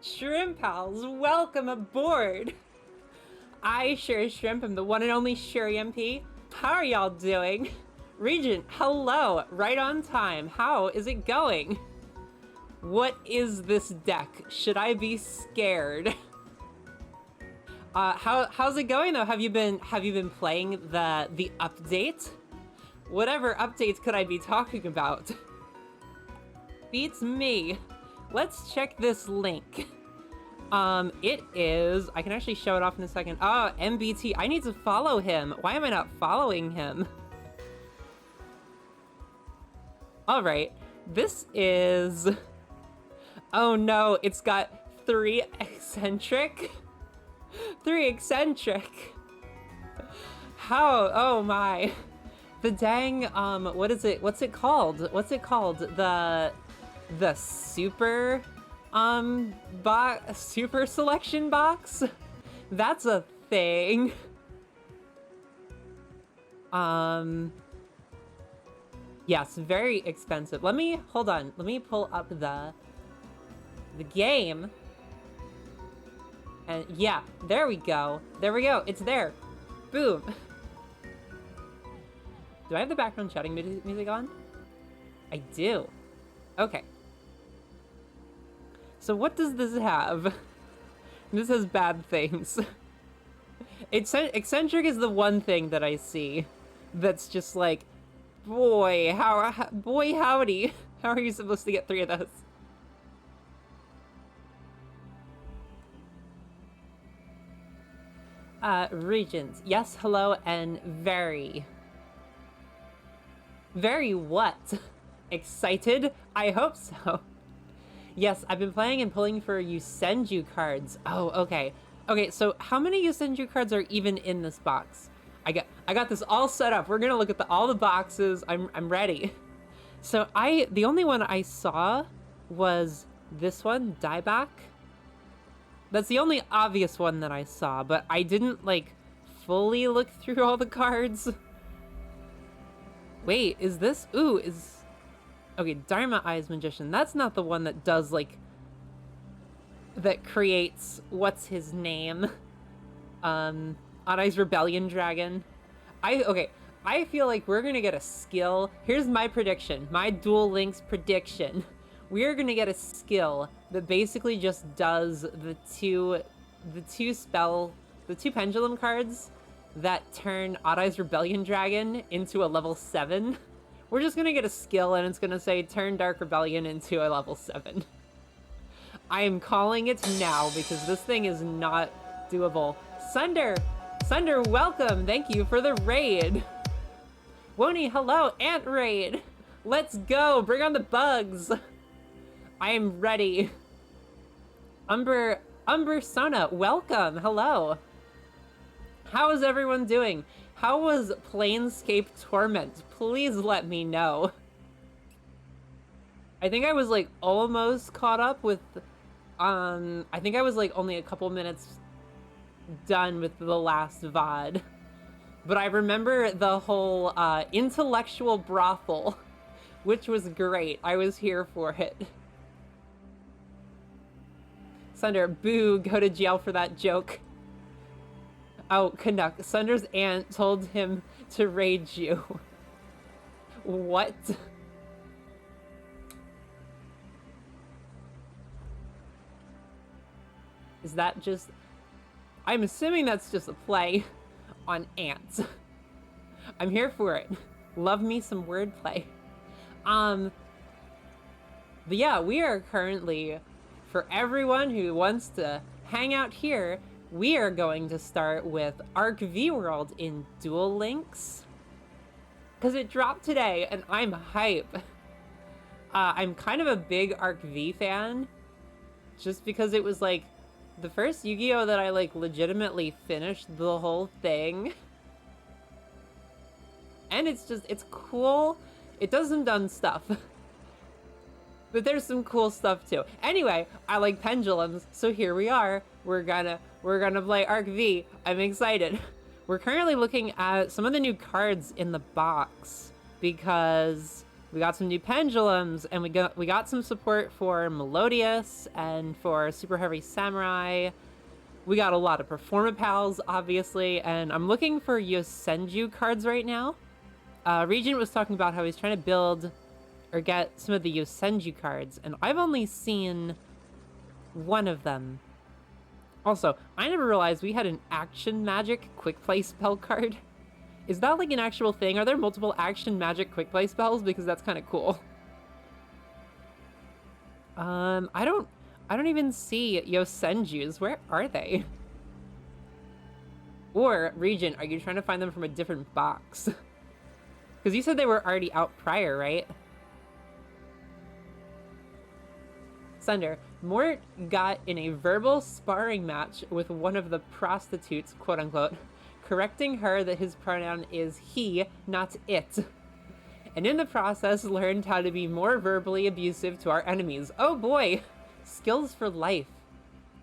Shrimp pals, welcome aboard! I, Sherry Shrimp, am the one and only Sherry MP. How are y'all doing? Regent, hello, right on time. How is it going? What is this deck? Should I be scared? How's it going though? Have you been playing the update? Whatever updates could I be talking about? Beats me. Let's check this link. It is, I can actually show it off in a second. Oh, MBT, I need to follow him. Why am I not following him? All right, this is, oh no, it's got 3 eccentric. 3 eccentric. How, oh my. The dang, what is it, what's it called? What's it called? The super, super selection box? That's a thing. Yes, very expensive. Hold on, let me pull up the game. And yeah, there we go. There we go, it's there. Boom. Do I have the background chatting music on? I do. Okay. So what does this have? This has bad things. Eccentric is the one thing that I see that's just like, boy, boy howdy. How are you supposed to get 3 of those? Regents. Yes, hello, and very what? Excited? I hope so. Yes, I've been playing and pulling for Yusenju cards. Oh, okay. Okay, so how many Yusenju cards are even in this box? I got this all set up. We're gonna look at all the boxes. I'm ready. So the only one I saw was this one, Dieback. That's the only obvious one that I saw, but I didn't like fully look through all the cards. Wait, is this? Ooh, okay, Dharma Eyes Magician. That's not the one that does, like, that creates, what's his name? Odd Eyes Rebellion Dragon. Okay, I feel like we're gonna get a skill. Here's my prediction, my Duel Links prediction. We're gonna get a skill that basically just does the two pendulum cards that turn Odd Eyes Rebellion Dragon into a level 7. We're just gonna get a skill and it's gonna say turn Dark Rebellion into a level 7. I am calling it now because this thing is not doable. Sunder, welcome. Thank you for the raid. Woni, hello, Ant Raid. Let's go, bring on the bugs. I am ready. Umber Sona, welcome, hello. How is everyone doing? How was Planescape Torment? Please let me know. I think I was like almost caught up with, I think I was like only a couple minutes done with the last VOD. But I remember the whole intellectual brothel, which was great. I was here for it. Sunder, boo, go to jail for that joke. Oh, Canuck, Sunder's aunt told him to raid you. What? Is that just... I'm assuming that's just a play on ants. I'm here for it. Love me some wordplay. But yeah, we are currently, for everyone who wants to hang out here, we are going to start with Arc V World in Duel Links. Because it dropped today, and I'm hype. I'm kind of a big Arc V fan, just because it was like the first Yu-Gi-Oh! That I like legitimately finished the whole thing. And it's cool. It does some dumb stuff. But there's some cool stuff too. Anyway, I like pendulums, so here we are. We're gonna play Arc V. I'm excited. We're currently looking at some of the new cards in the box because We got some new pendulums, and we got some support for Melodious and for Super Heavy Samurai. We got a lot of Performapals, obviously, and I'm looking for Yosenju cards right now. Regent was talking about how he's trying to build or get some of the Yosenju cards, and I've only seen one of them. Also, I never realized we had an Action Magic Quick Play spell card. Is that like an actual thing? Are there multiple Action Magic Quick Play spells? Because that's kind of cool. I don't even see Yosenjus. Where are they? Or, Regent, are you trying to find them from a different box? Because you said they were already out prior, right? Sunder, Mort got in a verbal sparring match with one of the prostitutes, quote-unquote, correcting her that his pronoun is he, not it. And in the process, learned how to be more verbally abusive to our enemies. Oh boy! Skills for life.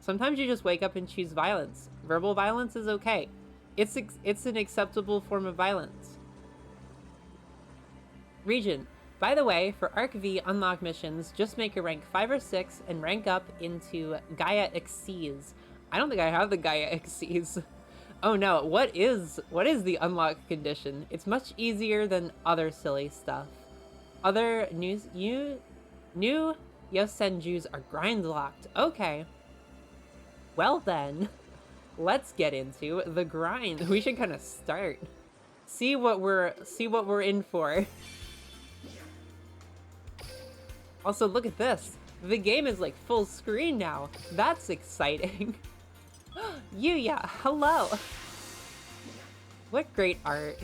Sometimes you just wake up and choose violence. Verbal violence is okay. It's an acceptable form of violence. Regent, by the way, for Arc V unlock missions, just make a rank 5 or 6 and rank up into Gaia Xyz. I don't think I have the Gaia Xyz. Oh no, what is the unlock condition? It's much easier than other silly stuff. Other new Yosenjus are grind locked. Okay. Well then, let's get into the grind. We should kind of start. See what we're in for. Also, look at this. The game is like full screen now. That's exciting. Yuya, hello. What great art.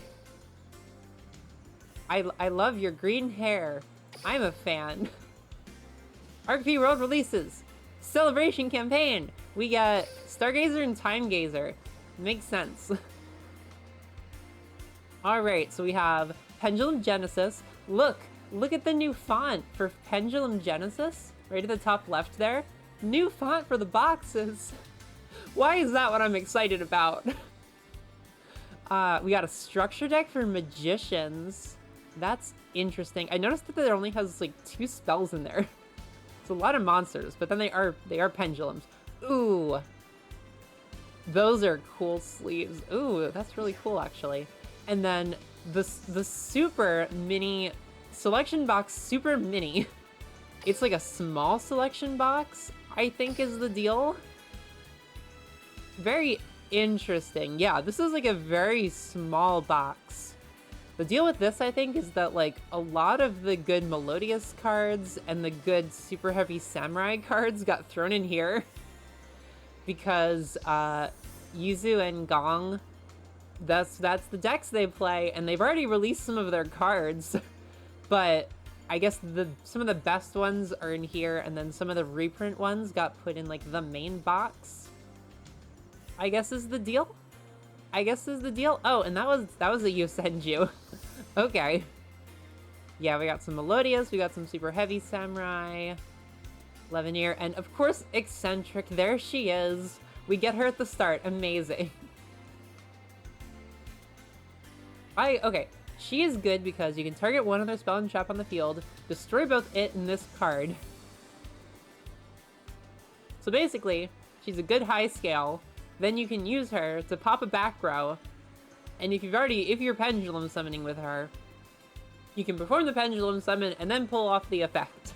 I love your green hair. I'm a fan. Arc V World releases. Celebration campaign. We got Stargazer and Time Gazer. Makes sense. Alright, so we have Pendulum Genesis. Look at the new font for Pendulum Genesis. Right at the top left there. New font for the boxes. Why is that what I'm excited about? We got a structure deck for magicians. That's interesting. I noticed that there only has like 2 spells in there. It's a lot of monsters, but then they are pendulums. Ooh. Those are cool sleeves. Ooh, that's really cool actually. And then the super mini selection box, super mini. It's like a small selection box, I think is the deal. Very interesting. Yeah, this is like a very small box. The deal with this, I think, is that like a lot of the good Melodious cards and the good Super Heavy Samurai cards got thrown in here because Yuzu and Gong, that's the decks they play, and they've already released some of their cards, but I guess some of the best ones are in here, and then some of the reprint ones got put in like the main box. I guess is the deal. Oh, and that was a Yosenju. Okay. Yeah, we got some Melodious, we got some Super Heavy Samurai, Levineer, and of course Eccentric. There she is. We get her at the start. Amazing. Okay. She is good because you can target one other spell and trap on the field, destroy both it and this card. So basically, she's a good high scale. Then you can use her to pop a back row, and if you're pendulum summoning with her, you can perform the pendulum summon and then pull off the effect.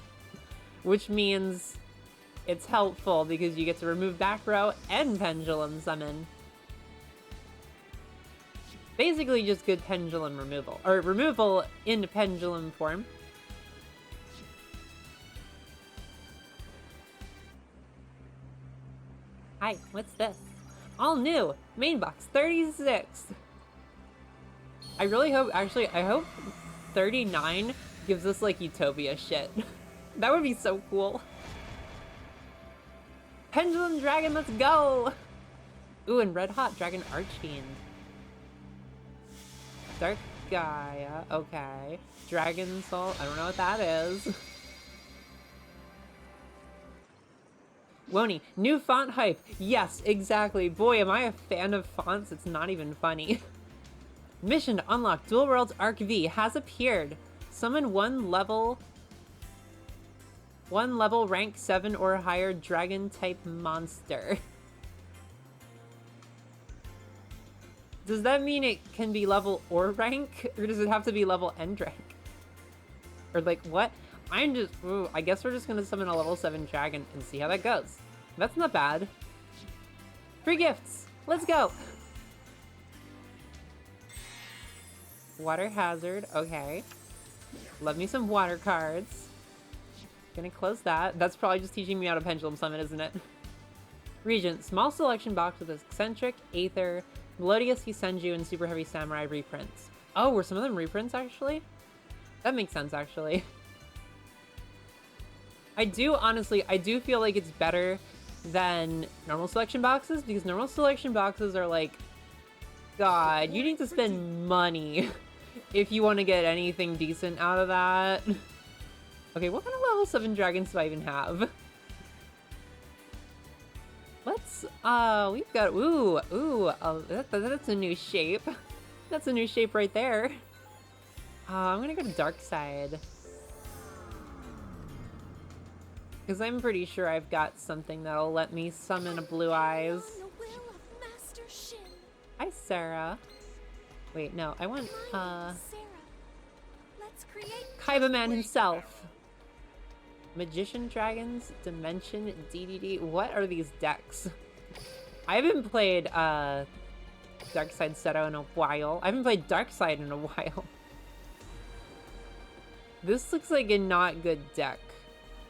Which means it's helpful because you get to remove back row and pendulum summon. Basically just good pendulum removal, or removal in pendulum form. Hi, what's this? All new! Main box 36! I really hope, actually, I hope 39 gives us, like, Utopia shit. That would be so cool. Pendulum Dragon, let's go! Ooh, and Red Hot Dragon Archfiend. Dark Gaia, okay. Dragon Soul, I don't know what that is. Wony, new font hype. Yes, exactly. Boy, am I a fan of fonts. It's not even funny. Mission to unlock Dual Worlds Arc V has appeared. Summon one level rank 7 or higher dragon type monster. Does that mean it can be level or rank? Or does it have to be level and rank? Or like, what? I'm just, ooh, I guess we're just gonna summon a level 7 dragon and see how that goes. That's not bad. Free gifts! Let's go! Water hazard, okay. Love me some water cards. Gonna close that. That's probably just teaching me how to pendulum summon, isn't it? Regent, small selection box with Eccentric, Aether, Melodious Hisenju, and Super Heavy Samurai reprints. Oh, were some of them reprints, actually? That makes sense, actually. I do feel like it's better than normal selection boxes, because normal selection boxes are like, God, you need to spend money if you want to get anything decent out of that. Okay, what kind of level 7 dragons do I even have? Let's, we've got, that's a new shape. That's a new shape right there. I'm gonna go to Dark Side. Because I'm pretty sure I've got something that'll let me summon a Blue Eyes. Hi, Sarah. Wait, no, I want, Kaiba Man himself. Magician Dragons, Dimension, DDD. What are these decks? I haven't played, Darkside Seto in a while. I haven't played Darkside in a while. This looks like a not good deck.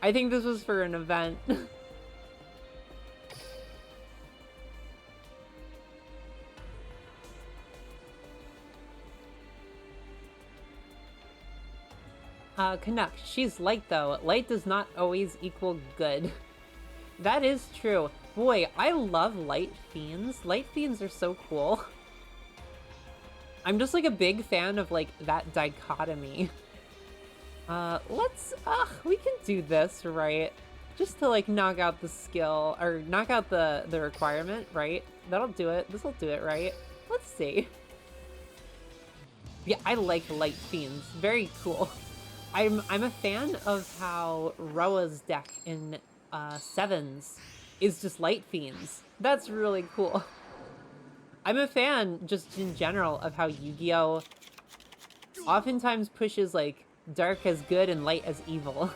I think this was for an event. Canuck, she's light though. Light does not always equal good. That is true. Boy, I love Light Fiends. Light Fiends are so cool. I'm just like a big fan of like that dichotomy. We can do this, right? Just to like knock out the skill, or knock out the requirement, right? That'll do it. This'll do it, right? Let's see. Yeah, I like Light Fiends. Very cool. I'm a fan of how Roa's deck in 7s is just Light Fiends. That's really cool. I'm a fan, just in general, of how Yu-Gi-Oh! Oftentimes pushes, like, dark as good and light as evil.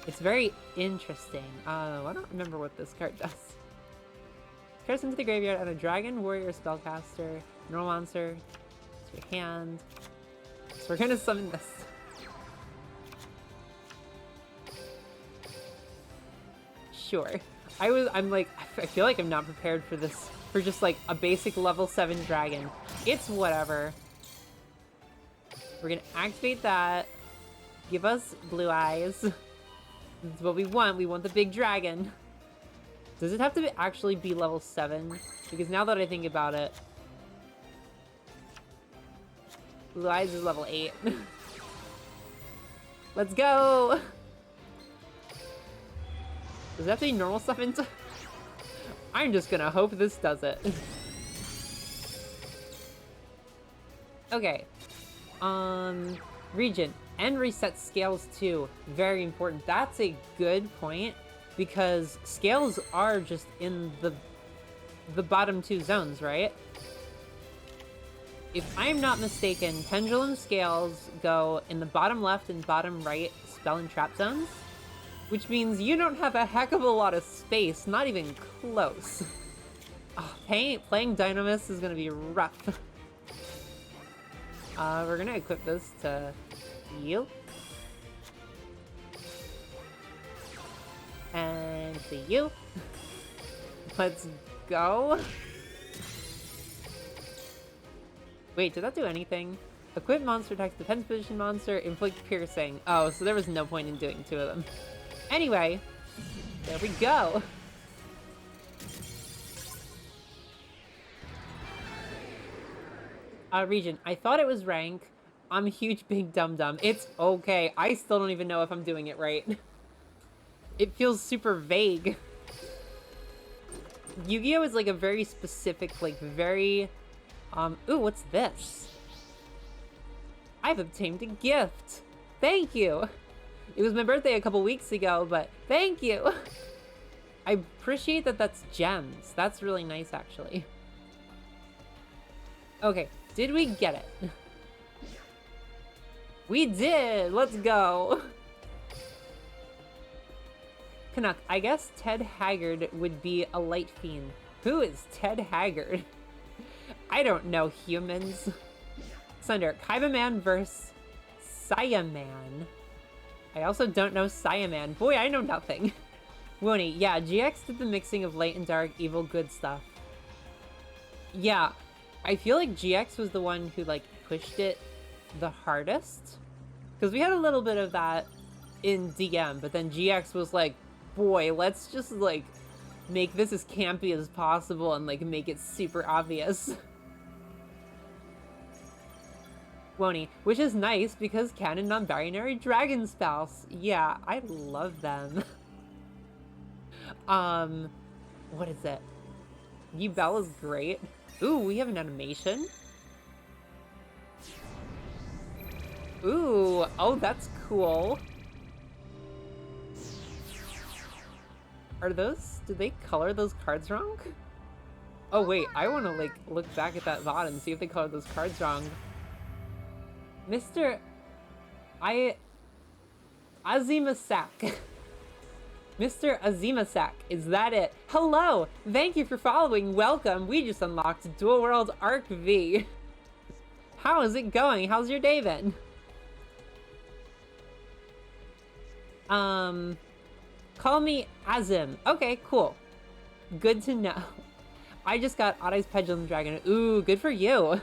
It's very interesting. I don't remember what this card does. Cards into the graveyard, add a dragon, warrior, spellcaster, normal monster to your hand. So we're gonna summon this. Sure. I'm like, I feel like I'm not prepared for this, for just like a basic level 7 dragon. It's whatever. We're gonna activate that. Give us Blue Eyes. That's what we want. We want the big dragon. Does it have to actually be level 7? Because now that I think about it, Blue Eyes is level 8. Let's go! Does it have to be normal summons? I'm just gonna hope this does it. Okay. Regent. And reset scales too. Very important. That's a good point, because scales are just in the bottom 2 zones, right? If I'm not mistaken, pendulum scales go in the bottom left and bottom right spell and trap zones, which means you don't have a heck of a lot of space, not even close. Oh, playing Dynamis is gonna be rough. We're gonna equip this to you. And to you. Let's go. Wait, did that do anything? Equip monster attacks defense position monster, inflict piercing. Oh, so there was no point in doing 2 of them. Anyway, there we go. Regent, I thought it was rank. I'm a huge big dum-dum. It's okay. I still don't even know if I'm doing it right. It feels super vague. Yu-Gi-Oh! Is like a very specific, like very... Ooh, what's this? I've obtained a gift. Thank you. It was my birthday a couple weeks ago, but thank you. I appreciate that that's gems. That's really nice, actually. Okay, did we get it? We did! Let's go! Canuck, I guess Ted Haggard would be a light fiend. Who is Ted Haggard? I don't know, humans. Sunder, Kaibaman versus Saiyaman. I also don't know Saiyaman. Boy, I know nothing. Woonie, yeah, GX did the mixing of light and dark, evil, good stuff. Yeah, I feel like GX was the one who, like, pushed it the hardest. Because we had a little bit of that in DM, but then GX was like, boy, let's just, like, make this as campy as possible and, like, make it super obvious. Woney, which is nice because canon non-binary dragon spouse. Yeah, I love them. What is it? Yubel is great. Ooh, we have an animation. Ooh, oh, that's cool. Are those, did they color those cards wrong? Oh wait, I want to like look back at that VOD and see if they colored those cards wrong. Mr. Azimasak. Mr. Azimasak, is that it? Hello! Thank you for following, welcome! We just unlocked Dual World Arc V. How is it going? How's your day been? Call me Azim. Okay, cool. Good to know. I just got Adai's Pendulum Dragon. Ooh, good for you.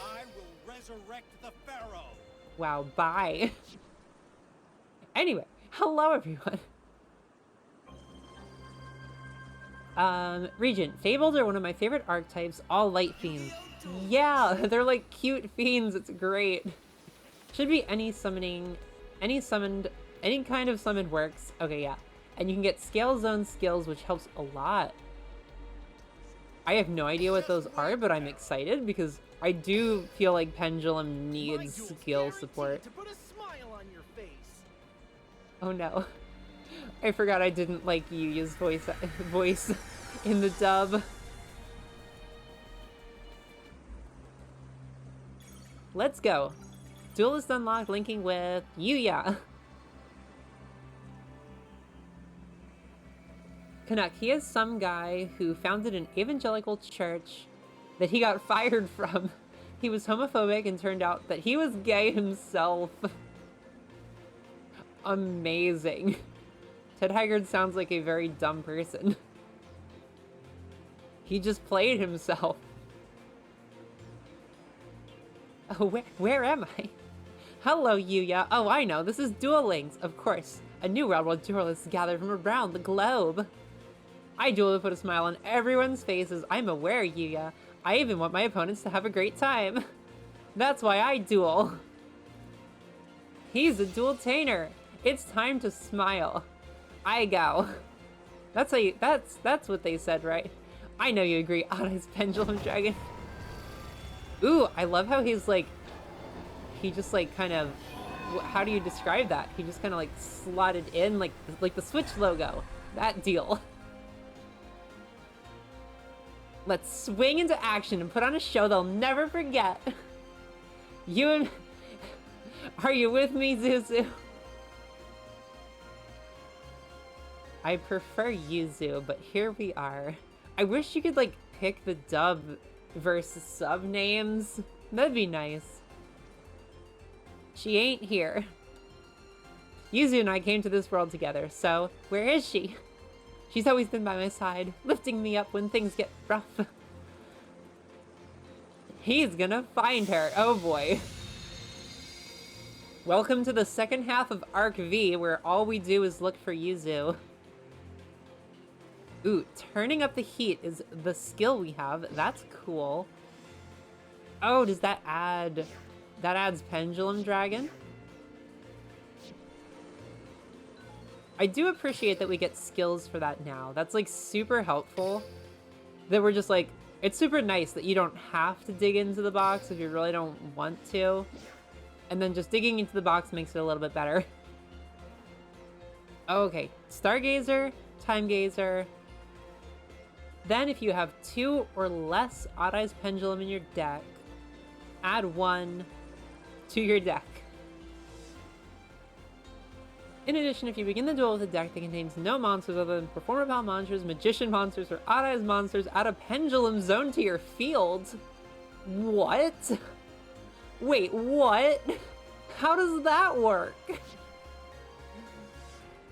I will resurrect the Pharaoh. Wow, bye. Anyway, hello everyone. Regent, Fabled are one of my favorite archetypes, all light fiends. Yeah, they're like cute fiends, it's great. Should be any summoning, any kind of summon works. Okay, yeah. And you can get Scale Zone skills, which helps a lot. I have no idea what those are, but I'm excited because I do feel like Pendulum needs skill support. To put a smile on your face. Oh no. I forgot I didn't like Yuya's voice in the dub. Let's go. Duelist unlocked, linking with Yuya. Canuck, he is some guy who founded an evangelical church that he got fired from. He was homophobic and turned out that he was gay himself. Amazing. Ted Haggard sounds like a very dumb person. He just played himself. Oh, where am I? Hello, Yuya. Oh, I know. This is Duel Links, of course. A new world where duelists gather from around the globe. I duel to put a smile on everyone's faces. I'm aware, Yuya. I even want my opponents to have a great time. That's why I duel. He's a duel-tainer. It's time to smile. I go. That's how you, that's what they said, right? I know you agree. Adai's Pendulum Dragon. Ooh, I love how he's like, he just like kind of, how do you describe that? He just kind of like slotted in like the Switch logo. That deal. Let's swing into action and put on a show they'll never forget. You and... Are you with me, Zuzu? I prefer Yuzu, but here we are. I wish you could, like, pick the dub versus sub names. That'd be nice. She ain't here. Yuzu and I came to this world together, so where is she? She's always been by my side, lifting me up when things get rough. He's gonna find her. Oh boy. Welcome to the second half of Arc V, where all we do is look for Yuzu. Ooh, turning up the heat is the skill we have. That's cool. Oh, does that add... That adds Pendulum Dragon? I do appreciate that we get skills for that now. That's like super helpful. That we're just like, It's super nice that you don't have to dig into the box if you really don't want to. And then just digging into the box makes it a little bit better. Okay, Stargazer, Time Gazer. Then if you have 2 or less Odd Eyes Pendulum in your deck, add 1 to your deck. In addition, if you begin the duel with a deck that contains no monsters other than Performer Pal monsters, Magician monsters, or Odd Eyes monsters, add a Pendulum Zone to your field. What? Wait, what? How does that work?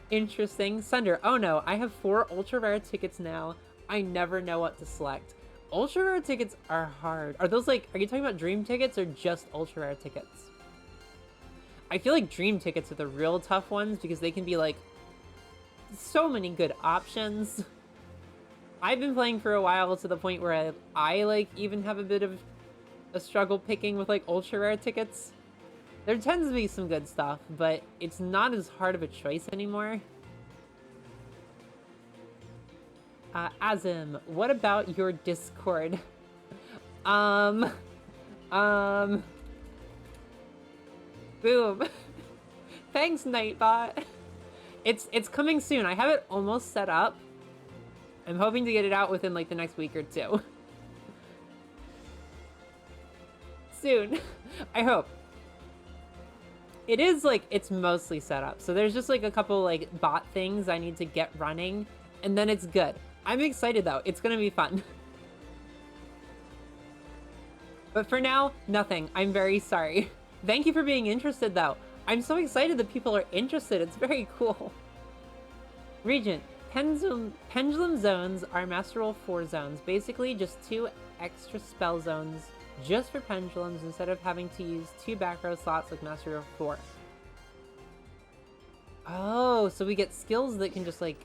Interesting. Sunder. Oh no, I have 4 ultra rare tickets now. I never know what to select. Ultra rare tickets are hard. Are those like, are you talking about dream tickets or just ultra rare tickets? I feel like dream tickets are the real tough ones because they can be like so many good options. I've been playing for a while to the point where I like even have a bit of a struggle picking with like ultra rare tickets. There tends to be some good stuff, but it's not as hard of a choice anymore. Azim, what about your Discord? Boom. Thanks, Nightbot. It's coming soon. I have it almost set up. I'm hoping to get it out within like the next week or 2. Soon. I hope. It is like, it's mostly set up. So there's just like a couple like bot things I need to get running and then it's good. I'm excited though. It's gonna be fun. But for now, nothing. I'm very sorry. Thank you for being interested though. I'm so excited that people are interested. It's very cool. Regent, pendulum zones are Master Roll 4 zones. Basically just 2 extra spell zones just for pendulums instead of having to use 2 back row slots like Master Roll 4. Oh, so we get skills that can just like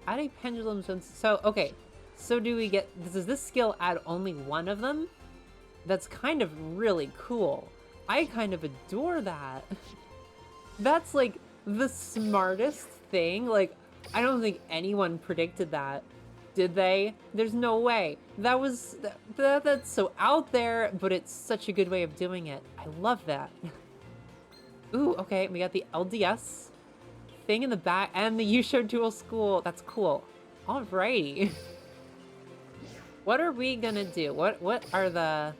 add a pendulum zone. So, okay. So do we get, does this skill add only 1 of them? That's kind of really cool. I kind of adore that. That's like the smartest thing. Like, I don't think anyone predicted that. Did they? There's no way. That was, that's so out there, but it's such a good way of doing it. I love that. Ooh, okay, we got the LDS thing in the back and the Yusho Dual School. That's cool. Alrighty. What are we gonna do? What are the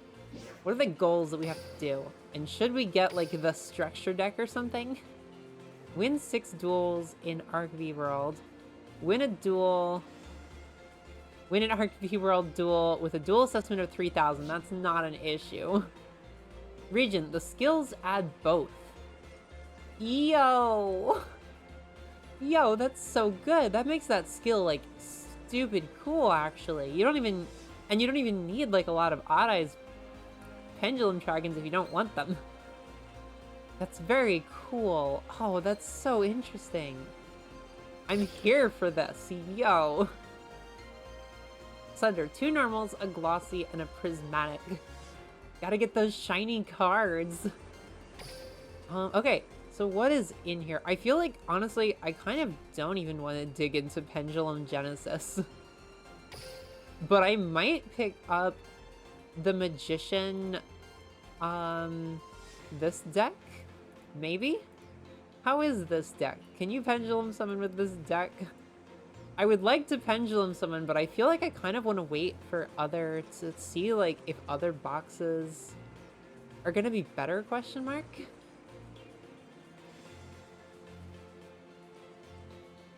goals that we have to do? And should we get like the structure deck or something? Win 6 duels in Arc V World. Win a duel. Win an Arc V World duel with a duel assessment of 3,000. That's not an issue. Regent, the skills add both. Yo! Yo, that's so good. That makes that skill like stupid cool actually. You don't even need like a lot of Odd Eyes Pendulum Dragons if you don't want them. That's very cool. Oh, that's so interesting. I'm here for this. Yo. Sunder, 2 normals, a glossy, and a prismatic. Gotta get those shiny cards. Okay, so what is in here? I feel like, honestly, I kind of don't even want to dig into Pendulum Genesis. But I might pick up the Magician, this deck? Maybe? How is this deck? Can you Pendulum Summon with this deck? I would like to Pendulum Summon, but I feel like I kind of want to wait for to see, like, if other boxes are gonna be better, question mark?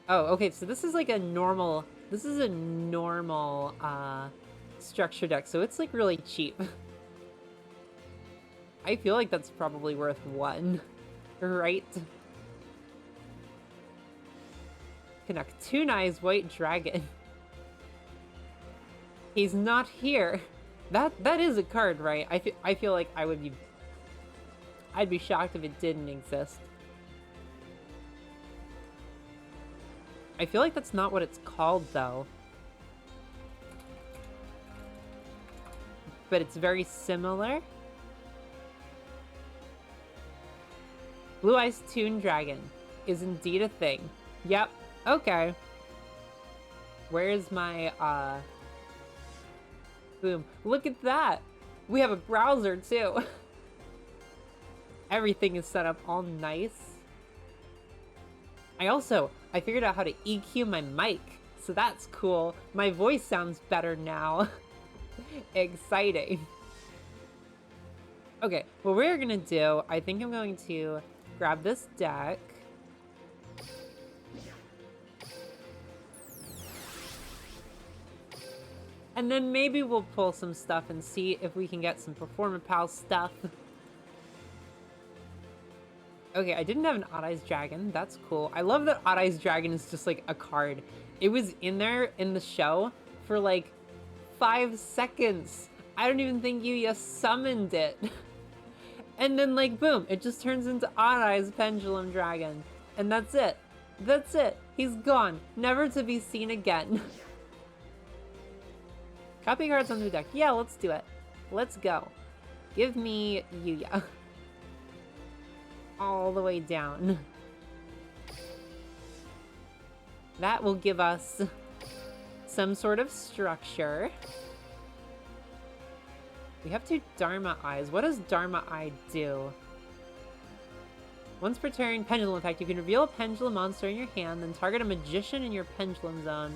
Oh, okay, so this is like a normal, structure deck, so it's like really cheap. I feel like that's probably worth 1, right? Connect Toonai's White Dragon. He's not here. That is a card, right? I feel like I'd be shocked if it didn't exist. I feel like that's not what it's called, though. But it's very similar. Blue Eyes Toon Dragon is indeed a thing. Yep. Okay. Where's my, Boom. Look at that! We have a browser, too! Everything is set up all nice. I figured out how to EQ my mic, so that's cool. My voice sounds better now. Exciting. Okay, what we're gonna do, I think I'm going to grab this deck. And then maybe we'll pull some stuff and see if we can get some Performapal stuff. Okay, I didn't have an Odd Eyes Dragon. That's cool. I love that Odd Eyes Dragon is just like a card. It was in there in the show for like 5 seconds. I don't even think Yuya summoned it. And then like, boom, it just turns into Odd Eyes Pendulum Dragon. And that's it. That's it. He's gone. Never to be seen again. Copy cards on the deck. Yeah, let's do it. Let's go. Give me Yuya. All the way down. That will give us some sort of structure. We have 2 Dharma Eyes. What does Dharma Eye do? Once per turn, Pendulum Effect. You can reveal a Pendulum monster in your hand, then target a Magician in your Pendulum zone.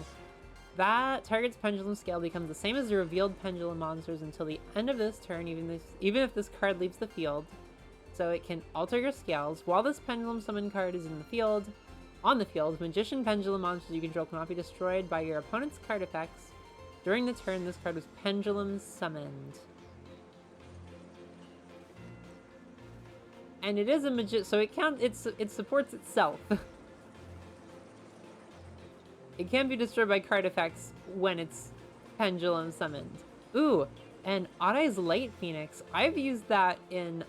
That target's Pendulum scale becomes the same as the revealed Pendulum monsters until the end of this turn, even if this card leaves the field. So it can alter your scales. While this Pendulum Summon card is in the field, on the field, Magician Pendulum monsters you control cannot be destroyed by your opponent's card effects. During the turn, this card was Pendulum Summoned. And it is a magician, so it supports itself. It can be destroyed by card effects when it's Pendulum Summoned. Ooh, and Odd Eyes Light Phoenix. I've used that in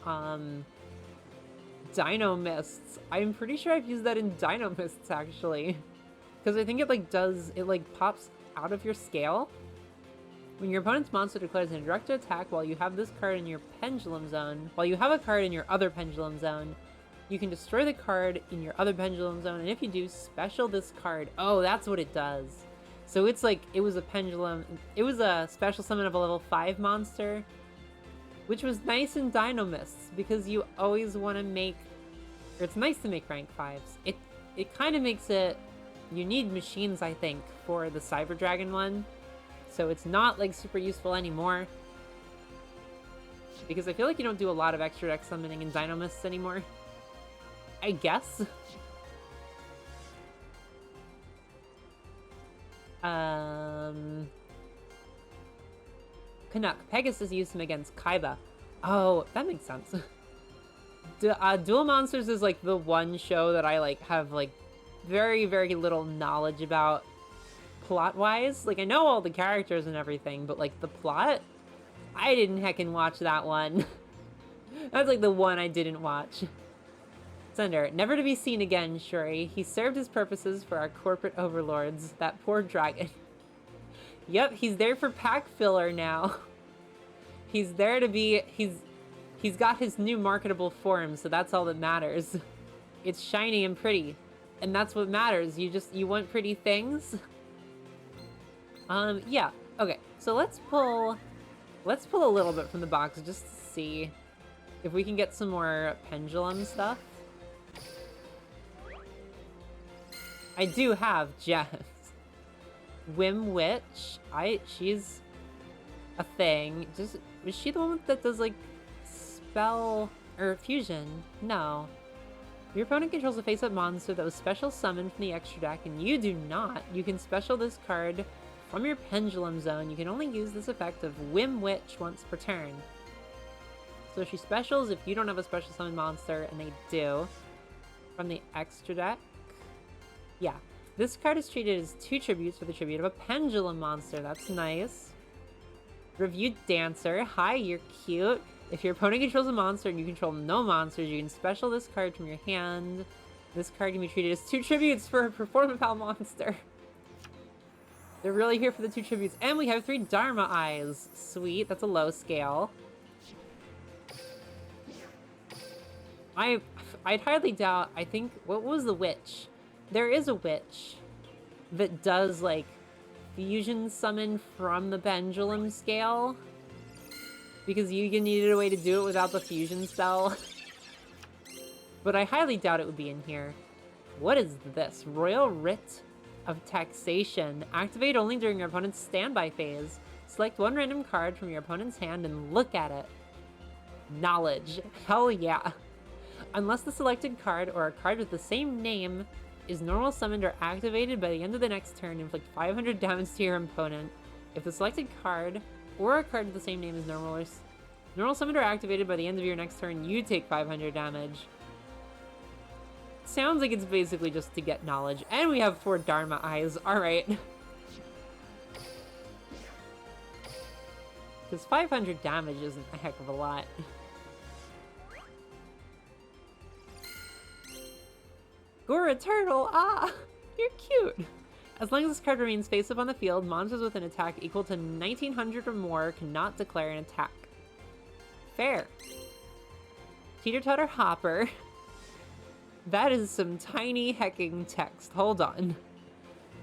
Dino Mists. I'm pretty sure I've used that in Dino Mists, actually. Because I think it pops out of your scale. When your opponent's monster declares a direct attack while you have this card in your Pendulum Zone, while you have a card in your other Pendulum Zone, you can destroy the card in your other Pendulum Zone, and if you do, special this card. Oh, that's what it does. So it's like, it was a special summon of a level 5 monster, which was nice in Dino Mists, because you always want to make, or it's nice to make rank 5s. It kind of makes it, you need machines, I think, for the Cyber Dragon one, so it's not like super useful anymore. Because I feel like you don't do a lot of extra deck summoning in Dino Mists anymore. I guess. Canuck. Pegasus used him against Kaiba. Oh, that makes sense. Duel Monsters is like the one show that I like have like very, very little knowledge about plot-wise. Like I know all the characters and everything, but like the plot, I didn't heckin' watch that one. That's like the one I didn't watch. Thunder, never to be seen again, Shuri. He served his purposes for our corporate overlords. That poor dragon. Yep, he's there for pack filler now. He's there to be... He's got his new marketable form, so that's all that matters. It's shiny and pretty. And that's what matters. You want pretty things? Yeah. Okay, so let's pull a little bit from the box just to see if we can get some more pendulum stuff. I do have gems. Whim Witch. She's a thing. Is she the one that does like spell or fusion? No. Your opponent controls a face-up monster that was special summoned from the extra deck, and you do not. You can special this card from your Pendulum Zone. You can only use this effect of Whim Witch once per turn. So she specials if you don't have a special summon monster, and they do. From the extra deck. Yeah. This card is treated as 2 tributes with a tribute of a Pendulum monster. That's nice. Reviewed Dancer. Hi, you're cute. If your opponent controls a monster and you control no monsters, you can special this card from your hand. This card can be treated as 2 tributes for a Performapal monster. They're really here for the 2 tributes. And we have 3 Dharma Eyes. Sweet. That's a low scale. I'd hardly doubt, I think, what was the witch? There is a witch that does, like, fusion summon from the pendulum scale. Because Yugen needed a way to do it without the fusion spell. But I highly doubt it would be in here. What is this? Royal Writ of Taxation. Activate only during your opponent's standby phase. Select one random card from your opponent's hand and look at it. Knowledge. Hell yeah. Unless the selected card or a card with the same name is normal summoned or activated by the end of the next turn, inflict 500 damage to your opponent. If the selected card or a card with the same name is normal summoned or activated by the end of your next turn, you take 500 damage. Sounds like it's basically just to get knowledge. And we have 4 Dharma Eyes. Alright. Because 500 damage isn't a heck of a lot. Gora Turtle! Ah! You're cute! As long as this card remains face up on the field, monsters with an attack equal to 1900 or more cannot declare an attack. Fair. Teeter-totter Hopper. That is some tiny hecking text. Hold on.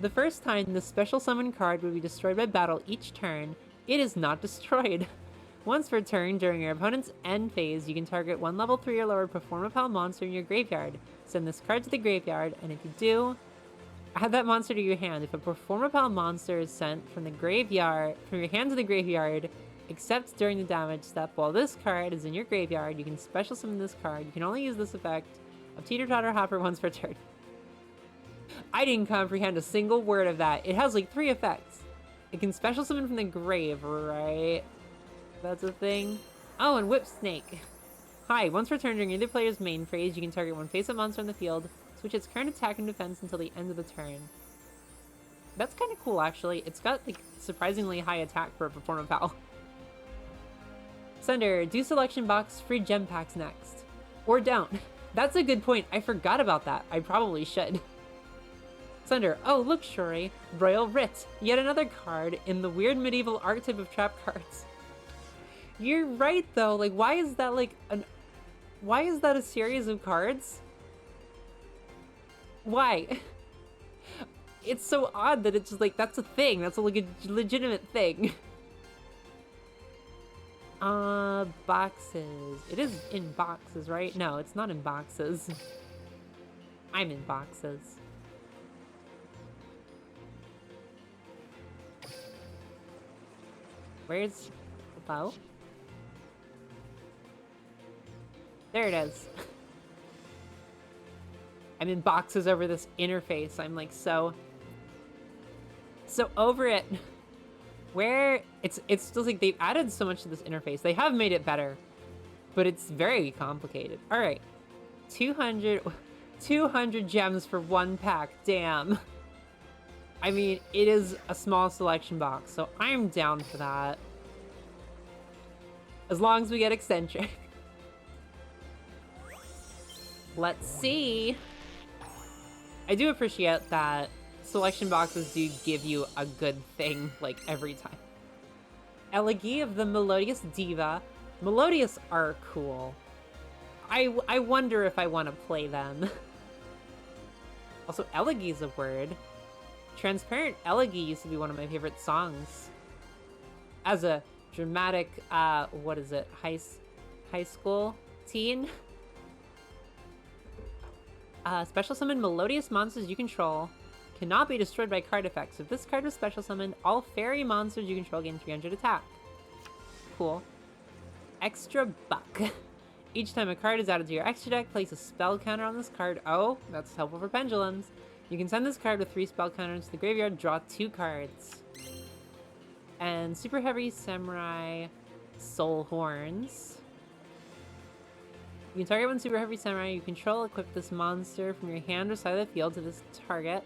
The first time the special summon card would be destroyed by battle each turn, it is not destroyed. Once per turn, during your opponent's end phase, you can target one level 3 or lower Performapal monster in your graveyard. Send this card to the graveyard, and if you do, add that monster to your hand. If a Performapal monster is sent from your hand to the graveyard, except during the damage step, while this card is in your graveyard, you can special summon this card. You can only use this effect of Teeter-totter Hopper once per turn. I didn't comprehend a single word of that. It has like 3 effects. It can special summon from the grave, right? That's a thing. Oh, and Whip Snake. Hi, once per turn during either player's main phase, you can target one face-up monster on the field, switch its current attack and defense until the end of the turn. That's kind of cool, actually. It's got like surprisingly high attack for a Performapal. Sender, do selection box, free gem packs next. Or don't. That's a good point. I forgot about that. I probably should. Sender, oh look, Shuri. Royal Writ. Yet another card in the weird medieval archetype of trap cards. You're right, though. Like, why is that like why is that a series of cards? Why? It's so odd that it's just like, that's a thing. That's like a legitimate thing. Boxes. It is in boxes, right? No, it's not in boxes. I'm in boxes. Where's the bow? There it is. I'm in boxes over this interface. I'm like so over it. Where it's still like they've added so much to this interface. They have made it better, but it's very complicated. All right, 200 gems for 1 pack. Damn. I mean, it is a small selection box, so I'm down for that. As long as we get eccentric. Let's see. I do appreciate that selection boxes do give you a good thing, like, every time. Elegy of the Melodious Diva. Melodious are cool. I wonder if I want to play them. Also, Elegy is a word. Transparent Elegy used to be one of my favorite songs. As a dramatic, what is it, high school teen? Special summon melodious monsters you control cannot be destroyed by card effects. If this card was special summoned, all fairy monsters you control gain 300 attack. Cool. Extra buck. Each time a card is added to your extra deck, place a spell counter on this card. Oh, that's helpful for pendulums. You can send this card with 3 spell counters to the graveyard, draw 2 cards. And Super Heavy Samurai Soul Horns. You can target one Super Heavy Samurai you control, equip this monster from your hand or side of the field to this target.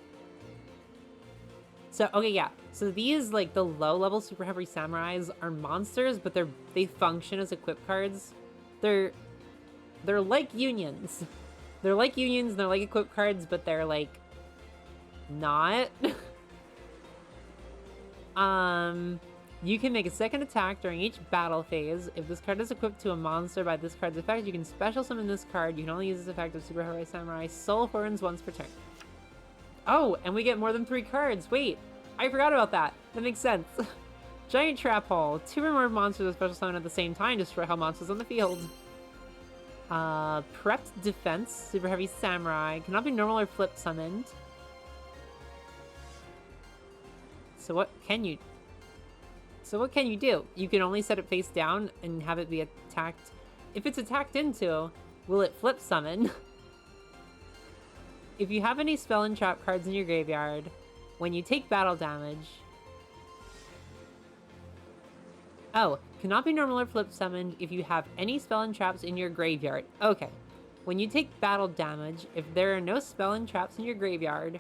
So, okay, yeah. So these, like, the low-level Super Heavy Samurais are monsters, but they function as equip cards. They're like unions. They're like unions, and they're like equip cards, but they're, like, not. You can make a second attack during each battle phase. If this card is equipped to a monster by this card's effect, you can special summon this card. You can only use this effect of Super Heavy Samurai Soul Horns once per turn. Oh, and we get more than 3 cards. Wait, I forgot about that. That makes sense. Giant Trap Hole. 2 or more monsters with special summon at the same time. Destroy all monsters on the field. Prepped Defense. Super Heavy Samurai. Cannot be normal or flip summoned. So what can you do? You can only set it face down and have it be attacked. If it's attacked into, will it flip summon? If you have any spell and trap cards in your graveyard, when you take battle damage... Oh, cannot be normal or flip summoned if you have any spell and traps in your graveyard. Okay. When you take battle damage, if there are no spell and traps in your graveyard,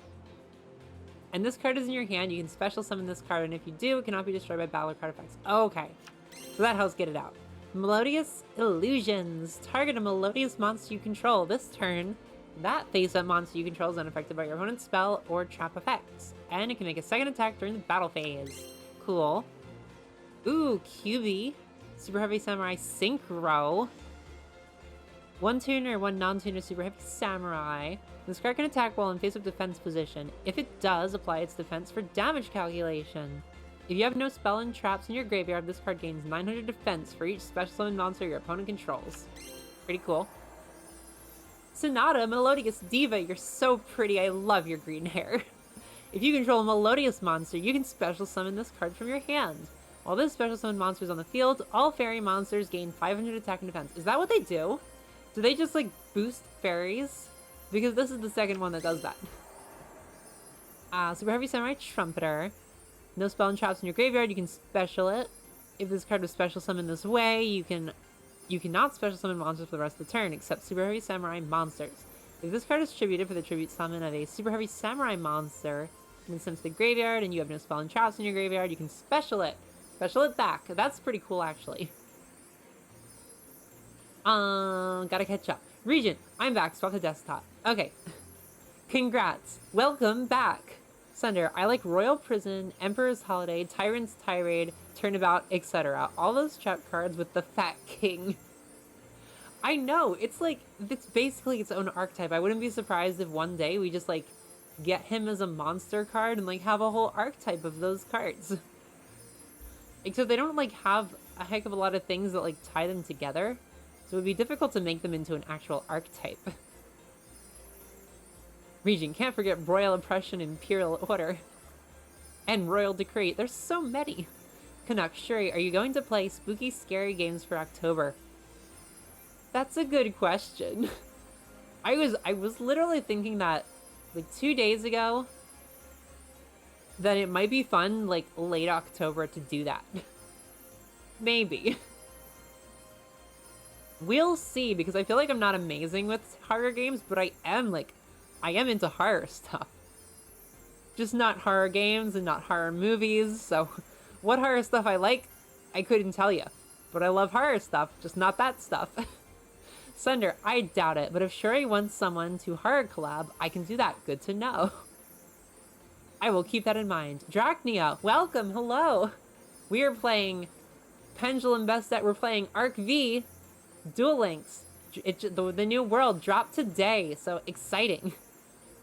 and this card is in your hand, you can special summon this card, and if you do, it cannot be destroyed by battle or card effects. Okay. So that helps get it out. Melodious Illusions. Target a melodious monster you control. This turn, that face-up monster you control is unaffected by your opponent's spell or trap effects. And it can make a second attack during the battle phase. Cool. Ooh, QB. Super Heavy Samurai Synchro. 1 tuner, 1 non-tuner Super Heavy Samurai. This card can attack while in face-up defense position. If it does, apply its defense for damage calculation. If you have no spell and traps in your graveyard, this card gains 900 defense for each special summon monster your opponent controls. Pretty cool. Sonata, Melodious Diva, you're so pretty, I love your green hair. If you control a Melodious monster, you can special summon this card from your hand. While this special summon monster is on the field, all fairy monsters gain 500 attack and defense. Is that what they do? Do they just, like, boost fairies? Because this is the second one that does that. Super Heavy Samurai Trumpeter. No spell and traps in your graveyard, you can special it. If this card was special summoned this way, you cannot special summon monsters for the rest of the turn, except Super Heavy Samurai monsters. If this card is tributed for the tribute summon of a Super Heavy Samurai monster, and it's sent to the graveyard, and you have no spell and traps in your graveyard, you can special it. Special it back. That's pretty cool, actually. Gotta catch up. Regent, I'm back. Swap to desktop. Okay. Congrats. Welcome back. Sunder, I like Royal Prison, Emperor's Holiday, Tyrant's Tirade, Turnabout, etc. All those trap cards with the Fat King. I know, it's like, it's basically its own archetype. I wouldn't be surprised if one day we just, like, get him as a monster card and, like, have a whole archetype of those cards. Except they don't, like, have a heck of a lot of things that, like, tie them together. So it would be difficult to make them into an actual archetype. Regent, can't forget Royal Oppression, Imperial Order, and Royal Decree. There's so many. Canuck, Shuri, are you going to play spooky, scary games for October? That's a good question. I was literally thinking that, like, 2 days ago, that it might be fun, like, late October to do that. Maybe. We'll see, because I feel like I'm not amazing with horror games, but I am into horror stuff. Just not horror games and not horror movies, so what horror stuff I like, I couldn't tell you. But I love horror stuff, just not that stuff. Sunder, I doubt it, but if Shuri wants someone to horror collab, I can do that. Good to know. I will keep that in mind. Drachnia, welcome, hello. We are playing Pendulum Bestet, we're playing Arc V, Duel Links. The new world dropped today, so exciting.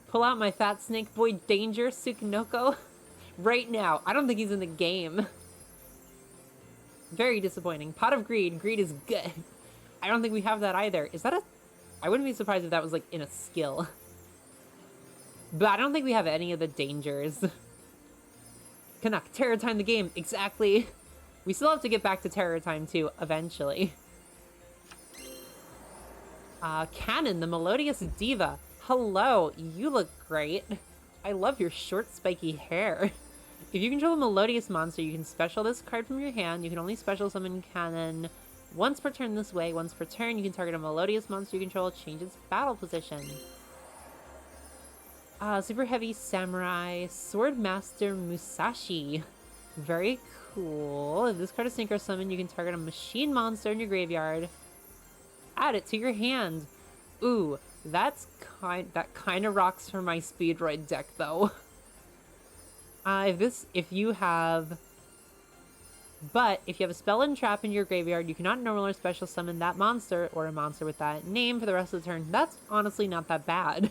Pull out my fat snake boy Danger Tsukinoko right now. I don't think he's in the game. Very disappointing. Pot of Greed. Greed is good. I don't think we have that either. Is that a... I wouldn't be surprised if that was, like, in a skill. But I don't think we have any of the dangers. Canuck, Terror Time the game. Exactly. We still have to get back to Terror Time, too, eventually. Cannon, the Melodious Diva. Hello, you look great. I love your short, spiky hair. If you control a Melodious monster, you can special this card from your hand. You can only special summon Cannon once per turn this way. Once per turn, you can target a Melodious monster you control, change its battle position. Super Heavy Samurai, Swordmaster Musashi. Very cool. If this card is Synchro Summon, you can target a machine monster in your graveyard. Add it to your hand. Ooh, that kind of rocks for my Speedroid deck, though. If you have a spell and trap in your graveyard, you cannot normal or special summon that monster or a monster with that name for the rest of the turn. That's honestly not that bad.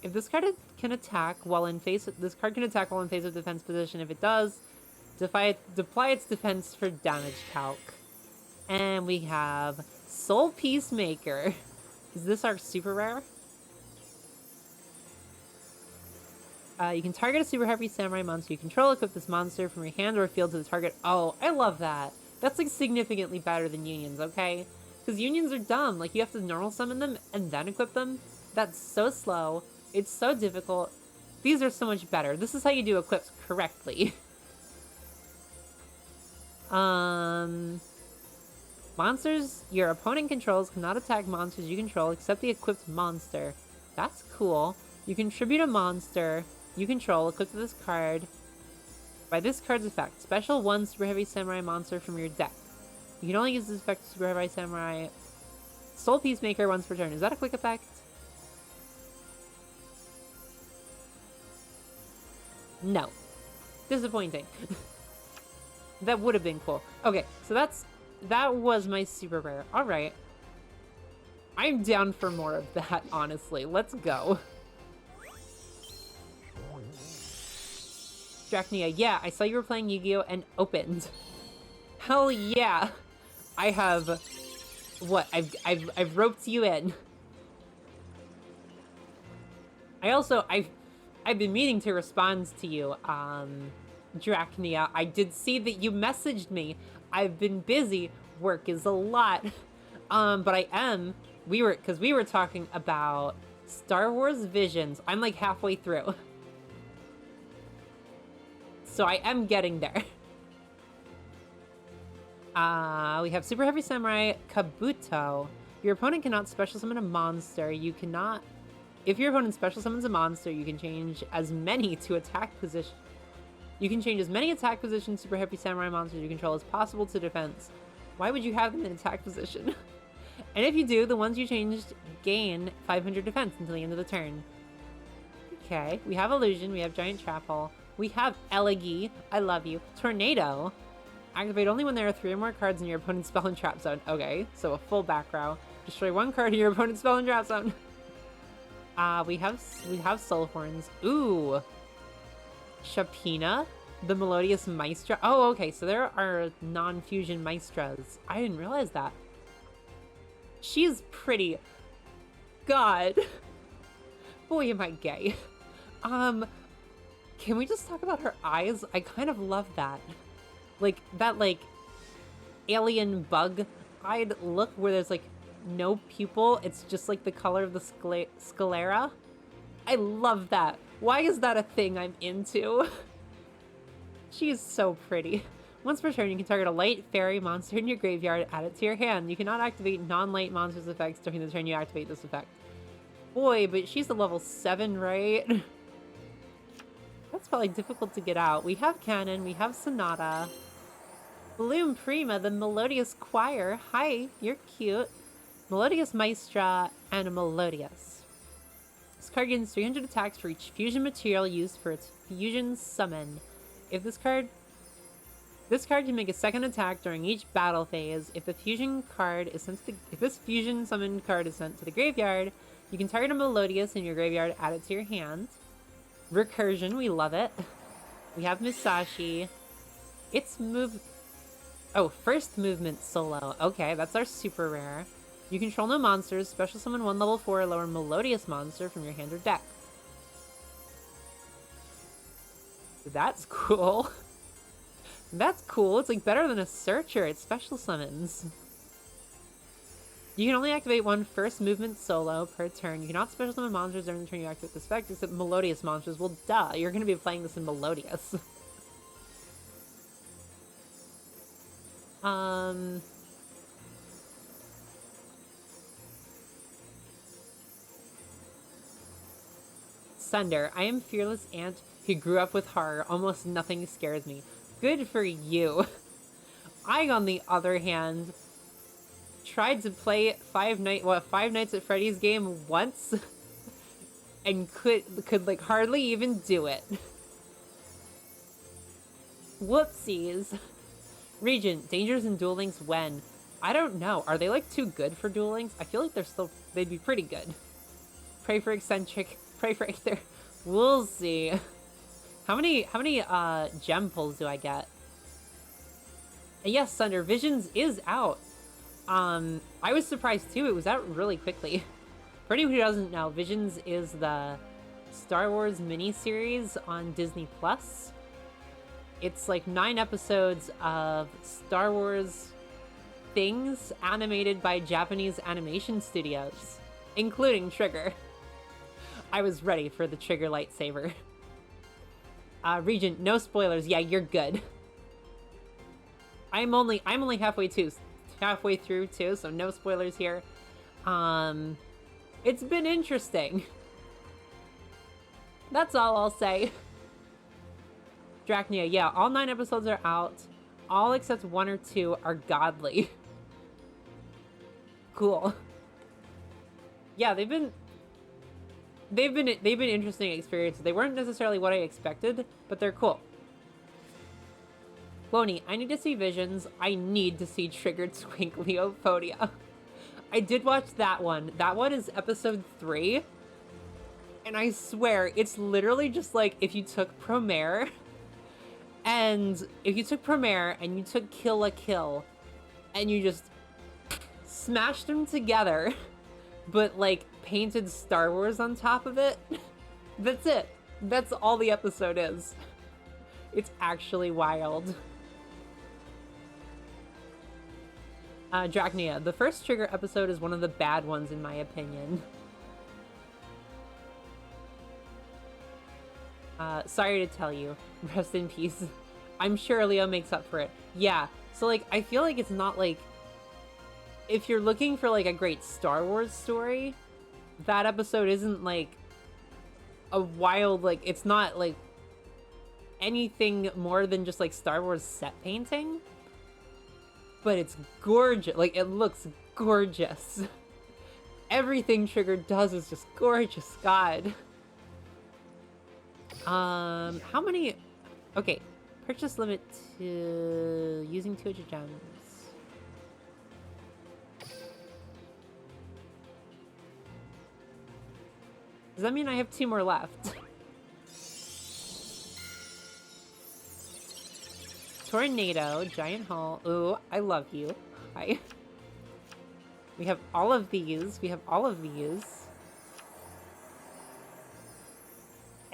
If this card can attack while in face, this card can attack while in face of defense position. If it does, deploy its defense for damage calc. And we have Soul Peacemaker. Is this our super rare? You can target a super heavy samurai monster you control, equip this monster from your hand or field to the target. Oh, I love that. That's like significantly better than unions, okay? Because unions are dumb. Like, you have to normal summon them and then equip them. That's so slow. It's so difficult. These are so much better. This is how you do equips correctly. Monsters your opponent controls cannot attack monsters you control except the equipped monster. That's cool. You contribute a monster you control equipped to this card by this card's effect. Special 1 Super Heavy Samurai monster from your deck. You can only use this effect to Super Heavy Samurai. Soul Peacemaker once per turn. Is that a quick effect? No. Disappointing. That would have been cool. Okay, so that was my super rare. Alright. I'm down for more of that, honestly. Let's go. Drachnia, yeah, I saw you were playing Yu-Gi-Oh! And opened. Hell yeah! I have... What? I've roped you in. I've been meaning to respond to you, Drachnia. I did see that you messaged me. I've been busy. Work is a lot. But we were talking about Star Wars Visions. I'm like halfway through. So I am getting there. We have Super Heavy Samurai Kabuto. Your opponent cannot special summon a monster. You cannot... If your opponent special summons a monster, you can change as many to attack position. You can change as many attack position Super Heavy Samurai monsters you control as possible to defense. Why would you have them in attack position? And if you do, the ones you changed gain 500 defense until the end of the turn. Okay, we have Illusion, we have Giant Trap Hole, we have Elegy, I love you. Tornado. Activate only when there are 3 or more cards in your opponent's spell and trap zone. Okay, so a full back row. Destroy 1 card in your opponent's spell and trap zone. We have Soul Horns. Ooh. Shapina, the Melodious Maestra. Oh, okay, so there are non-fusion Maestras. I didn't realize that. She's pretty. God. Boy, am I gay. Can we just talk about her eyes? I kind of love that. Like, that, like, alien bug-eyed look where there's, like, no pupil. It's just, like, the color of the sclera. I love that. Why is that a thing I'm into? She is so pretty. Once per turn, you can target a light fairy monster in your graveyard, add it to your hand. You cannot activate non-light monsters' effects during the turn you activate this effect. Boy, but she's a level 7, right? That's probably difficult to get out. We have Cannon, we have Sonata. Bloom Prima, the Melodious Choir. Hi, you're cute. Melodious Maestra and a Melodious. This card gains 300 attacks for each fusion material used for its fusion summon. If this card can make a second attack during each battle phase. If the fusion card is sent to if this fusion summoned card is sent to the graveyard, you can target a Melodious in your graveyard, add it to your hand. Recursion, we love it. We have Musashi. First movement solo. Okay, that's our super rare. You control no monsters. Special summon 1 level 4 or lower Melodious monster from your hand or deck. That's cool. That's cool. It's like better than a Searcher. It special summons. You can only activate 1 first movement solo per turn. You cannot special summon monsters during the turn you activate this effect, except Melodious monsters. Well, duh. You're going to be playing this in Melodious. Sunder. I am fearless ant who grew up with horror. Almost nothing scares me. Good for you. I, on the other hand, tried to play Five Nights at Freddy's game once and could like hardly even do it. Whoopsies. Regent, dangers in Duel Links when? I don't know. Are they like too good for Duel Links? I feel like they'd be pretty good. Pray for Eccentric. Pray for Aether. We'll see. How many gem pulls do I get? And yes, Thunder, Visions is out. I was surprised too, it was out really quickly. For anyone who doesn't know, Visions is the Star Wars miniseries on Disney Plus. It's like 9 episodes of Star Wars things animated by Japanese animation studios, including Trigger. I was ready for the Trigger lightsaber. Regent, no spoilers. Yeah, you're good. I'm only halfway through too, so no spoilers here. It's been interesting. That's all I'll say. Drachnia, yeah, all 9 episodes are out. All except 1 or 2 are godly. Cool. Yeah, they've been interesting experiences. They weren't necessarily what I expected, but they're cool. Wony, I need to see Visions. I need to see Triggered Squinkleophodia. I did watch that one. That one is episode 3. And I swear, it's literally just like if you took Promare and you took Kill la Kill and you just smashed them together, but like painted Star Wars on top of it. That's it. That's all the episode is. It's actually wild. Drachnia, the first Trigger episode is one of the bad ones in my opinion. Sorry to tell you. Rest in peace. I'm sure Leo makes up for it. Yeah, so like, I feel like it's not like... If you're looking for like a great Star Wars story, that episode isn't like a wild, like, it's not like anything more than just like Star Wars set painting. But it's gorgeous. Like, it looks gorgeous. Everything Trigger does is just gorgeous. God. How many... Okay. Purchase limit to using 200 gems. Does that mean I have 2 more left? Tornado, Giant Hall. Ooh, I love you. Hi. We have all of these. We have all of these.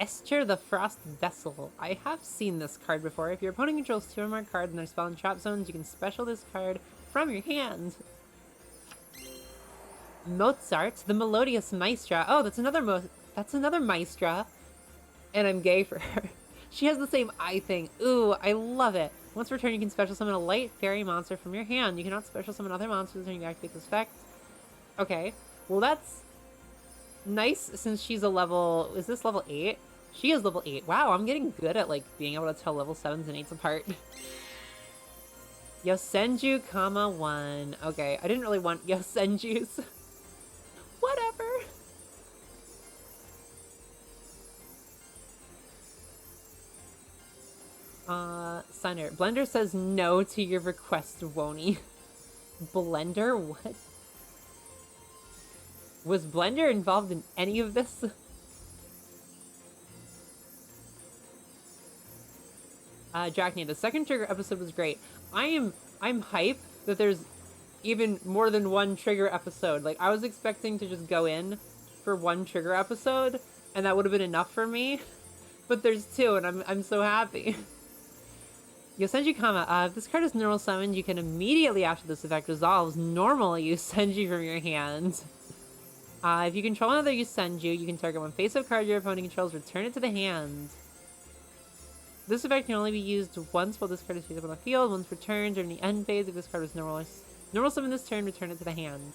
Esther the Frost Vessel. I have seen this card before. If your opponent controls 2 or more cards and they're spell and trap zones, you can special this card from your hand. Mozart, the Melodious Maestra. Oh, that's another Maestra. And I'm gay for her. She has the same eye thing. Ooh, I love it. Once per turn, you can special summon a light fairy monster from your hand. You cannot special summon other monsters when you activate this effect. Okay. Well, that's nice since she's a level... Is this level 8? She is level 8. Wow, I'm getting good at, like, being able to tell level 7s and 8s apart. Yosenju, 1. Okay, I didn't really want Yosenjus. Whatever. Signer. Blender says no to your request, Wony. Blender? What? Was Blender involved in any of this? Drachnia, the second Trigger episode was great. I'm hyped that there's even more than 1 Trigger episode. Like, I was expecting to just go in for 1 Trigger episode, and that would have been enough for me. But there's 2, and I'm so happy. Yosenji Kama, if this card is normal summoned, you can immediately after this effect resolves normal Yosenji from your hand. If you control another Yosenju, you can target one face-up card your opponent controls, return it to the hand. This effect can only be used once while this card is picked up on the field, once per turn during the end phase. If this card was normal summon this turn, return it to the hand.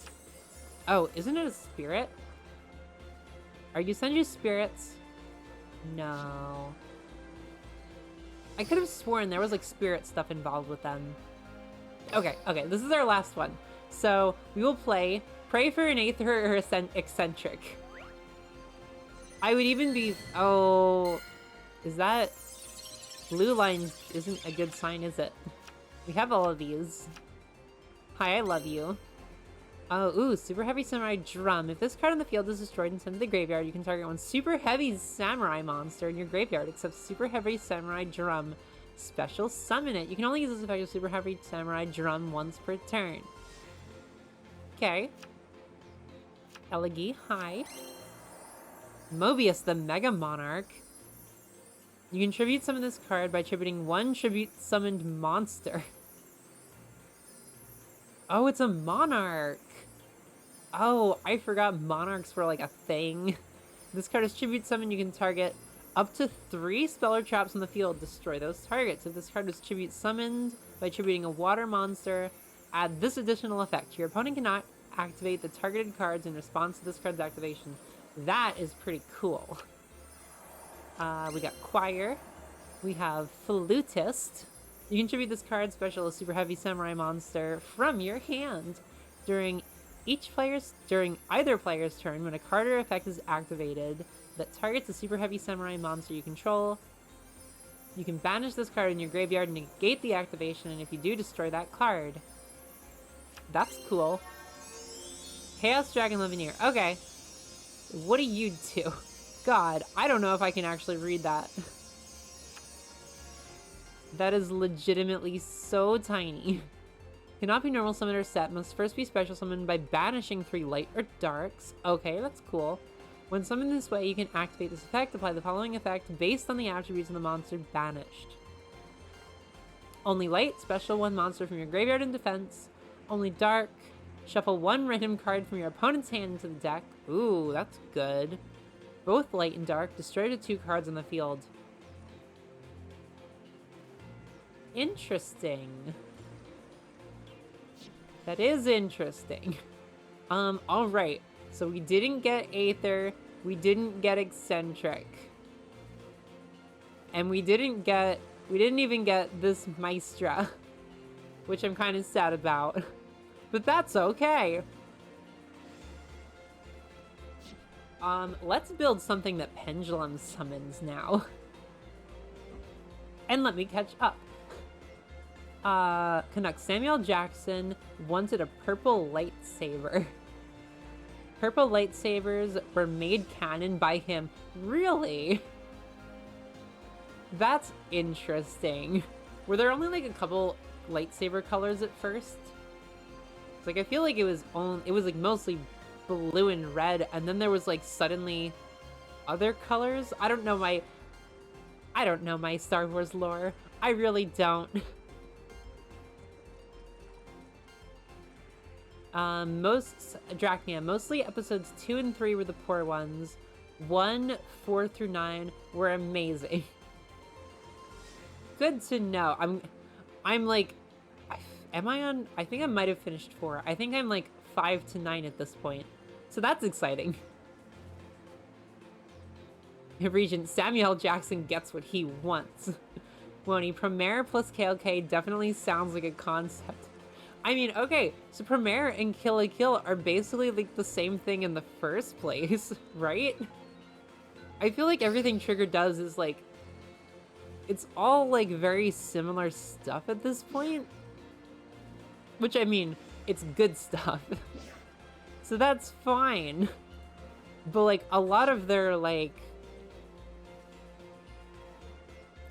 Oh, isn't it a spirit? Are Yosenju spirits? No. I could have sworn there was like spirit stuff involved with them. Okay, this is our last one. So we will play Pray for an Aether or Eccentric. I would even be... Oh... Is that... Blue line isn't a good sign, is it? We have all of these. Hi, I love you. Oh, ooh, Super Heavy Samurai Drum. If this card on the field is destroyed and sent to the graveyard, you can target one Super Heavy Samurai monster in your graveyard, except Super Heavy Samurai Drum. Special summon it. You can only use this effect of Super Heavy Samurai Drum once per turn. Okay. Elegi, hi. Mobius, the Mega Monarch. You can tribute summon this card by tributing one tribute summoned monster. Oh, it's a Monarch. Oh, I forgot Monarchs were like a thing. This card is tribute summon. You can target up to 3 spell or traps on the field. Destroy those targets. If this card is tribute summoned by tributing a water monster, add this additional effect. Your opponent cannot activate the targeted cards in response to this card's activation. That is pretty cool. We got Choir. We have Flutist. You can tribute this card special as Super Heavy Samurai monster from your hand. During either player's turn, when a card or effect is activated that targets a Super Heavy Samurai monster you control, you can banish this card in your graveyard and negate the activation, and if you do, destroy that card. That's cool. Chaos Dragon Levineer. Okay. What do you do? God, I don't know if I can actually read that. That is legitimately so tiny. Cannot be normal summoned or set. Must first be special summoned by banishing 3 light or darks. Okay, that's cool. When summoned this way, you can activate this effect. Apply the following effect based on the attributes of the monster banished. Only light, special 1 monster from your graveyard in defense. Only dark, shuffle 1 random card from your opponent's hand into the deck. Ooh, that's good. Both light and dark, destroy the 2 cards on the field. Interesting. That is interesting. Alright. So we didn't get Aether. We didn't get Eccentric. And we didn't even get this Maestra. Which I'm kind of sad about. But that's okay. Let's build something that Pendulum summons now. And let me catch up. Canuck Samuel Jackson wanted a purple lightsaber. Purple lightsabers were made canon by him. Really? That's interesting. Were there only like a couple lightsaber colors at first? It's like I feel like it was like mostly blue and red, and then there was like suddenly other colors. I don't know my Star Wars lore. I really don't. Drachnia, mostly episodes 2 and 3 were the poor ones. 1, 4 through 9 were amazing. Good to know. I'm like, am I on? I think I might have finished 4. I think I'm like 5 to 9 at this point. So that's exciting. Regent Samuel Jackson gets what he wants. Woney, Promare plus KLK definitely sounds like a concept. I mean, okay, so Promare and Kill la Kill are basically like the same thing in the first place, right? I feel like everything Trigger does is like, it's all like very similar stuff at this point. Which, I mean, it's good stuff. So that's fine. But like, a lot of their like,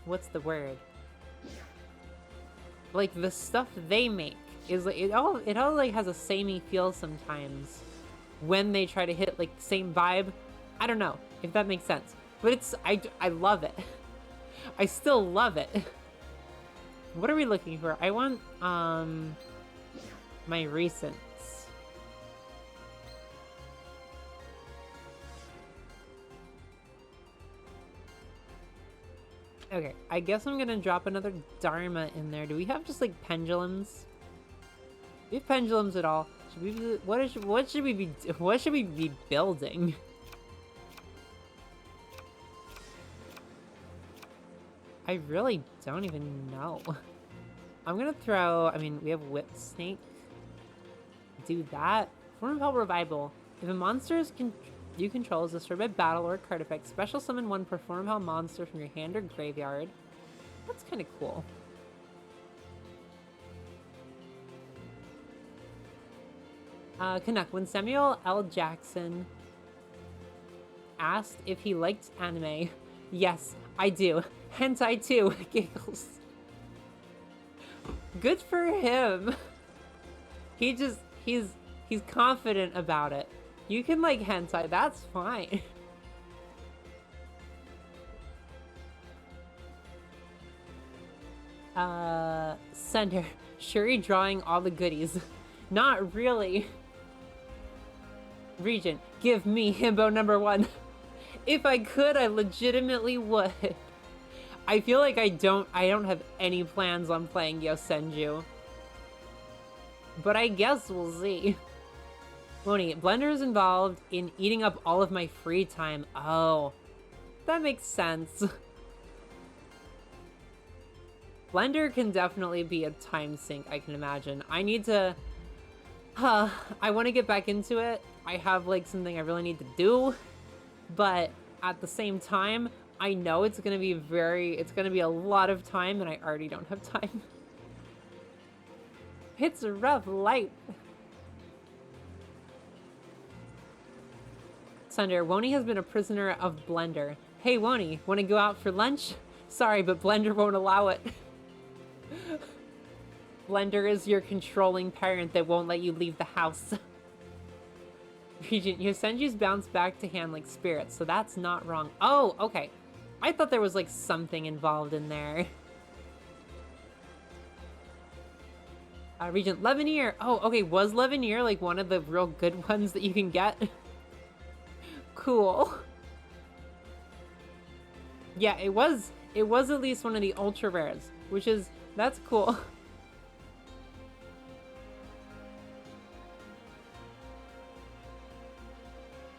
what's the word? Like, the stuff they make is like, it all like has a samey feel sometimes when they try to hit like the same vibe. I don't know if that makes sense, but it's, I love it. I still love it. What are we looking for? I want my recents. Okay, I guess I'm gonna drop another Dharma in there. Do we have just like pendulums? Do we have pendulums at all? Should we be, what should we be building? I really don't even know. I'm gonna throw, I mean, we have Whip Snake. Do that. Form of Hell Revival. If a monster you control is destroyed by battle or card effect, special summon 1 Form of Hell monster from your hand or graveyard. That's kind of cool. Connect. When Samuel L. Jackson asked if he liked anime, yes, I do. Hentai too. Giggles. Good for him. He's confident about it. You can like hentai, that's fine. Sender. Shuri drawing all the goodies. Not really. Regent, give me himbo number 1. If I could, I legitimately would. I feel like I don't have any plans on playing Yosenju. But I guess we'll see. Moni, Blender is involved in eating up all of my free time. Oh, that makes sense. Blender can definitely be a time sink, I can imagine. I need to... I want to get back into it. I have, like, something I really need to do. But at the same time, I know it's going to be it's going to be a lot of time, and I already don't have time. It's a rough life. Sunder, Wony has been a prisoner of Blender. Hey, Wony, want to go out for lunch? Sorry, but Blender won't allow it. Blender is your controlling parent that won't let you leave the house. Regent, Yosenju's bounce back to hand like spirits, so that's not wrong. Oh, okay. I thought there was like something involved in there. Regent, Leveneer. Oh, okay. Was Leveneer like one of the real good ones that you can get? Cool. Yeah, it was at least one of the ultra rares, that's cool.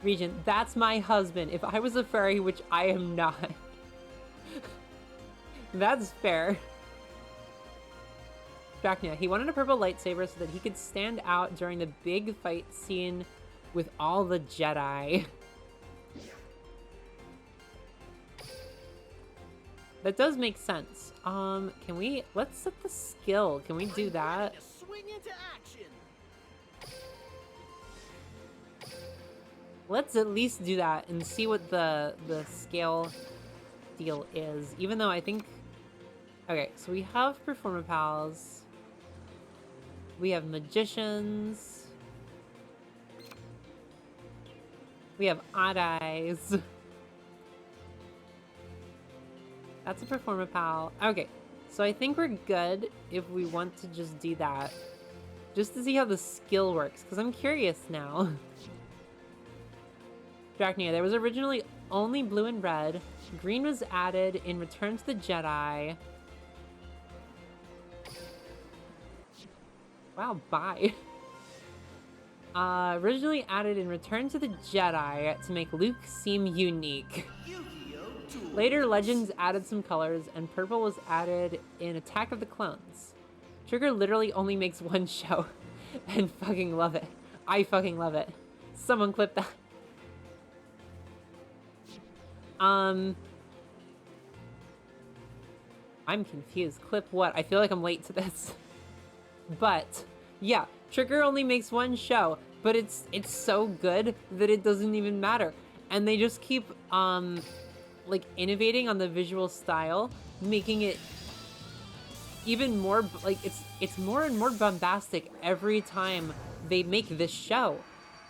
Regent, that's my husband. If I was a furry, which I am not. That's fair. Dracnia, he wanted a purple lightsaber so that he could stand out during the big fight scene with all the Jedi. That does make sense. Let's set the skill. Can we do that? Swing into action. Let's at least do that and see what the scale deal is. Even though I think... Okay, so we have Performapals. We have Magicians. We have Odd Eyes. That's a Performapal. Okay, so I think we're good if we want to just do that. Just to see how the skill works, because I'm curious now. Dracnia, there was originally only blue and red. Green was added in Return to the Jedi. Wow, bye. Originally added in Return to the Jedi to make Luke seem unique. Later, Legends added some colors, and purple was added in Attack of the Clones. Trigger literally only makes one show, and fucking love it. I fucking love it. Someone clip that. I'm confused. Clip what? I feel like I'm late to this. But, yeah, Trigger only makes one show, but it's so good that it doesn't even matter. And they just keep, like, innovating on the visual style, making it even more, like, it's more and more bombastic every time they make this show.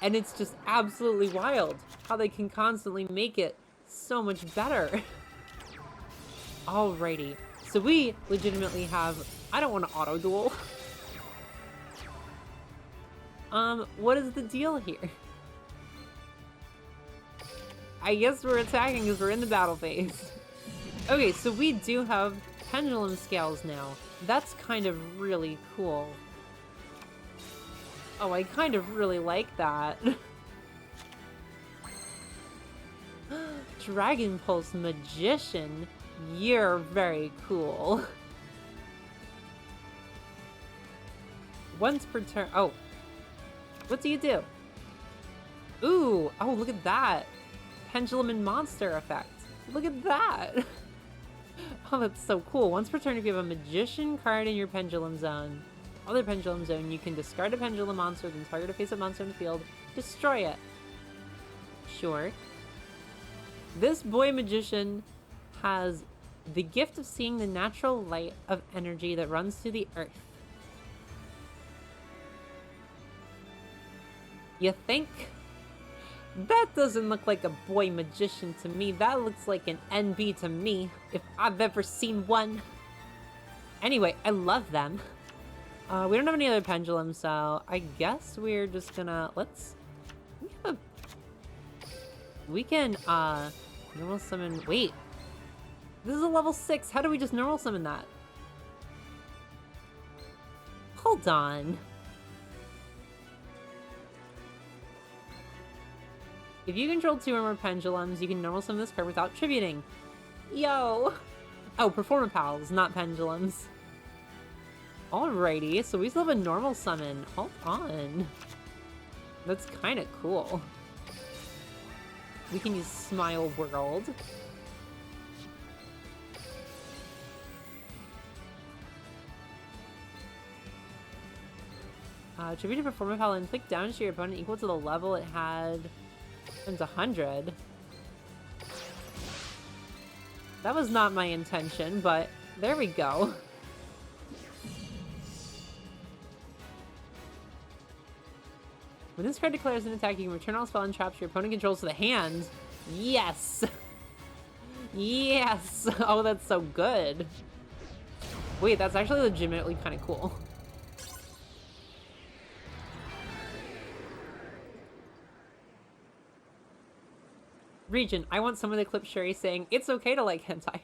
And it's just absolutely wild how they can constantly make it so much better. Alrighty. So we legitimately have... I don't want to auto-duel. What is the deal here? I guess we're attacking because we're in the battle phase. Okay, so we do have pendulum scales now. That's kind of really cool. Oh, I kind of really like that. Dragon Pulse Magician. You're very cool. Once per turn. Oh. What do you do? Ooh. Oh, look at that. Pendulum and monster effect. Look at that. Oh, that's so cool. Once per turn, if you have a magician card in your pendulum zone, other pendulum zone, you can discard a pendulum monster, then target a face-up monster in the field, destroy it. Sure. This boy magician has the gift of seeing the natural light of energy that runs through the earth. You think? That doesn't look like a boy magician to me. That looks like an NB to me, if I've ever seen one. Anyway, I love them. We don't have any other pendulums, so I guess we're just gonna... We can, normal summon... Wait. This is a level 6. How do we just normal summon that? Hold on. If you control 2 or more pendulums, you can normal summon this card without tributing. Yo! Oh, Performa Pals, not pendulums. Alrighty, so we still have a normal summon. Hold on. That's kind of cool. We can use Smile World. Tribute to Performa Pal and inflict damage to your opponent equal to the level it had. It's 100. That was not my intention, but there we go. When this card declares an attack, you can return all spell and traps your opponent controls to the hand. Yes! Yes! Oh, that's so good. Wait, that's actually legitimately kind of cool. Region, I want someone to clip Sherry saying, it's okay to like hentai.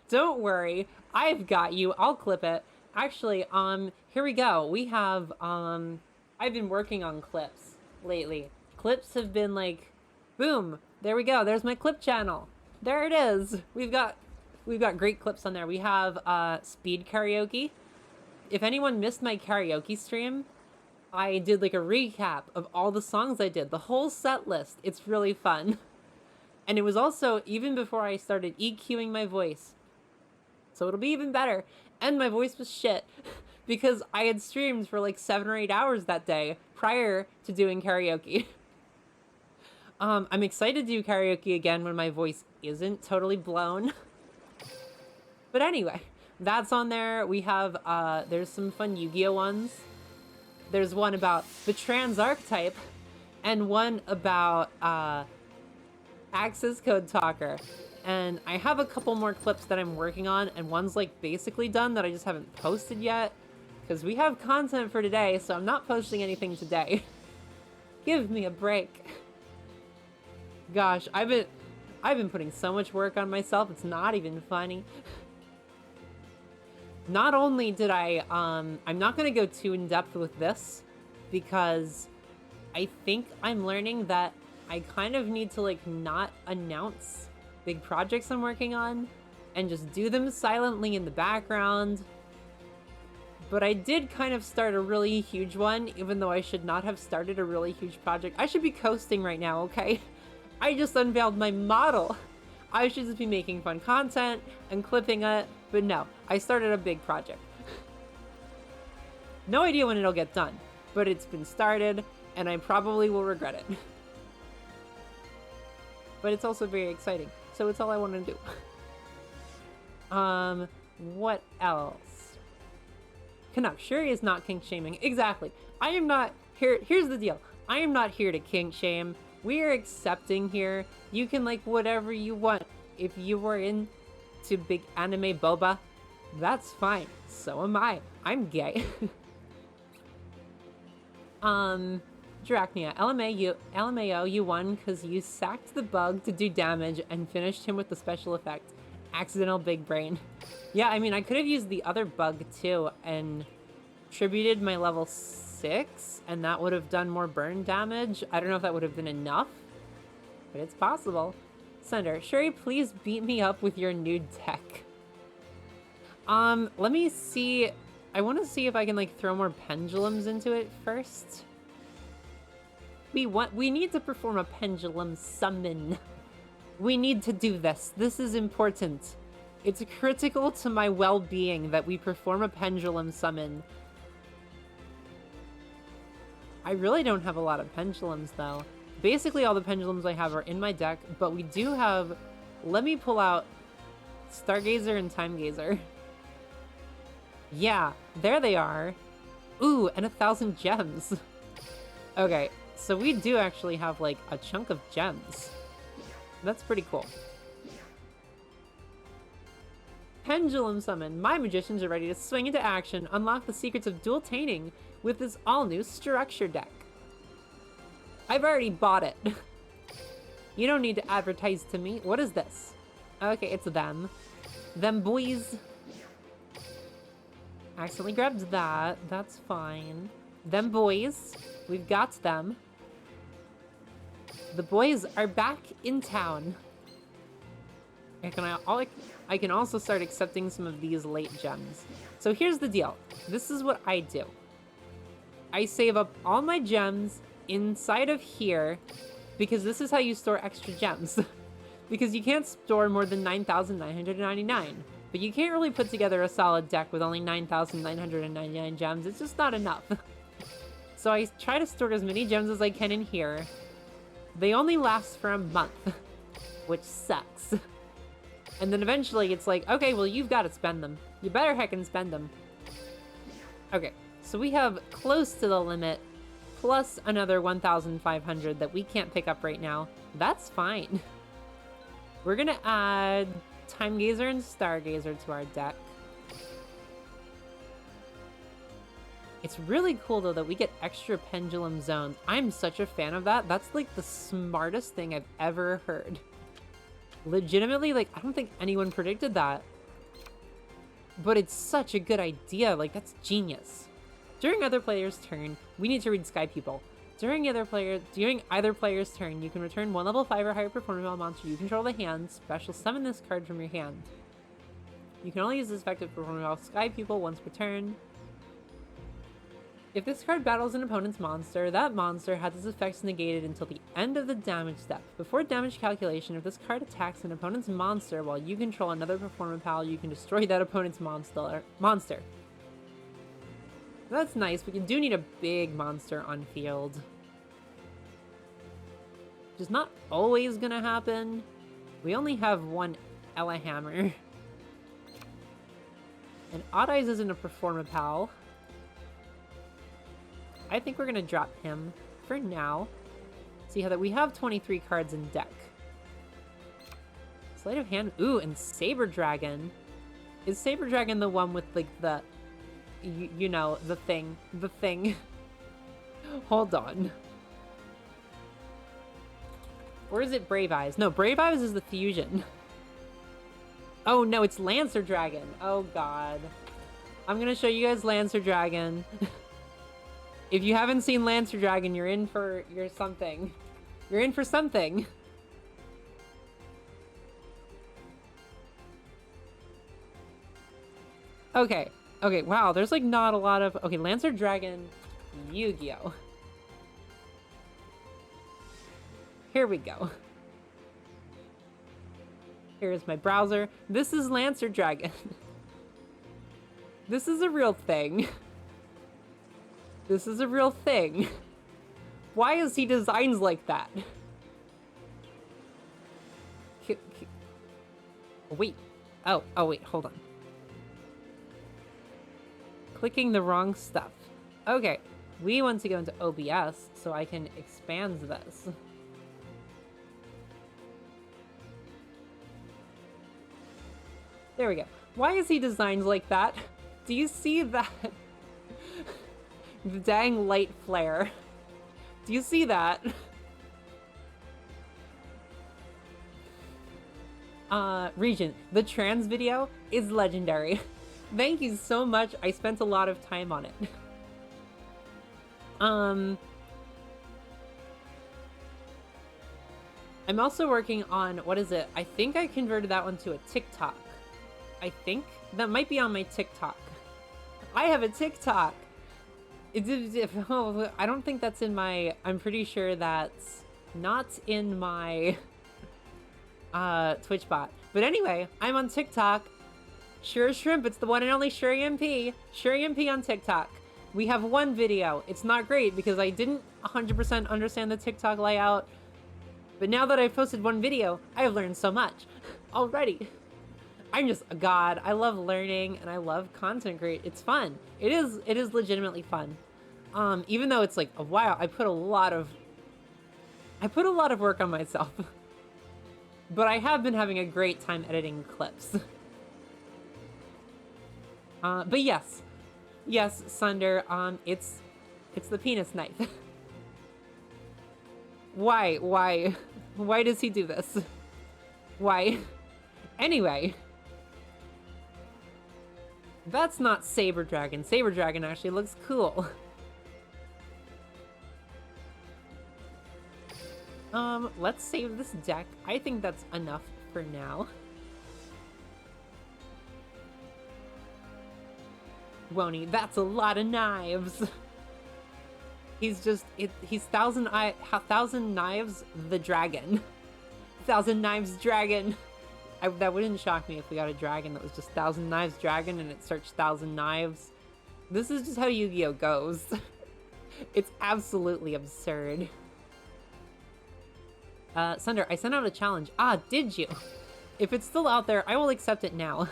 Don't worry, I've got you, I'll clip it. Actually, here we go. We have, I've been working on clips lately. Clips have been like, boom, there we go, there's my clip channel. There it is. We've got great clips on there. We have, speed karaoke. If anyone missed my karaoke stream, I did like a recap of all the songs I did, the whole set list. It's really fun. And it was also even before I started EQing my voice. So it'll be even better. And my voice was shit because I had streamed for like 7 or 8 hours that day prior to doing karaoke. I'm excited to do karaoke again when my voice isn't totally blown. But anyway, that's on there. We have, there's some fun Yu-Gi-Oh ones. There's one about the trans archetype, and one about Access Code Talker. And I have a couple more clips that I'm working on, and one's like basically done that I just haven't posted yet. Because we have content for today, so I'm not posting anything today. Give me a break. Gosh, I've been putting so much work on myself, it's not even funny. Not only did I'm not going to go too in-depth with this, because I think I'm learning that I kind of need to, like, not announce big projects I'm working on, and just do them silently in the background. But I did kind of start a really huge one, even though I should not have started a really huge project. I should be coasting right now, okay? I just unveiled my model. I should just be making fun content and clipping it, but no, I started a big project. No idea when it'll get done, but it's been started, and I probably will regret it. But it's also very exciting, so it's all I want to do. What else? Canuck, Shuri is not kink shaming. Exactly. I am not here. Here's the deal. I am not here to kink shame. We are accepting here. You can like whatever you want. If you were into big anime boba, that's fine. So am I. I'm gay. Drachnia, LMAO, you won because you sacked the bug to do damage and finished him with the special effect. Accidental big brain. Yeah, I mean, I could have used the other bug too and tributed my level 6, and that would have done more burn damage. I don't know if that would have been enough, but it's possible. Sunder, Shuri, please beat me up with your nude tech. Let me see. I want to see if I can like throw more pendulums into it first. We need to perform a pendulum summon. We need to do this. This is important. It's critical to my well-being that we perform a pendulum summon. I really don't have a lot of pendulums, though. Basically, all the pendulums I have are in my deck, but we do have... Let me pull out Stargazer and Time Gazer. Yeah, there they are. Ooh, and 1,000 gems. Okay, so we do actually have, like, a chunk of gems. That's pretty cool. Pendulum Summon. My magicians are ready to swing into action, unlock the secrets of dual tainting with this all-new structure deck. I've already bought it. You don't need to advertise to me. What is this? Okay, it's them. Them boys. Accidentally grabbed that. That's fine. Them boys. We've got them. The boys are back in town. I can also start accepting some of these late gems. So here's the deal. This is what I do. I save up all my gems inside of here because this is how you store extra gems. Because you can't store more than 9,999. But you can't really put together a solid deck with only 9,999 gems. It's just not enough. So I try to store as many gems as I can in here. They only last for a month, which sucks. And then eventually it's like, okay, well, you've got to spend them. You better heckin' spend them. Okay, so we have close to the limit, plus another 1,500 that we can't pick up right now. That's fine. We're gonna add Time Gazer and Stargazer to our deck. It's really cool, though, that we get extra pendulum zones. I'm such a fan of that. That's, like, the smartest thing I've ever heard. Legitimately, like, I don't think anyone predicted that. But it's such a good idea. Like, that's genius. During other players' turn, we need to read Sky People. During either player's turn, you can return one level 5 or higher performance monster you control the hand. Special summon this card from your hand. You can only use this effective performance Sky People once per turn. If this card battles an opponent's monster, that monster has its effects negated until the end of the damage step. Before damage calculation, if this card attacks an opponent's monster while you control another performer pal, you can destroy that opponent's monster. That's nice, but you do need a big monster on field. Which is not always gonna happen. We only have one Ella Hammer. And Odd Eyes isn't a performer pal. I think we're gonna drop him for now. See how that we have 23 cards in deck. Sleight of Hand. Ooh, and Saber Dragon. Is Saber Dragon the one with, like, the... You know, the thing. The thing. Hold on. Or is it Brave Eyes? No, Brave Eyes is the fusion. Oh, no, it's Lancer Dragon. Oh, God. I'm gonna show you guys Lancer Dragon. If you haven't seen Lancer Dragon, you're in for something. You're in for something. Okay. Okay, wow, there's like not a lot of... Okay, Lancer Dragon, Yu-Gi-Oh! Here we go. Here's my browser. This is Lancer Dragon. This is a real thing. This is a real thing. Why is he designed like that? Wait. Oh, wait, hold on. Clicking the wrong stuff. Okay, we want to go into OBS so I can expand this. There we go. Why is he designed like that? Do you see that? The dang light flare. Do you see that? Regent, the trans video is legendary. Thank you so much. I spent a lot of time on it. I'm also working on, what is it? I think I converted that one to a TikTok. I think that might be on my TikTok. I have a TikTok. I don't think that's in my, I'm pretty sure that's not in my Twitch bot. But anyway, I'm on TikTok. Sure Shrimp, it's the one and only Shuri MP. Shuri MP on TikTok. We have one video. It's not great because I didn't 100% understand the TikTok layout. But now that I've posted one video, I've learned so much already. I'm just a god. I love learning and I love content create. It's fun. It is legitimately fun. Even though it's like a while, I put a lot of work on myself. But I have been having a great time editing clips. But yes, Sunder, it's the penis knife. Why does he do this? Why? Anyway, that's not Saber Dragon. Saber Dragon actually looks cool. Let's save this deck. I think that's enough for now. Woney, that's a lot of knives. He's 1,000 knives the dragon. 1,000 knives dragon. That wouldn't shock me if we got a dragon that was just 1,000 knives dragon and it searched 1,000 knives. This is just how Yu-Gi-Oh goes. It's absolutely absurd. Sunder, I sent out a challenge. Ah, did you? If it's still out there, I will accept it now.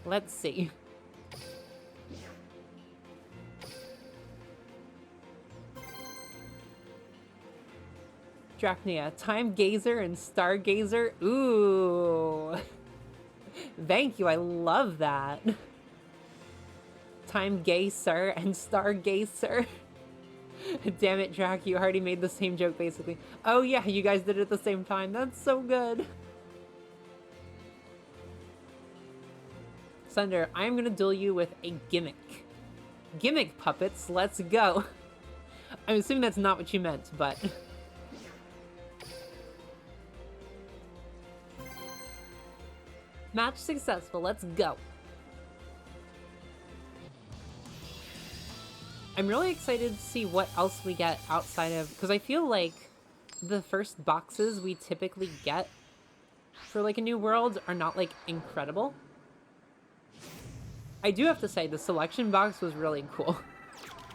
Let's see. Drachnia, Time Gazer and Stargazer. Ooh. Thank you, I love that. Time Gazer and Stargazer. Damn it, Drac, you already made the same joke, basically. Oh yeah, you guys did it at the same time. That's so good. Sunder, I'm gonna duel you with a gimmick. Gimmick puppets, let's go. I'm assuming that's not what you meant, but... Match successful, let's go. I'm really excited to see what else we get outside of... Because I feel like the first boxes we typically get for like a new world are not like incredible. I do have to say the selection box was really cool.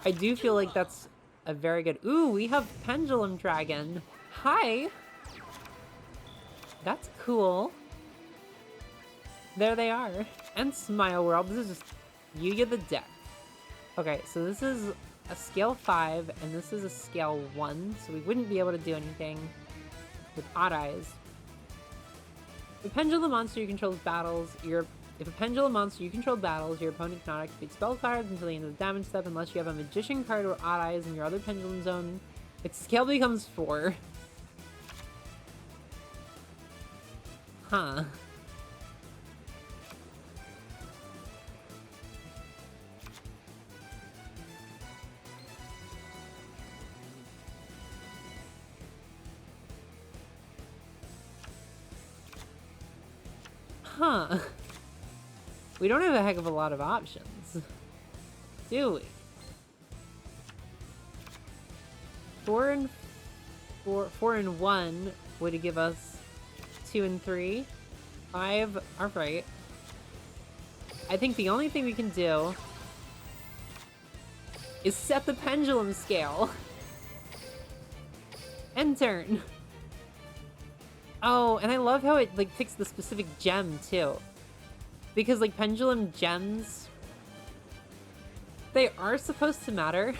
I do feel like that's a very good... Ooh, we have Pendulum Dragon. Hi! That's cool. There they are. And Smile World. This is just... You get the deck. Okay, so this is a scale 5, and this is a scale 1, so we wouldn't be able to do anything with Odd Eyes. If a pendulum monster you control battles, your opponent cannot activate spell cards until the end of the damage step unless you have a Magician card or Odd Eyes in your other pendulum zone. Its scale becomes 4. Huh. Huh. We don't have a heck of a lot of options, do we? 4 and 1 would give us 2 and 3. 5, alright. I think the only thing we can do is set the pendulum scale. End turn. Oh, and I love how it, like, picks the specific gem, too. Because, like, pendulum gems, they are supposed to matter.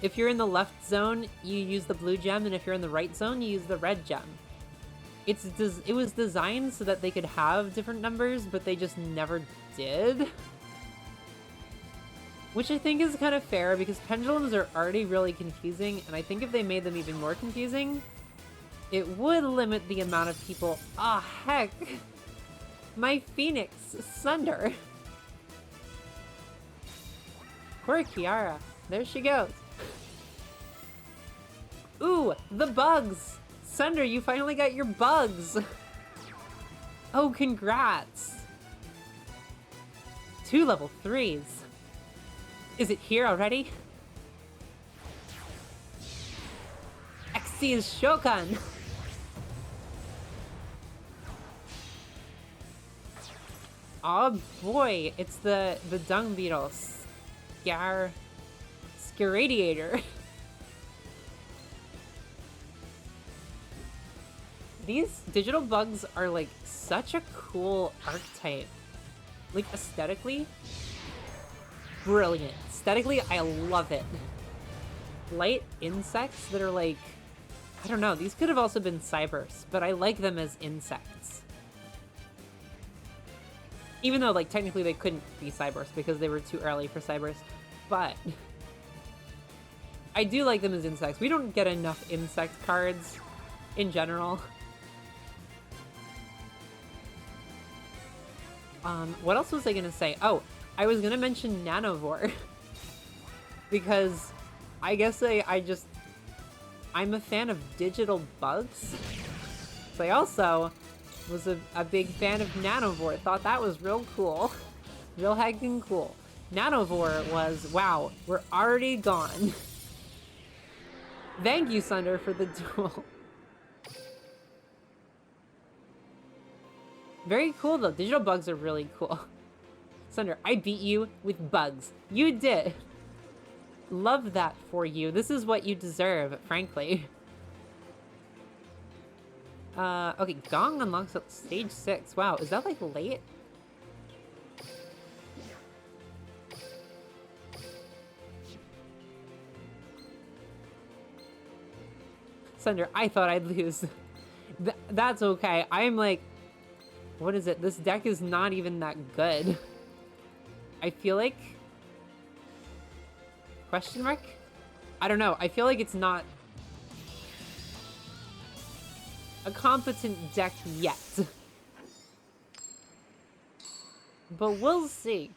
If you're in the left zone, you use the blue gem, and if you're in the right zone, you use the red gem. It was designed so that they could have different numbers, but they just never did. Which I think is kind of fair, because pendulums are already really confusing, and I think if they made them even more confusing, it would limit the amount of people. Ah, heck! My Phoenix, Sunder. Poor Kiara. There she goes. Ooh, the bugs! Sunder, you finally got your bugs! Oh, congrats! 2 level 3s. Is it here already? Xyz Shokan! Oh boy, it's the dung beetle. Sciradiator. These digital bugs are like such a cool archetype. Like aesthetically, brilliant. Aesthetically, I love it. Light insects that are like, I don't know, these could have also been cybers, but I like them as insects. Even though, like, technically they couldn't be cybers because they were too early for cybers, but I do like them as insects. We don't get enough insect cards in general. What else was I gonna say? Oh, I was gonna mention Nanovore. Because I guess I'm a fan of digital bugs. So I also was a big fan of Nanovore. Thought that was real cool. Real heckin' cool. Nanovore was, wow, we're already gone. Thank you, Sunder, for the duel. Very cool, though. Digital bugs are really cool. Sunder, I beat you with bugs. You did. Love that for you. This is what you deserve, frankly. Okay, Gong unlocks at stage 6. Wow, is that, like, late? Sunder, I thought I'd lose. That's okay. I'm like... What is it? This deck is not even that good. I feel like... Question mark? I don't know. I feel like it's not a competent deck yet. But we'll see.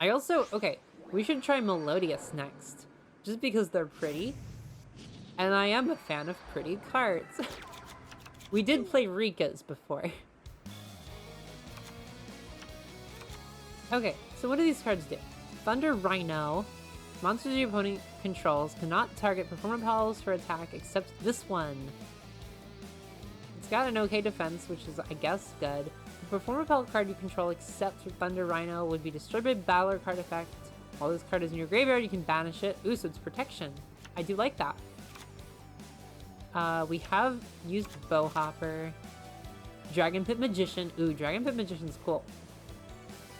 I also... Okay, we should try Melodious next. Just because they're pretty. And I am a fan of pretty cards. We did play Rika's before. Okay, so what do these cards do? Thunder Rhino. Monsters your opponent controls cannot target performer pals for attack except this one. It's got an okay defense, which is, I guess, good. The performer pal card you control except for Thunder Rhino would be destroyed by Battler card effect. While this card is in your graveyard, you can banish it. Ooh, so it's protection. I do like that. We have used Bowhopper. Dragon Pit Magician. Ooh, Dragon Pit Magician's cool.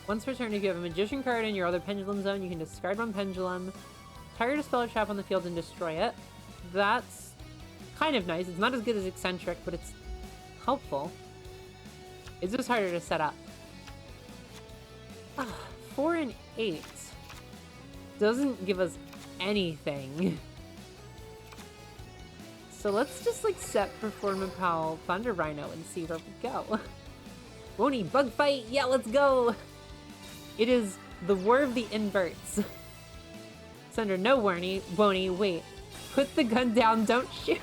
Once per turn, if you have a Magician card in your other Pendulum zone, you can discard one Pendulum, target a spell or trap on the field, and destroy it. That's kind of nice. It's not as good as Eccentric, but it's helpful. It's just harder to set up. 4 and 8 doesn't give us anything. So let's just, like, set Performer Pal Thunder Rhino and see where we go. Woney, Bug Fight! Yeah, let's go! It is the War of the Inverts. Sunder, no Woney, wait. Put the gun down, don't shoot!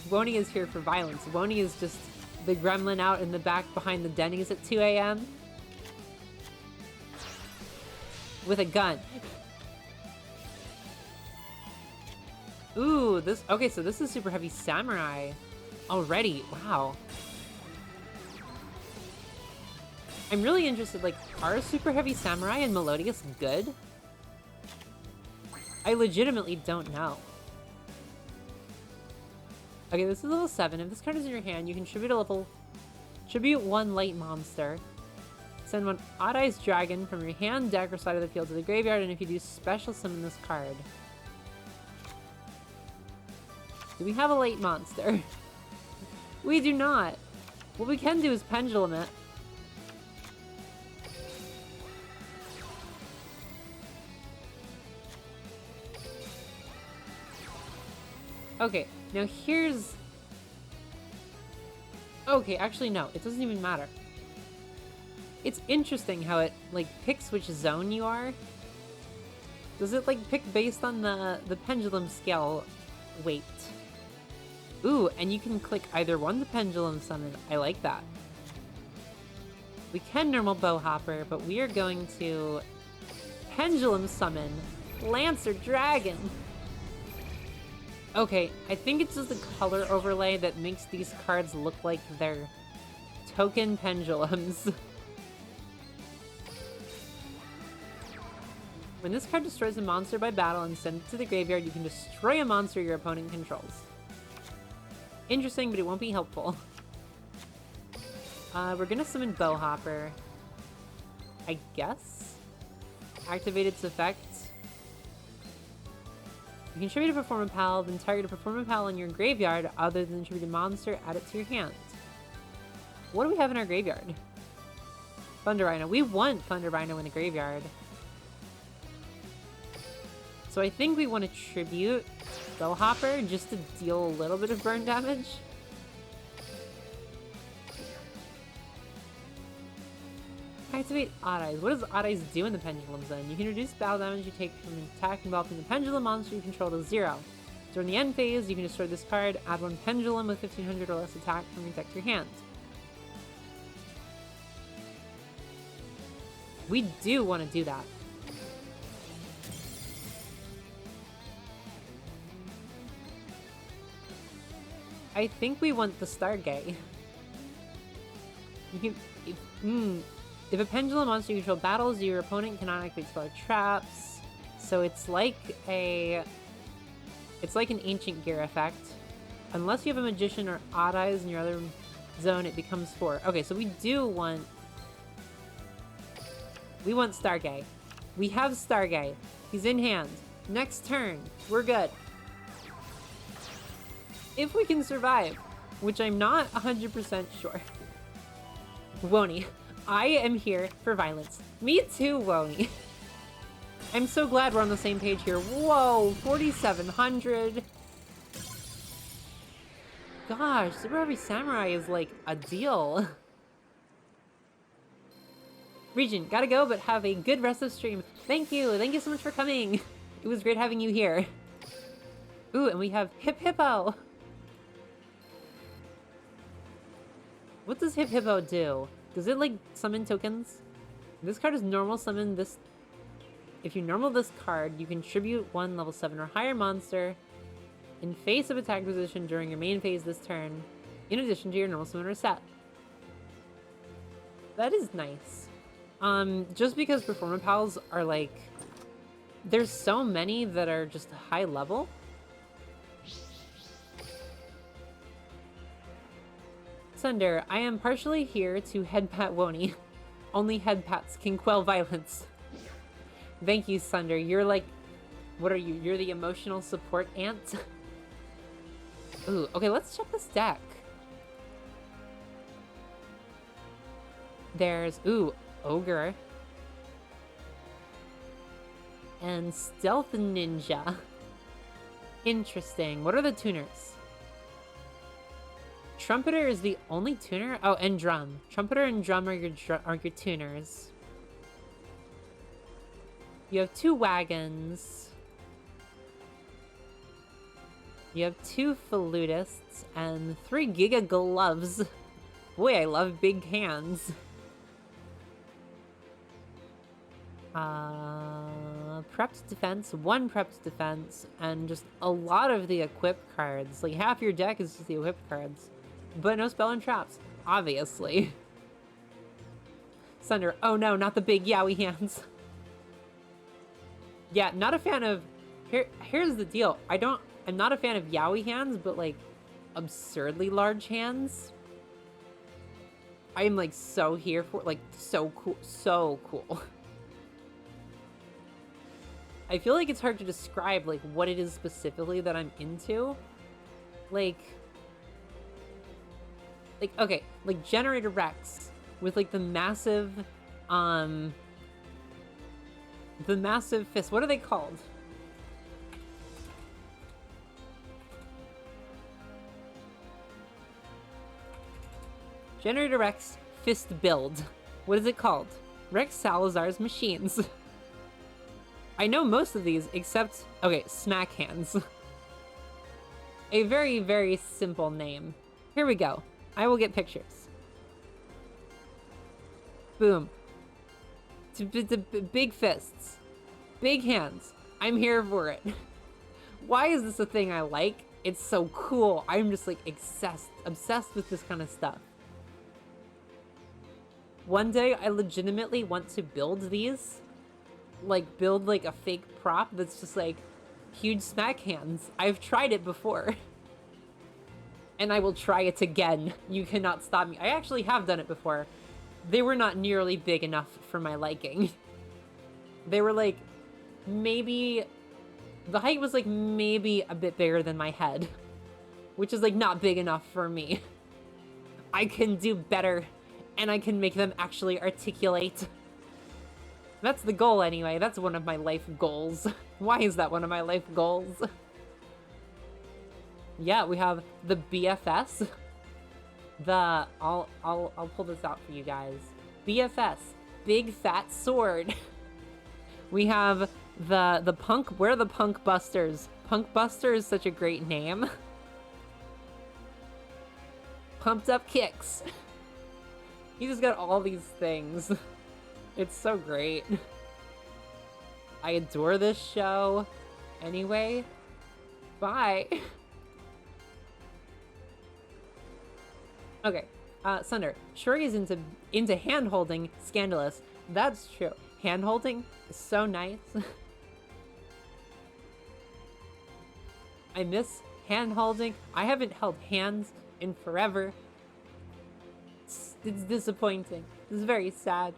Woney is here for violence. Woney is just the gremlin out in the back behind the Denny's at 2 a.m. with a gun. Ooh, this... Okay, so this is Super Heavy Samurai already. Wow. I'm really interested, like, are Super Heavy Samurai and Melodious good? I legitimately don't know. Okay, this is level 7. If this card is in your hand, you can tribute 1 light monster. Send 1 Odd Eyes Dragon from your hand, deck, or side of the field to the graveyard, and if you do, special summon this card. Do we have a late monster? We do not. What we can do is Pendulum it. Okay, now here's... Okay, actually no, it doesn't even matter. It's interesting how it, like, picks which zone you are. Does it, like, pick based on the pendulum scale weight? Ooh, and you can click either one to Pendulum Summon. I like that. We can normal Bowhopper, but we are going to Pendulum Summon Lancer Dragon. Okay, I think it's just the color overlay that makes these cards look like they're token pendulums. When this card destroys a monster by battle and sends it to the graveyard, you can destroy a monster your opponent controls. Interesting, but it won't be helpful. We're gonna summon Bowhopper. I guess? Activate its effect. You can tribute a Performapal, then target a Performapal in your graveyard other than tribute a monster, add it to your hand. What do we have in our graveyard? Thunder Rhino. We want Thunder Rhino in the graveyard. So I think we want to tribute Bellhopper just to deal a little bit of burn damage. Activate Odd Eyes. What does Odd Eyes do in the Pendulum Zone? You can reduce battle damage you take from an attack involving the Pendulum monster you control to 0. During the end phase, you can destroy this card, add 1 Pendulum with 1500 or less attack from your deck to your hand. We do want to do that. I think we want the Stargate. You can... If a Pendulum monster you control battles, your opponent cannot activate spell or traps. So it's like a... It's like an Ancient Gear effect. Unless you have a Magician or Odd Eyes in your other zone, it becomes 4. Okay, so we do want... We want Stargate. We have Stargate. He's in hand. Next turn, we're good. If we can survive, which I'm not 100% sure. Wony, I am here for violence. Me too, Wony. I'm so glad we're on the same page here. Whoa, 4,700. Gosh, Super Heavy Samurai is like a deal. Regent, gotta go, but have a good rest of stream. Thank you. Thank you so much for coming. It was great having you here. Ooh, and we have Hip Hippo. What does Hip Hippo do? Does it, like, summon tokens? This card is normal summon this... If you normal this card, you can tribute 1 level 7 or higher monster in face of attack position during your main phase this turn, in addition to your normal summoner set. That is nice. Just because Performapals are, like... There's so many that are just high level. Sunder, I am partially here to headpat Wony. Only headpats can quell violence. Thank you, Sunder. You're like... What are you? You're the emotional support ant? Ooh, okay, let's check this deck. There's... Ooh, Ogre. And Stealth Ninja. Interesting. What are the tuners? Trumpeter is the only tuner? Oh, and Drum. Trumpeter and Drum are your tuners. You have 2 Wagons. You have 2 Flutists and 3 Giga Gloves. Boy, I love big hands. Prepped Defense, 1 Prepped Defense, and just a lot of the equipped cards. Like, half your deck is just the equipped cards. But no spell and traps, obviously. Sunder, oh no, not the big yaoi hands. Yeah, not a fan of... Here's the deal. I'm not a fan of yaoi hands, but like, absurdly large hands. I am like so here for, like, so cool. So cool. I feel like it's hard to describe, like, what it is specifically that I'm into. Like, okay, like Generator Rex with, like, the massive fist. What are they called? Generator Rex fist build. What is it called? Rex Salazar's Machines. I know most of these except, okay, Smack Hands. A very, very simple name. Here we go. I will get pictures. Boom. Big fists. Big hands. I'm here for it. Why is this a thing I like? It's so cool. I'm just like obsessed with this kind of stuff. One day I legitimately want to build these. Like, build like a fake prop that's just like huge smack hands. I've tried it before. And I will try it again. You cannot stop me. I actually have done it before. They were not nearly big enough for my liking. They were like, maybe... The height was like maybe a bit bigger than my head. Which is like not big enough for me. I can do better. And I can make them actually articulate. That's the goal anyway. That's one of my life goals. Why is that one of my life goals? Yeah, we have the BFS. I'll pull this out for you guys. BFS, Big Fat Sword. We have the Punk, we're the Punk Busters. Punk Buster is such a great name. Pumped Up Kicks. He just got all these things. It's so great. I adore this show. Anyway, bye. Okay, Sunder. Shuri is into hand-holding. Scandalous. That's true. Hand-holding is so nice. I miss hand-holding. I haven't held hands in forever. It's disappointing. It's very sad.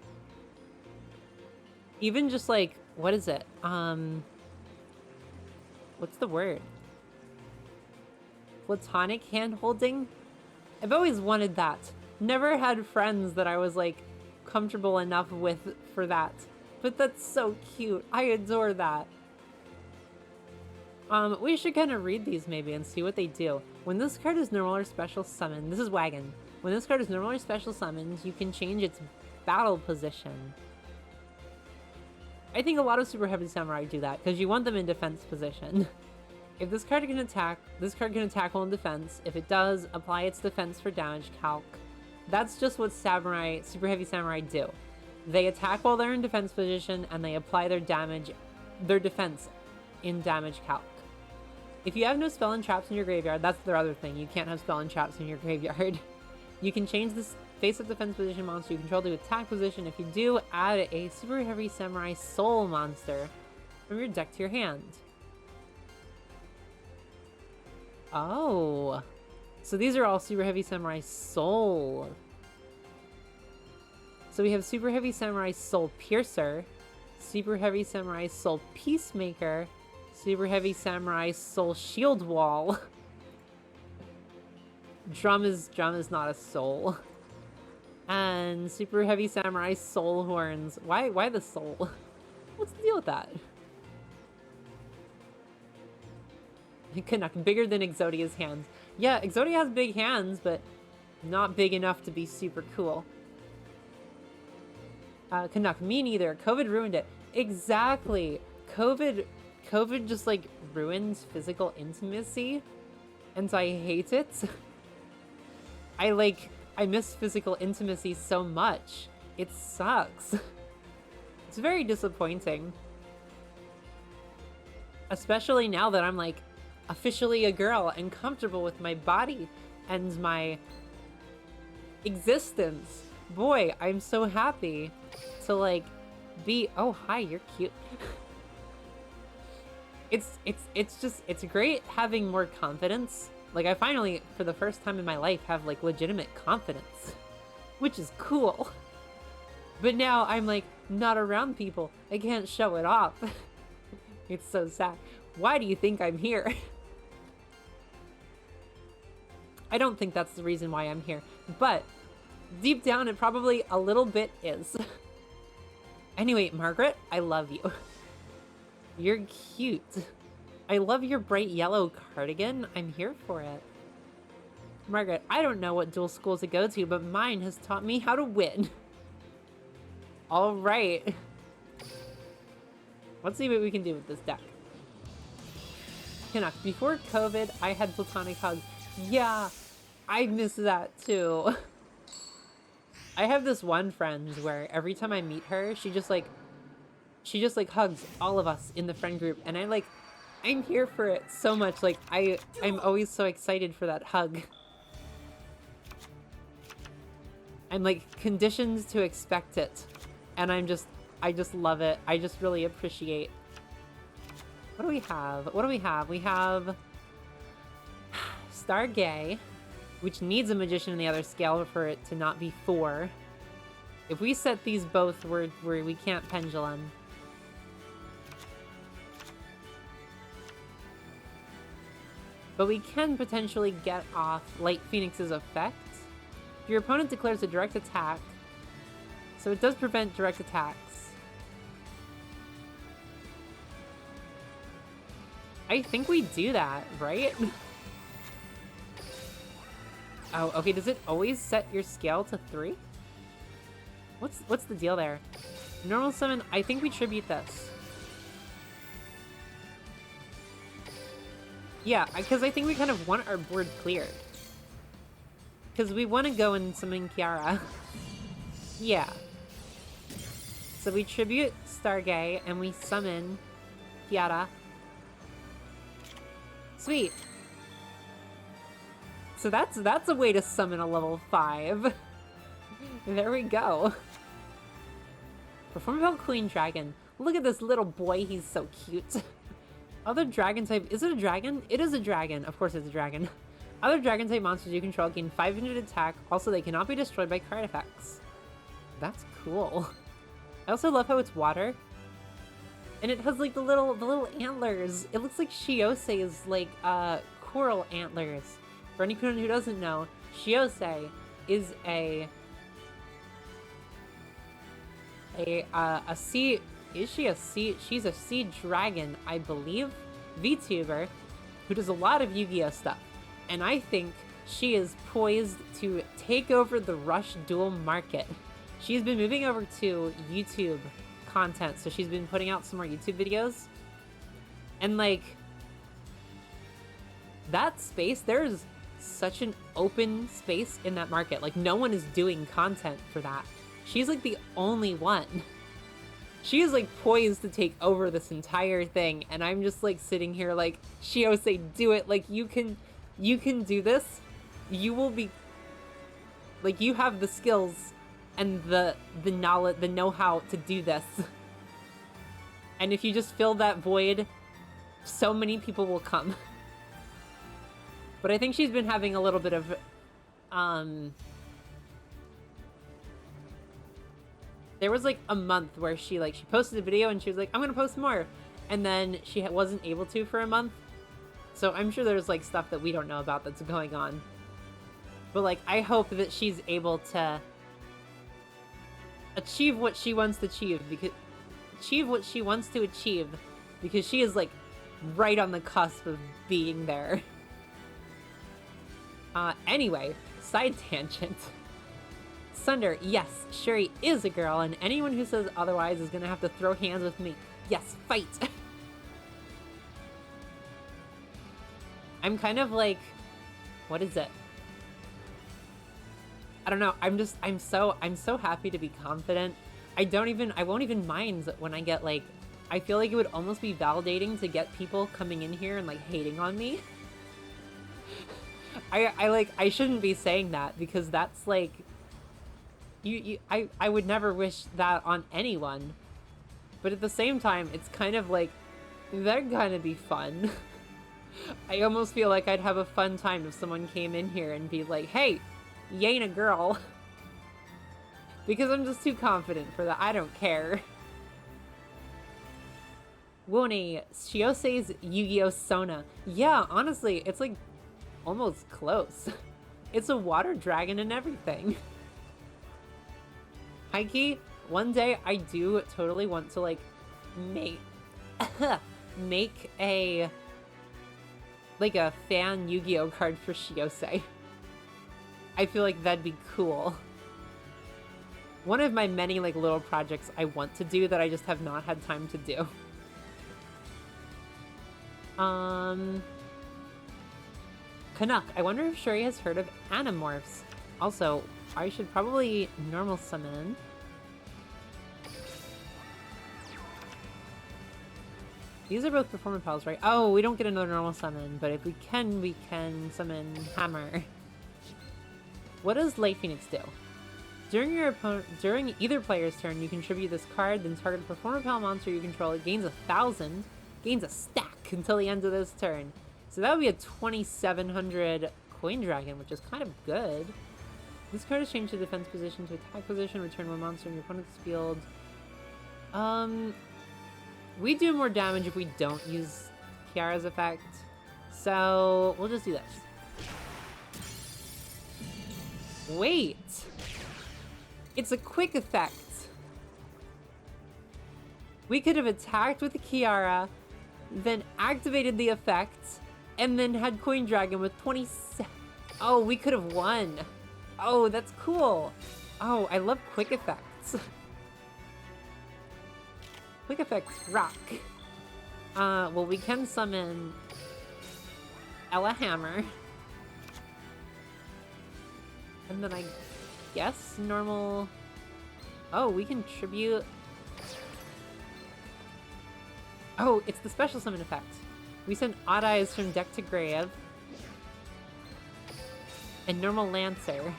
Even just like, what is it? What's the word? Platonic hand-holding? I've always wanted that. Never had friends that I was like comfortable enough with for that. But that's so cute. I adore that. We should kind of read these maybe and see what they do. When this card is normal or special summoned, this is Wagon. When this card is normal or special summoned, you can change its battle position. I think a lot of Super Heavy Samurai do that because you want them in defense position. If this card can attack, this card can attack while in defense. If it does, apply its defense for damage calc. That's just what Samurai, Super Heavy Samurai do. They attack while they're in defense position and they apply their damage, their defense in damage calc. If you have no spell and traps in your graveyard, that's their other thing. You can't have spell and traps in your graveyard. You can change this face-up defense position monster you control to attack position. If you do, add a Super Heavy Samurai Soul monster from your deck to your hand. Oh. So these are all Super Heavy Samurai Soul. So we have Super Heavy Samurai Soul Piercer, Super Heavy Samurai Soul Peacemaker, Super Heavy Samurai Soul Shield Wall. Drum is not a soul. And Super Heavy Samurai Soul Horns. Why the soul? What's the deal with that? Canuck, bigger than Exodia's hands. Yeah, Exodia has big hands, but not big enough to be super cool. Canuck, me neither. COVID ruined it. Exactly. COVID just like ruins physical intimacy. And so I hate it. I miss physical intimacy so much. It sucks. It's very disappointing. Especially now that I'm like officially a girl and comfortable with my body and my existence. Boy, I'm so happy to like be, oh hi, you're cute. It's great having more confidence. Like I finally, for the first time in my life, have like legitimate confidence, which is cool. But now I'm like not around people. I can't show it off. It's so sad. Why do you think I'm here? I don't think that's the reason why I'm here, but deep down it probably a little bit is. Anyway, Margaret, I love you. You're cute. I love your bright yellow cardigan. I'm here for it. Margaret, I don't know what dual school to go to, but mine has taught me how to win. All right. Let's see what we can do with this deck. Canuck, before COVID, I had platonic hugs. Yeah, I miss that too. I have this one friend where every time I meet her, she just like hugs all of us in the friend group, and I'm here for it so much. Like I'm always so excited for that hug. I'm like conditioned to expect it. And I just love it. I just really appreciate. What do we have? What do we have? We have Stargay, which needs a magician in the other scale for it to not be 4. If we set these both where we can't pendulum. But we can potentially get off Light Phoenix's effect. If your opponent declares a direct attack, so it does prevent direct attacks. I think we do that, right? Oh, okay, does it always set your scale to 3? What's the deal there? Normal summon, I think we tribute this. Yeah, because I think we kind of want our board cleared. Because we want to go and summon Kiara. Yeah. So we tribute Stargay and we summon Kiara. Sweet. So that's a way to summon a level 5. There we go. Performapal Queen Dragon. Look at this little boy, he's so cute. Other dragon type, is it a dragon? It is a dragon, of course it's a dragon. Other dragon type monsters you control gain 500 attack, also they cannot be destroyed by card effects. That's cool. I also love how it's water. And it has like the little antlers. It looks like Shiosei's like coral antlers. For anyone who doesn't know, Shiosei is a sea. Is she a sea? She's a sea dragon, I believe, VTuber, who does a lot of Yu-Gi-Oh stuff. And I think she is poised to take over the Rush Duel market. She's been moving over to YouTube content, so she's been putting out some more YouTube videos. And like, that space, there's such an open space in that market. Like, no one is doing content for that. She's like the only one. She is like poised to take over this entire thing, and I'm just like sitting here like, Shiosei, do it. Like, you can do this. You will be like, you have the skills and the knowledge, the know-how to do this. And if you just fill that void, so many people will come. But I think she's been having a little bit of there was like a month where she posted a video and she was like, I'm gonna post more, and then she wasn't able to for a month. So I'm sure there's like stuff that we don't know about that's going on. But like, I hope that she's able to achieve what she wants to achieve, because she is like right on the cusp of being there. Anyway, side tangent. Sunder, yes, Shuri is a girl, and anyone who says otherwise is gonna have to throw hands with me. Yes, fight! I'm kind of like, what is it? I don't know, I'm so happy to be confident. I won't even mind when I get like, I feel like it would almost be validating to get people coming in here and like hating on me. I shouldn't be saying that, because that's like, I would never wish that on anyone. But at the same time, it's kind of like, they're gonna be fun. I almost feel like I'd have a fun time if someone came in here and be like, hey, you ain't a girl. Because I'm just too confident for that. I don't care. Woni, Shiosei's Yu-Gi-Oh! Sona. Yeah, honestly, it's like almost close. It's a water dragon and everything. Heike, one day I do totally want to like make a fan Yu-Gi-Oh card for Shiosei. I feel like that'd be cool. One of my many like little projects I want to do that I just have not had time to do. Canuck, I wonder if Shuri has heard of Animorphs. Also, I should probably normal summon. These are both Performapals, right? Oh, we don't get another normal summon, but if we can summon Hammer. What does Light Phoenix do? During either player's turn, you contribute this card, then target a performer pal monster you control. It gains 1,000, gains a stack until the end of this turn. So that would be a 2,700 coin dragon, which is kind of good. This card is changed to defense position to attack position. Return one monster in your opponent's field. We do more damage if we don't use Kiara's effect. So we'll just do this. Wait! It's a quick effect. We could have attacked with the Kiara, then activated the effect, and then had Coin Dragon with 27. Oh, we could have won. Oh, that's cool. Oh, I love quick effects. Quick effects rock. Well, we can summon Ella Hammer. And then I guess normal... Oh, we can tribute... Oh, it's the special summon effect. We send Odd Eyes from deck to grave. And normal Lancer.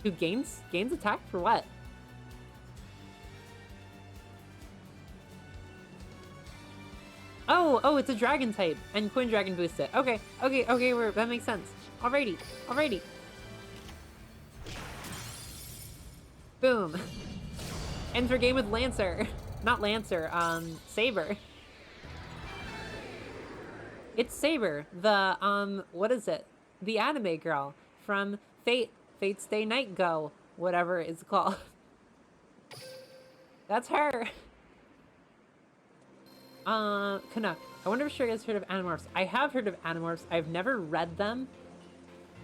Who gains attack for what? Oh, it's a dragon type, and Coin Dragon boosts it. Okay, that makes sense. Alrighty. Boom. Enter game with Lancer. Not Lancer, Saber. It's Saber, the, what is it? The anime girl from Fate's Day Night Go, whatever it's called. That's her. Canuck. I wonder if you guys heard of Animorphs. I have heard of Animorphs. I've never read them,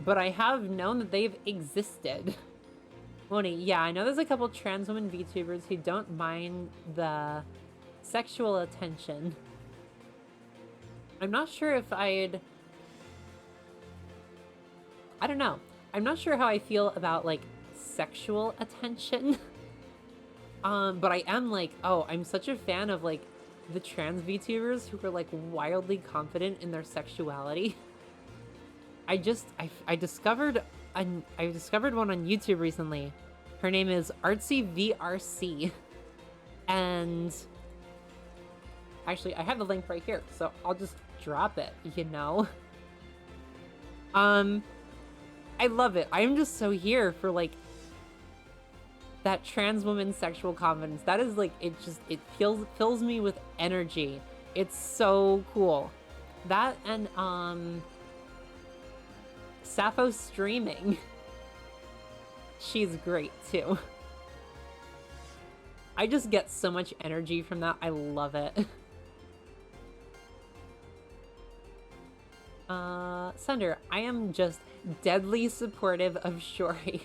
but I have known that they've existed. Moni, yeah, I know there's a couple trans women VTubers who don't mind the sexual attention. I'm not sure if I don't know. I'm not sure how I feel about, like, sexual attention. But I am like, oh, I'm such a fan of, like, the trans VTubers who are, like, wildly confident in their sexuality. I discovered one on YouTube recently. Her name is ArtsyVRC. And actually, I have the link right here, so I'll just drop it, you know? I love it. I'm just so here for, like, that trans woman's sexual confidence. That is, like, it fills me with energy. It's so cool. That and, Sappho streaming. She's great, too. I just get so much energy from that. I love it. Sunder, I am just deadly supportive of Shori.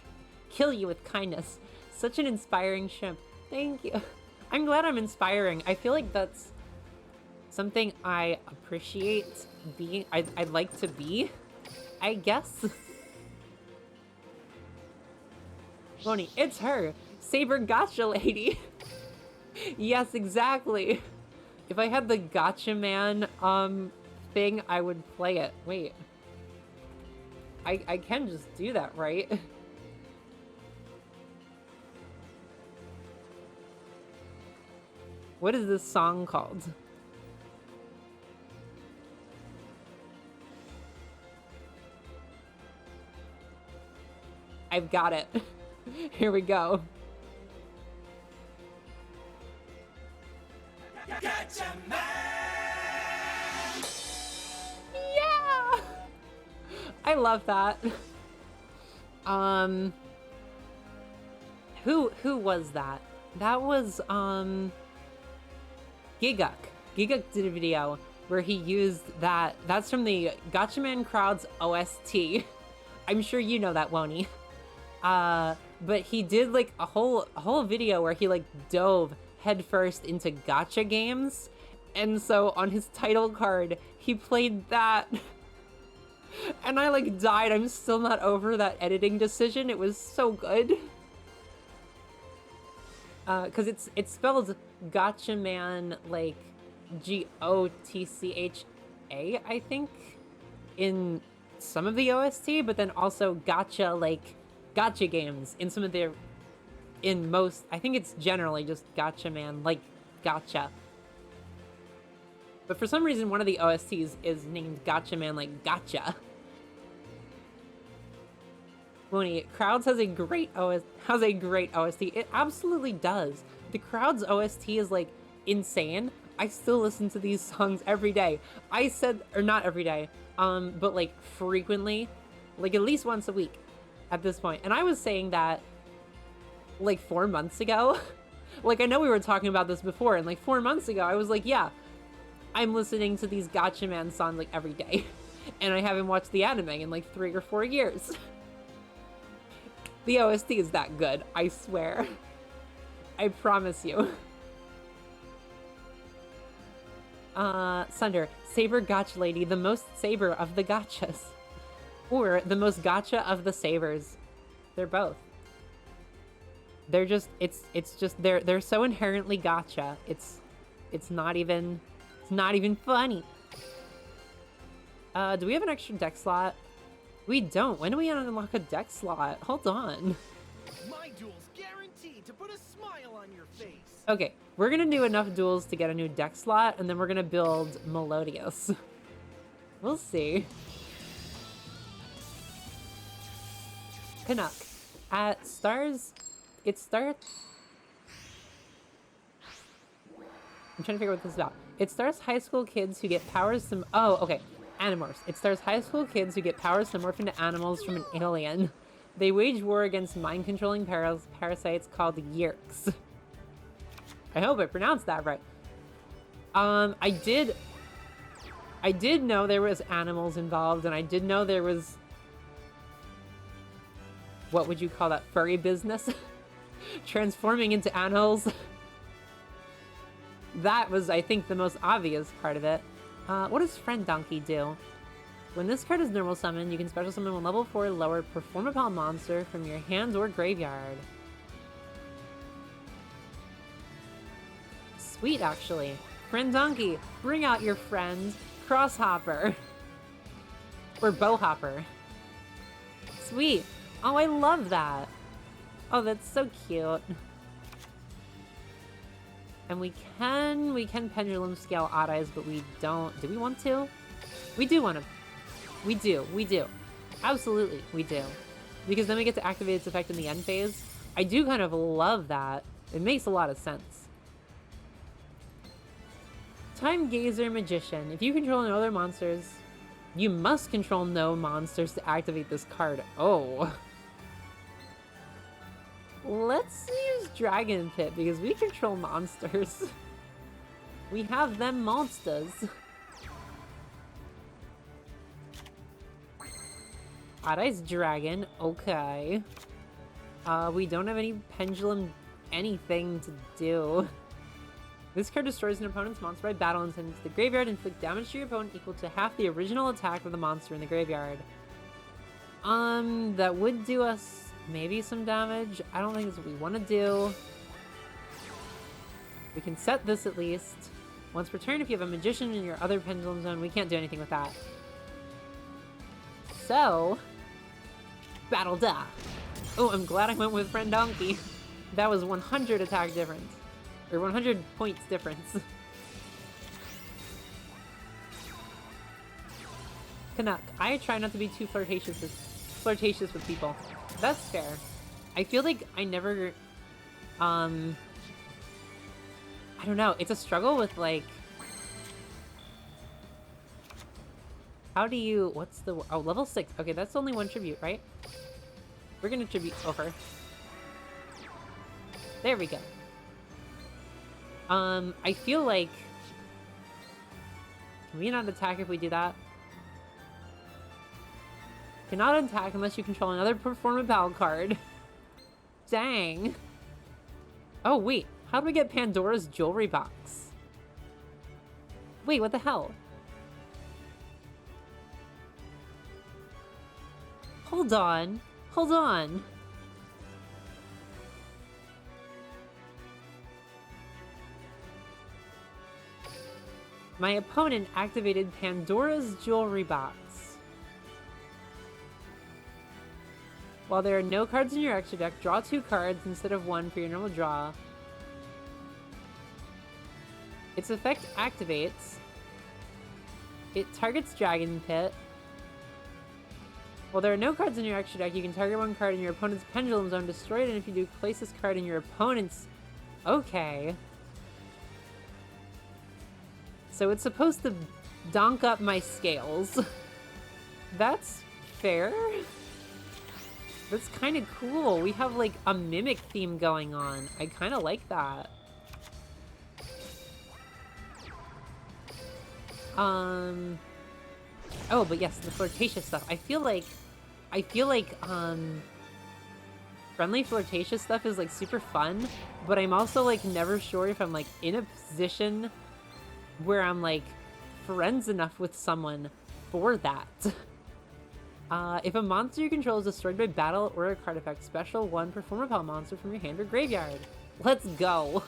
Kill you with kindness. Such an inspiring ship. Thank you. I'm glad I'm inspiring. I feel like that's something I appreciate being. I'd like to be, I guess. Moni, it's her. Saber Gotcha Lady. Yes, exactly. If I had the Gotcha Man, thing, I would play it. Wait. I can just do that, right? What is this song called? I've got it. Here we go. Gotcha, man! Yeah! I love that. Who was that? That was, Giguk. Giguk did a video where he used that. That's from the Gotchaman Crowd's OST. I'm sure you know that, Woney. But he did, like, a whole video where he, like, dove headfirst into gacha games. And so on his title card, he played that. And I, like, died. I'm still not over that editing decision. It was so good. Because it's spelled Gotchaman, like, Gotcha, I think, in some of the OST, but then also Gotcha, like, gacha games in some of their, in most, I think it's generally just Gacha Man, like Gacha. But for some reason, one of the OSTs is named Gacha Man, like Gacha. Mooney, Crowds has a great OST. It absolutely does. The Crowds OST is like insane. I still listen to these songs every day. I said, or not every day, but like frequently, like at least once a week at this point. And I was saying that like 4 months ago. Like, I know we were talking about this before, and like 4 months ago, I was like, yeah, I'm listening to these Gacha Man songs like every day. And I haven't watched the anime in like 3 or 4 years. The OST is that good, I swear. I promise you. Sunder, Saber Gacha Lady, the most Saber of the gachas. Or the most gacha of the Sabers. They're both. They're just, it's just, they're so inherently gacha. It's not even funny. Do we have an extra deck slot? We don't. When do we unlock a deck slot? Hold on. My duel's guaranteed to put a smile on your face. Okay, we're gonna do enough duels to get a new deck slot, and then we're gonna build Melodious. We'll see. Canuck. At Stars, it starts... I'm trying to figure out what this is about. It stars high school kids who get powers to... Oh, okay. Animorphs. It stars high school kids who get powers to morph into animals from an alien. They wage war against mind-controlling parasites called Yeerks. I hope I pronounced that right. I did know there was animals involved, and I did know there was... What would you call that? Furry business? Transforming into animals. That was, I think, the most obvious part of it. What does Friend Donkey do? When this card is normal summoned, you can special summon one level 4 lower Performapal monster from your hands or graveyard. Sweet, actually. Friend Donkey, bring out your friend, Crosshopper. Or Bowhopper. Sweet. Oh, I love that. Oh, that's so cute. And we can pendulum scale Odd Eyes, but we don't. Do we want to? We do want to. We do. Absolutely, we do. Because then we get to activate its effect in the end phase. I do kind of love that. It makes a lot of sense. Time Gazer Magician. If you control no other monsters, you must control no monsters to activate this card. Oh. Let's use Dragon Pit because we control monsters. We have them monsters. Odd Eyes Dragon, okay. We don't have any pendulum anything to do. This card destroys an opponent's monster by battle and sends it to the graveyard and inflict damage to your opponent equal to half the original attack of the monster in the graveyard. That would do us maybe some damage. I don't think that's what we want to do. We can set this at least. Once per turn, if you have a Magician in your other Pendulum Zone, we can't do anything with that. So, Battle Da. Oh, I'm glad I went with Friend Donkey. That was 100 attack difference. Or 100 points difference. Canuck. I try not to be too flirtatious with people. That's fair. I feel like I never... I don't know. It's a struggle with, like... How do you... What's the... Oh, level 6. Okay, that's only one tribute, right? We're gonna tribute over. There we go. I feel like... Can we not attack if we do that? Cannot attack unless you control another Performapal card. Dang. Oh, wait. How do we get Pandora's Jewelry Box? Wait, what the hell? Hold on. Hold on. My opponent activated Pandora's Jewelry Box. While there are no cards in your extra deck, draw 2 cards instead of 1 for your normal draw. Its effect activates. It targets Dragon Pit. While there are no cards in your extra deck, you can target 1 card in your opponent's Pendulum Zone, destroy it, and if you do, place this card in your opponent's... Okay. So it's supposed to donk up my scales. That's fair. That's kind of cool. We have like a Mimic theme going on. I kind of like that. Oh, but yes, the flirtatious stuff. I feel like friendly flirtatious stuff is like super fun, but I'm also like never sure if I'm like in a position where I'm like friends enough with someone for that. If a monster you control is destroyed by battle or a card effect, special 1 perform repel monster from your hand or graveyard. Let's go.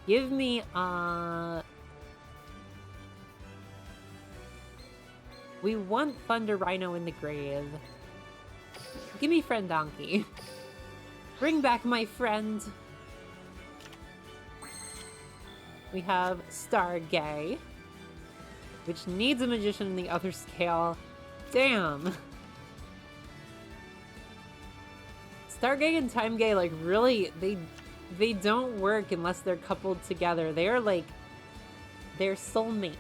Give me we want Thunder Rhino in the grave. Give me Friend Donkey. Bring back my friend. We have Stargay, which needs a magician in the other scale. Damn. Stargay and Timegay, like, really, they don't work unless they're coupled together. They are like, they're soulmates.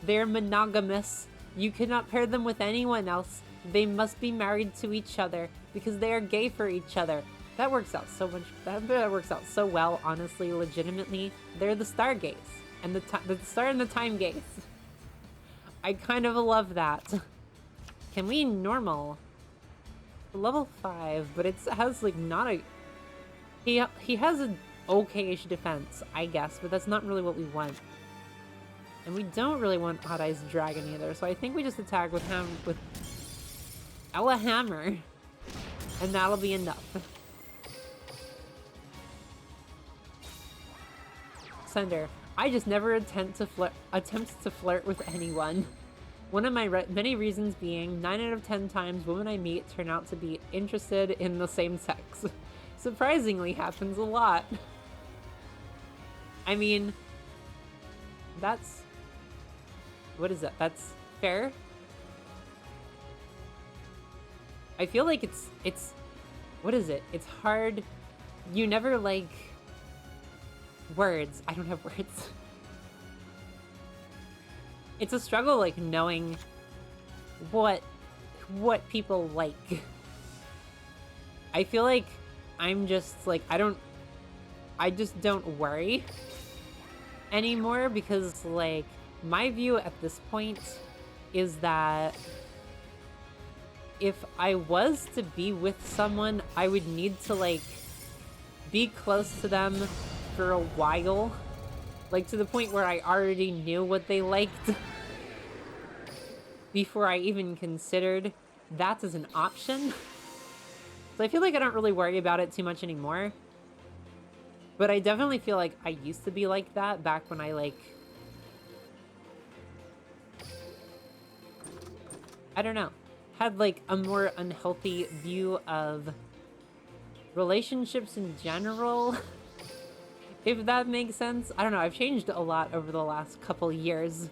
They're monogamous. You cannot pair them with anyone else. They must be married to each other because they are gay for each other. That works out so much. That works out so well, honestly, legitimately. They're the Stargays and the Star and the Timegays. I kind of love that. Can we normal? Level 5, but it has like not a... He has an okay-ish defense, I guess, but that's not really what we want. And we don't really want Odd Eyes Dragon either, so I think we just attack with Ella Hammer, and that'll be enough. Sender, I just never attempt to flirt with anyone. One of my many reasons being, 9 out of 10 times women I meet turn out to be interested in the same sex. Surprisingly happens a lot. I mean, that's... What is that? That's fair? I feel like it's... What is it? It's hard. You never, like... Words. I don't have words. It's a struggle, like, knowing what people like. I feel like I'm just, like, I just don't worry anymore because, like, my view at this point is that if I was to be with someone, I would need to, like, be close to them for a while. Like, to the point where I already knew what they liked before I even considered that as an option. So I feel like I don't really worry about it too much anymore. But I definitely feel like I used to be like that back when I, like... I don't know. Had, like, a more unhealthy view of relationships in general. If that makes sense. I don't know, I've changed a lot over the last couple years.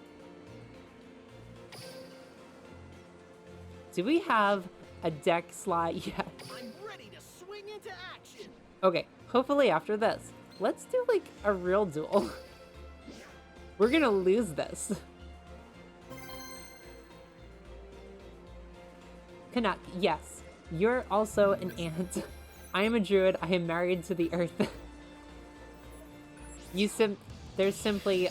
Do we have a deck slot yet? I'm ready to swing into action. Okay, hopefully after this, let's do like a real duel. We're gonna lose this. Canuck, yes. You're also an ant. I am a druid. I am married to the earth. There's simply,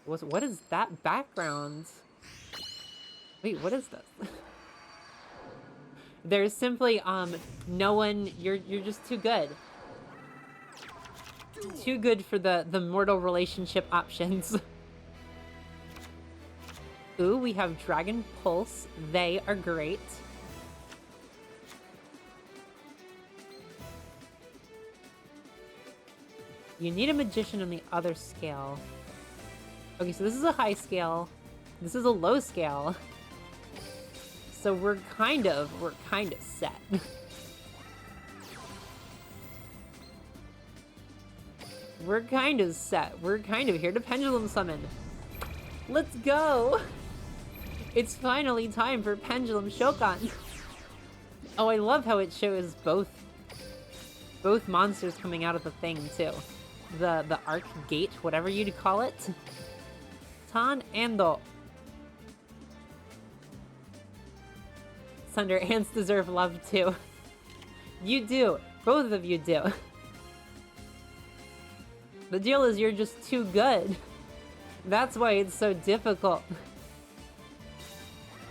what is that background? Wait, what is this? There's simply, no one, you're just too good. Too good for the mortal relationship options. Ooh, we have Dragon Pulse. They are great. You need a magician on the other scale. Okay, so this is a high scale. This is a low scale. So we're kind of set. We're kind of set. We're kind of here to Pendulum Summon. Let's go! It's finally time for Pendulum Shokan. Oh, I love how it shows both monsters coming out of the thing, too. The Arc Gate, whatever you'd call it. Tan Ando. Thunder ants deserve love, too. You do. Both of you do. The deal is you're just too good. That's why it's so difficult.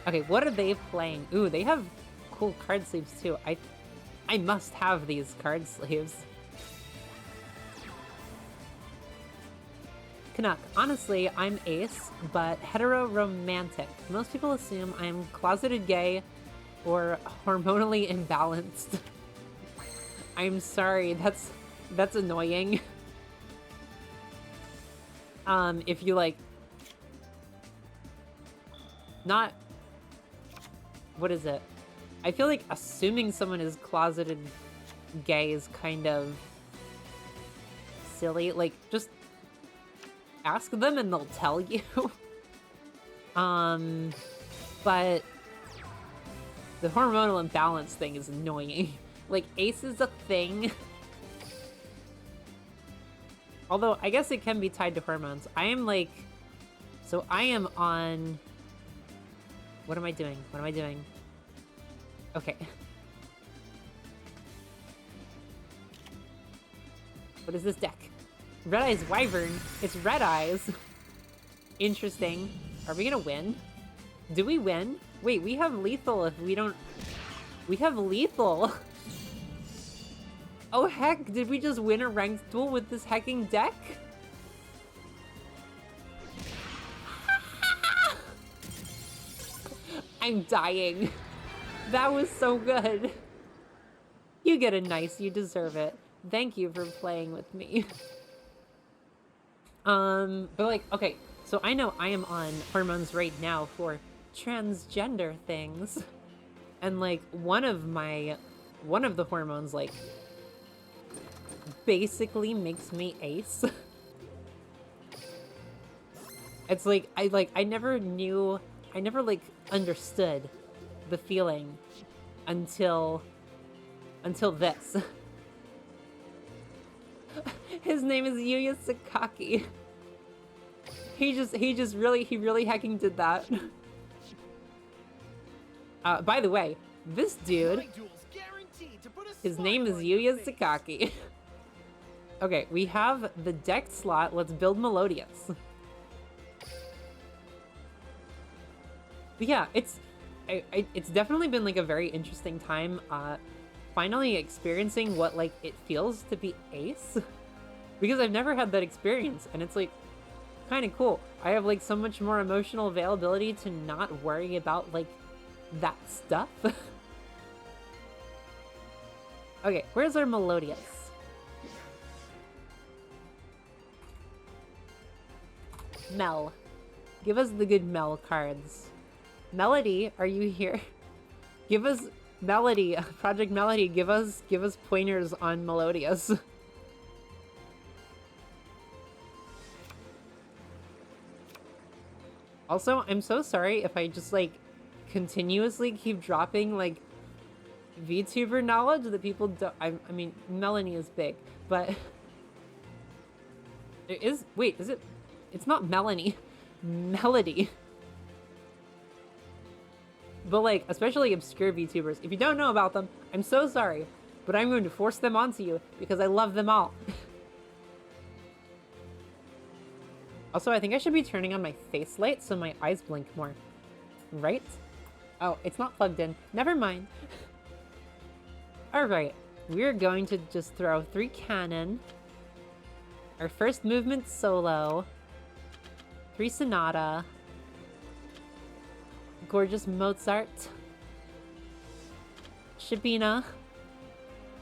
Okay, what are they playing? Ooh, they have cool card sleeves too. I must have these card sleeves. Canuck, honestly, I'm ace, but hetero-romantic. Most people assume I'm closeted gay or hormonally imbalanced. I'm sorry, that's annoying. If you like, not, what is it? I feel like assuming someone is closeted gay is kind of silly. Like, just ask them and they'll tell you. But the hormonal imbalance thing is annoying. Like, ace is a thing. Although, I guess it can be tied to hormones. I am like... So I am on... What am I doing? What am I doing? Okay. What is this deck? Red Eyes Wyvern. It's Red Eyes. Interesting. Are we gonna win? Do we win? Wait, we have lethal if we don't... We have lethal! Oh heck, did we just win a ranked duel with this hacking deck? I'm dying. That was so good. You get a nice, you deserve it. Thank you for playing with me. But like, okay, so I know I am on hormones right now for transgender things. And like, one of the hormones, like, basically makes me ace. It's like, I never like understood the feeling until this. His name is Yuya Sakaki. He really hecking did that. By the way, this dude, his name is Yuya Sakaki. Okay, we have the deck slot. Let's build Melodious. But yeah, it's definitely been like a very interesting time finally experiencing what like it feels to be ace, because I've never had that experience, and it's like kind of cool. I have like so much more emotional availability to not worry about like that stuff. Okay, where's our Melodious? Mel. Give us the good Mel cards. Melody, are you here? Give us Melody, Project Melody, give us pointers on Melodious. Also, I'm so sorry if I just like continuously keep dropping like VTuber knowledge that people don't. I mean, Melanie is big, but it is. Wait, is it? It's not Melanie, Melody. But like, especially obscure VTubers, if you don't know about them, I'm so sorry, but I'm going to force them onto you because I love them all. Also, I think I should be turning on my face light so my eyes blink more. Right? Oh, it's not plugged in. Never mind. Alright, we're going to just throw 3 cannon. Our first movement solo. 3 Sonata. Gorgeous Mozart. Shabina.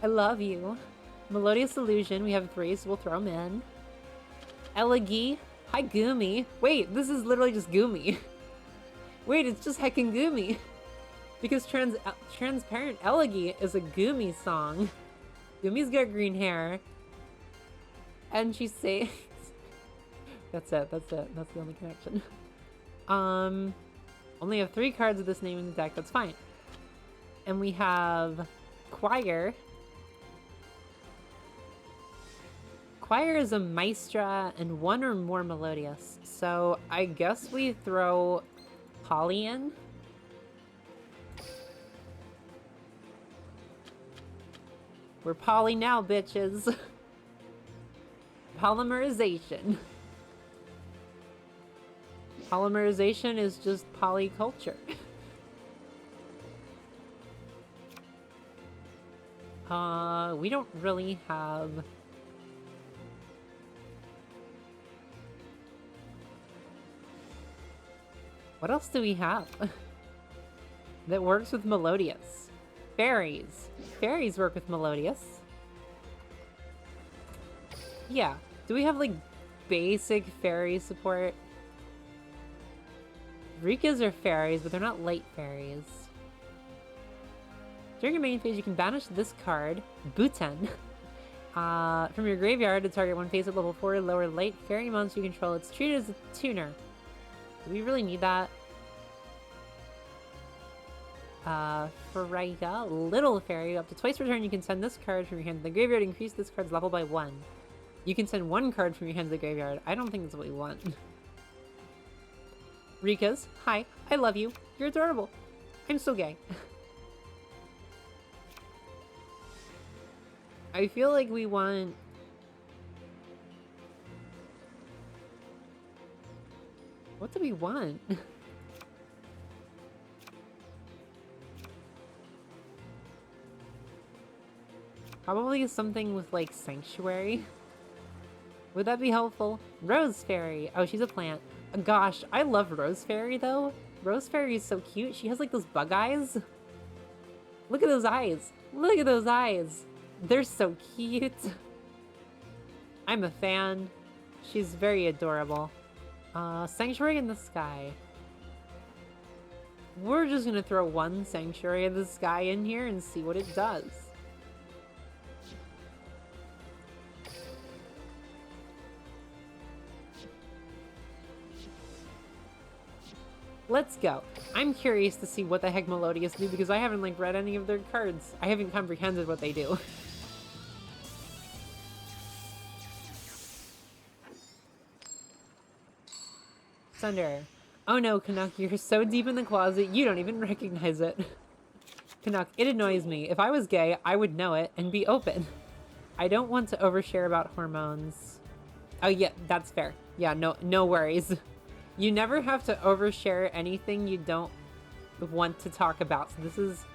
I love you. Melodious Illusion. We have 3, so we'll throw them in. Elegy. Hi, Gumi. Wait, this is literally just Gumi. Wait, it's just heckin' Goomy. Because Transparent Elegy is a Goomy song. Goomy's got green hair. And she sings... That's it. That's the only connection. Only have 3 cards with this name in the deck. That's fine. And we have Choir. Choir is a Maestra and 1 or more Melodious. So I guess we throw Polly in. We're Poly now, bitches. Polymerization. Polymerization is just polyculture. We don't really have... What else do we have that works with Melodious? Fairies. Fairies work with Melodious. Yeah. Do we have, like, basic fairy support? Rikas are fairies, but they're not light fairies. During your main phase, you can banish this card, Buten, from your graveyard to target one face at level 4 lower light fairy monster you control. It's treated as a tuner. Do we really need that? Freya, Little Fairy. Up to twice per turn, you can send this card from your hand to the graveyard to increase this card's level by 1. You can send 1 card from your hand to the graveyard. I don't think that's what we want. Rikas, hi, I love you. You're adorable. I'm so gay. I feel like we want... What do we want? Probably something with, like, Sanctuary. Would that be helpful? Rose Fairy. Oh, she's a plant. Gosh, I love Rose Fairy, though. Rose Fairy is so cute. She has, like, those bug eyes. Look at those eyes. Look at those eyes. They're so cute. I'm a fan. She's very adorable. Sanctuary in the Sky. We're just gonna throw 1 Sanctuary in the Sky in here and see what it does. Let's go. I'm curious to see what the heck Melodious do because I haven't, like, read any of their cards. I haven't comprehended what they do. Thunder. Oh no, Canuck, you're so deep in the closet, you don't even recognize it. Canuck, it annoys me. If I was gay, I would know it and be open. I don't want to overshare about hormones. Oh yeah, that's fair. Yeah, no worries. You never have to overshare anything you don't want to talk about. So this is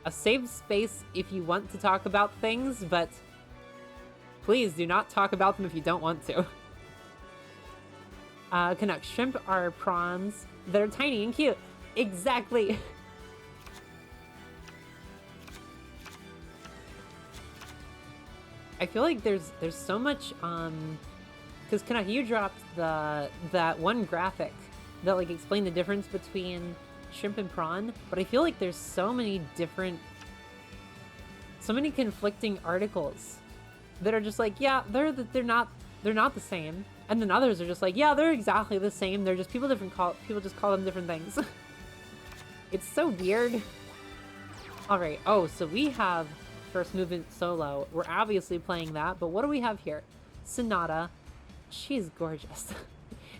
a safe space if you want to talk about things, but please do not talk about them if you don't want to. Canuck, shrimp are prawns that are tiny and cute. Exactly. I feel like there's so much, because Canuck, you dropped that one graphic that, like, explained the difference between shrimp and prawn, but I feel like there's so many conflicting articles that are just like, yeah, they're not the same, and then others are just like, yeah, they're exactly the same. They're just people just call them different things. It's so weird. All right. Oh, so we have First Movement Solo. We're obviously playing that, but what do we have here? Sonata. She's gorgeous.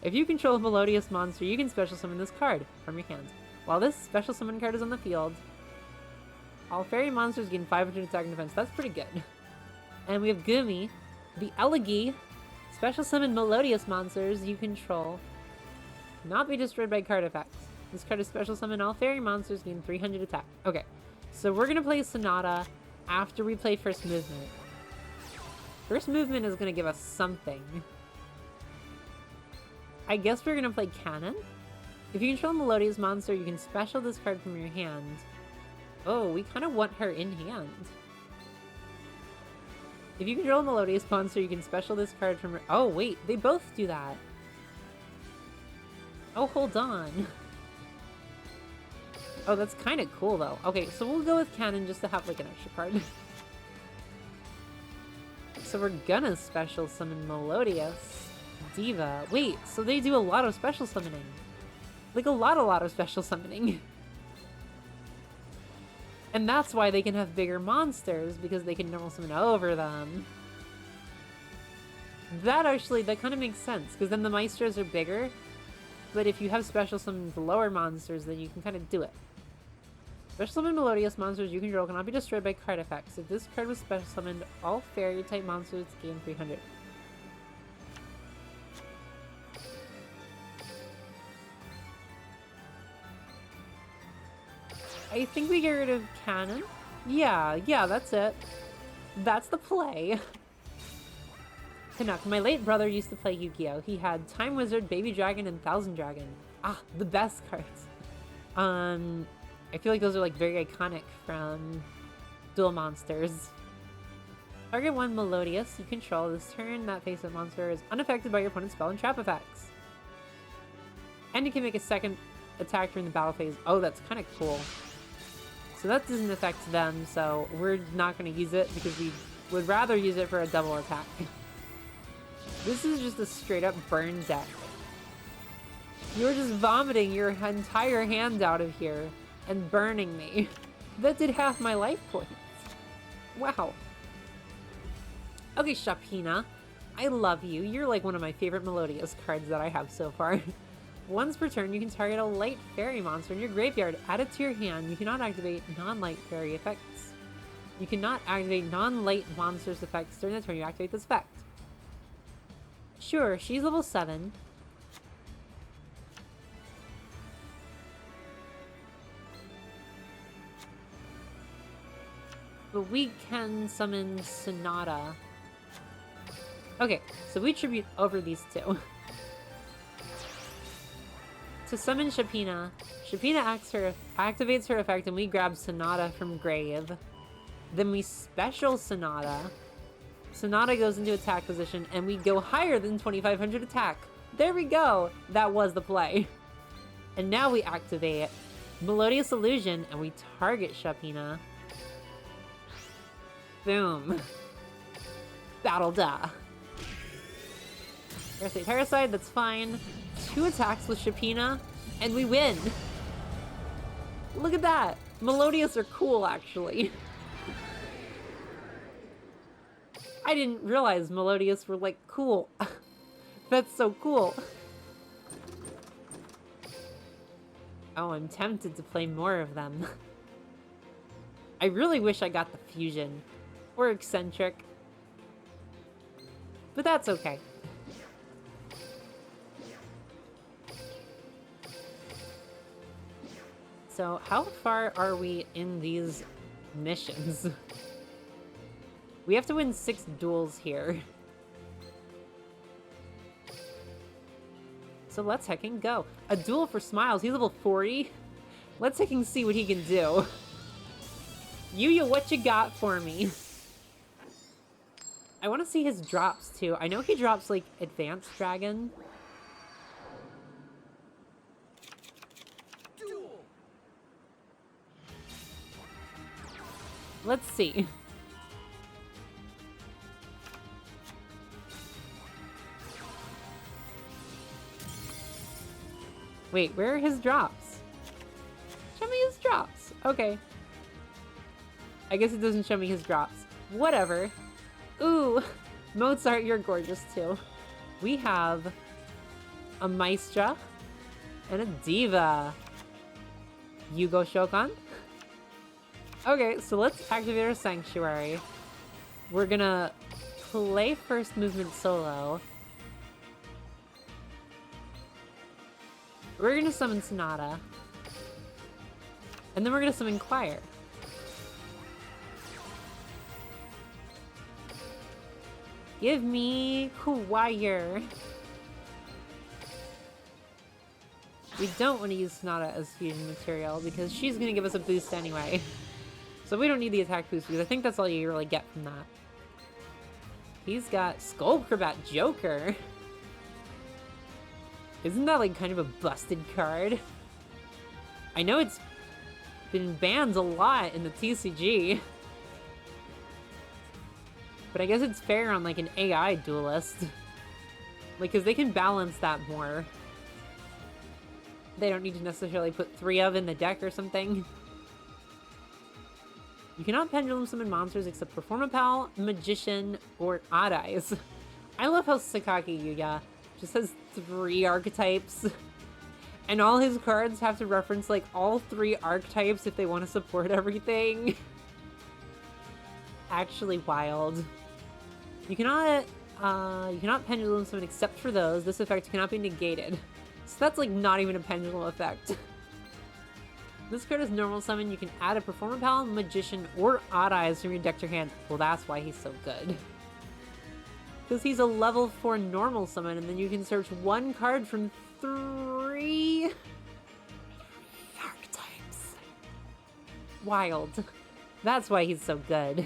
If you control a Melodious monster, you can special summon this card from your hand. While this special summon card is on the field, all fairy monsters gain 500 attack and defense. That's pretty good. And we have Goomy, the Elegy. Special summon Melodious monsters you control. Not be destroyed by card effects. This card is special summon all fairy monsters gain 300 attack. Okay, so we're gonna play Sonata after we play First Movement. First Movement is gonna give us something. I guess we're gonna play Cannon. If you control a Melodious monster, you can special this card from your hand. Oh, we kind of want her in hand. If you control a Melodious monster, you can special this card from her... Oh, wait, they both do that. Oh, hold on. Oh, that's kind of cool, though. Okay, so we'll go with Cannon just to have, like, an extra card. So we're gonna special summon Melodious. Diva. Wait, so they do a lot of special summoning. Like, a lot of special summoning. And that's why they can have bigger monsters, because they can normal summon over them. That kind of makes sense, because then the Maestros are bigger, but if you have special summon the lower monsters, then you can kind of do it. Special summon Melodious monsters you control cannot be destroyed by card effects. If this card was special summoned, all fairy type monsters gain 300. I think we get rid of Cannon. Yeah, that's it. That's the play. Canuck. My late brother used to play Yu-Gi-Oh! He had Time Wizard, Baby Dragon, and Thousand Dragon. Ah, the best cards. I feel like those are like very iconic from Duel Monsters. Target 1 Melodious you control. This turn, that face-up monster is unaffected by your opponent's spell and trap effects. And you can make a second attack during the battle phase. Oh, that's kind of cool. So that doesn't affect them, so we're not going to use it because we would rather use it for a double attack. This is just a straight-up burn deck. You're just vomiting your entire hand out of here and burning me. That did half my life points. Wow. Okay, Shapina. I love you. You're like one of my favorite Melodious cards that I have so far. Once per turn, you can target a light fairy monster in your graveyard. Add it to your hand. You cannot activate non-light fairy effects. You cannot activate non-light monsters effects during the turn you activate this effect. Sure, she's level 7. But we can summon Sonata. Okay, so we tribute over these two. To summon Shapina, Shapina activates her effect and we grab Sonata from grave. Then we special Sonata. Sonata goes into attack position and we go higher than 2500 attack. There we go! That was the play. And now we activate Melodious Illusion and we target Shapina. Boom. Battle da. Parasite, Parasite, that's fine. 2 attacks with Shapina, and we win! Look at that! Melodious are cool, actually. I didn't realize Melodious were, like, cool. That's so cool. Oh, I'm tempted to play more of them. I really wish I got the Fusion. Or Eccentric. But that's okay. So, how far are we in these missions? We have to win 6 duels here. So let's heckin' go. A duel for Smiles, he's level 40. Let's heckin' see what he can do. Yuya, what you got for me? I want to see his drops too. I know he drops like Advanced Dragon. Let's see. Wait, where are his drops? Show me his drops. Okay. I guess it doesn't show me his drops. Whatever. Ooh, Mozart, you're gorgeous too. We have a Maestra and a Diva. Yugo Shokan. Okay, so let's activate our Sanctuary. We're gonna play First Movement solo. We're gonna summon Sonata. And then we're gonna summon Choir. Give me Choir. We don't want to use Sonata as fusion material because she's gonna give us a boost anyway. So we don't need the attack boost because I think that's all you really get from that. He's got Skullcrabat Joker. Isn't that like kind of a busted card? I know it's been banned a lot in the TCG. But I guess it's fair on like an AI duelist. Like, because they can balance that more. They don't need to necessarily put 3 of in the deck or something. You cannot pendulum summon monsters except Performapal, Magician, or Odd Eyes. I love how Sakaki Yuya just has 3 archetypes. And all his cards have to reference like all 3 archetypes if they want to support everything. Actually wild. You cannot pendulum summon except for those. This effect cannot be negated. So that's like not even a pendulum effect. This card is normal summon. You can add a Performapal, Magician, or Odd Eyes from your deck to your hand. Well, that's why he's so good. Because he's a level 4 normal summon, and then you can search 1 card from 3 archetypes. Wild. That's why he's so good.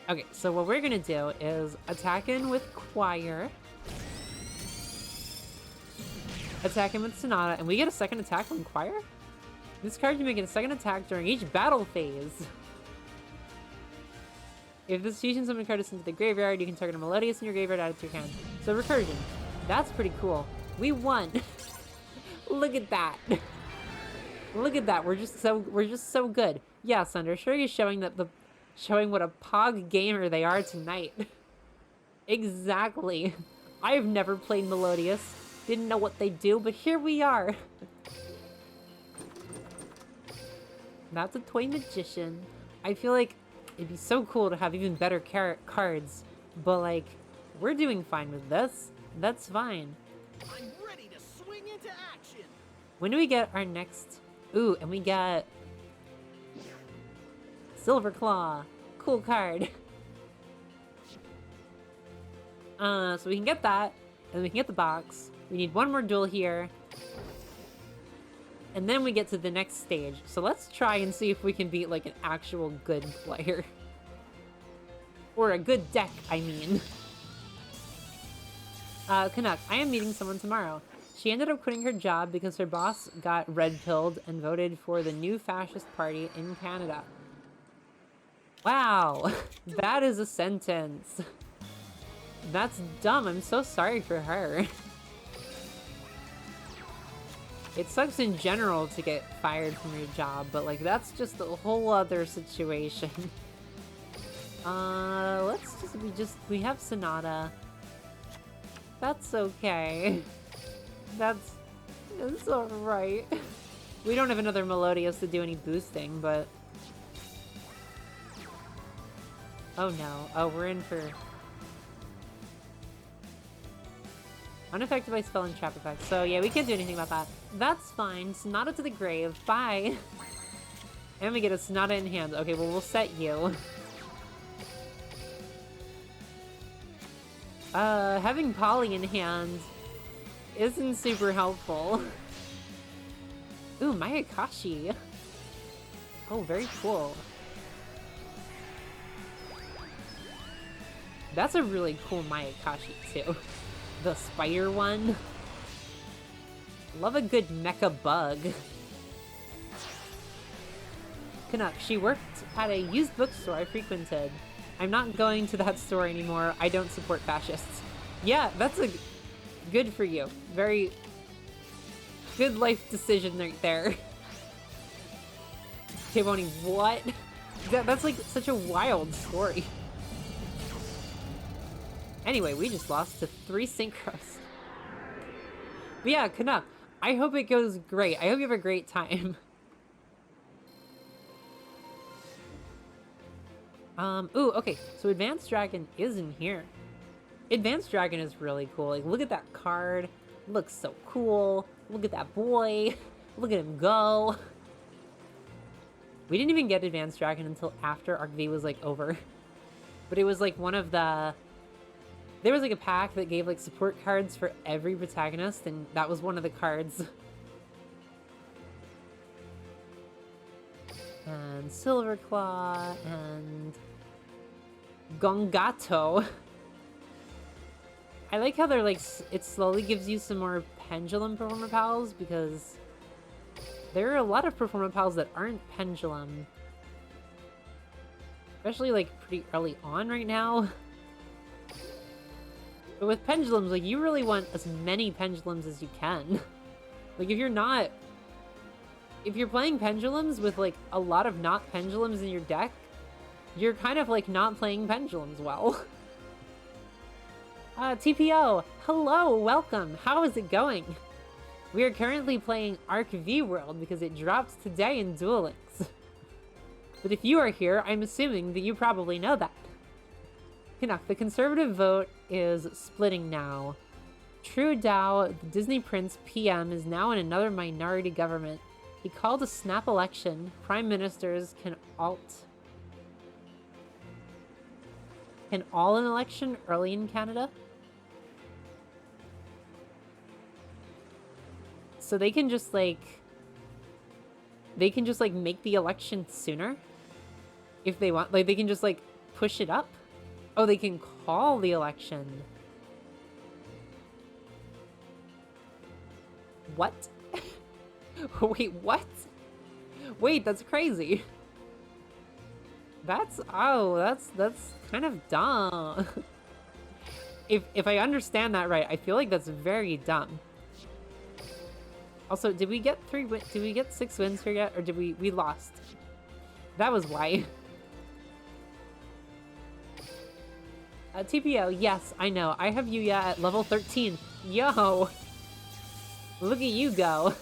Okay, so what we're gonna do is attack in with Choir. Attack him with Sonata, and we get a second attack from Choir? This card can make a second attack during each battle phase. If this fusion summon card is sent to the graveyard, you can target a Melodious in your graveyard, add it to your hand. So recursion. That's pretty cool. We won. Look at that. Look at that. We're just so good. Yeah, Sunder, sure you're showing what a pog gamer they are tonight. Exactly. I have never played Melodious. Didn't know what they do, but here we are. That's a Toy Magician. I feel like it'd be so cool to have even better cards, but like, we're doing fine with this. That's fine. I'm ready to swing into action. When do we get our next? Ooh, and we got Silverclaw. Cool card. So we can get that, and we can get the box. We need 1 more duel here. And then we get to the next stage. So let's try and see if we can beat like an actual good player. Or a good deck, I mean. Canuck, I am meeting someone tomorrow. She ended up quitting her job because her boss got red-pilled and voted for the new fascist party in Canada. Wow, that is a sentence. That's dumb. I'm so sorry for her. It sucks in general to get fired from your job, but like that's just a whole other situation. We have Sonata. That's okay. That's alright. We don't have another Melodious to do any boosting, but... Oh no. Oh, we're in for... Unaffected by spell and trap effects. So yeah, we can't do anything about that. That's fine. Sonata to the grave. Bye. And we get a Sonata in hand. Okay, well, we'll set you. Having Polly in hand isn't super helpful. Ooh, Mayakashi. Oh, very cool. That's a really cool Mayakashi, too. The spider one. Love a good mecha bug. Canuck, she worked at a used bookstore I frequented. I'm not going to that store anymore. I don't support fascists. Yeah, that's a good for you. Very good life decision right there. Kiboni, what? That's like such a wild story. Anyway, we just lost to 3 synchros. But yeah, Canuck, I hope it goes great. I hope you have a great time. Ooh, okay, so Advanced Dragon is in here. Advanced Dragon is really cool. Like, look at that card. It looks so cool. Look at that boy. Look at him go. We didn't even get Advanced Dragon until after Arc V was, like, over. But it was, like, one of the... There was, like, a pack that gave, like, support cards for every protagonist, and that was one of the cards. And Silverclaw, and... Gongato. I like how they're, like, it slowly gives you some more Pendulum Performapals, because There are a lot of Performapals that aren't Pendulum. Especially, like, pretty early on right now. But with Pendulums, like, you really want as many Pendulums as you can. Like, if you're playing Pendulums with, like, a lot of not Pendulums in your deck, you're kind of, like, not playing Pendulums well. TPO, hello, welcome, how is it going? We are currently playing Arc V World because it dropped today in Duel Links. But if you are here, I'm assuming that you probably know that. Canuck, the conservative vote is splitting now. True Dao, the Disney Prince PM, is now in another minority government. He called a snap election. Prime ministers can all an election early in Canada? So they can just like make the election sooner if they want. Like they can just like push it up. Oh, they can call the election. What? Wait, what? Wait, that's crazy. That's kind of dumb. If I understand that right, I feel like that's very dumb. Also, did we get 6 wins here yet, or did we lost? That was why. TPO, yes, I know. I have Yuya at level 13. Yo! Look at you go.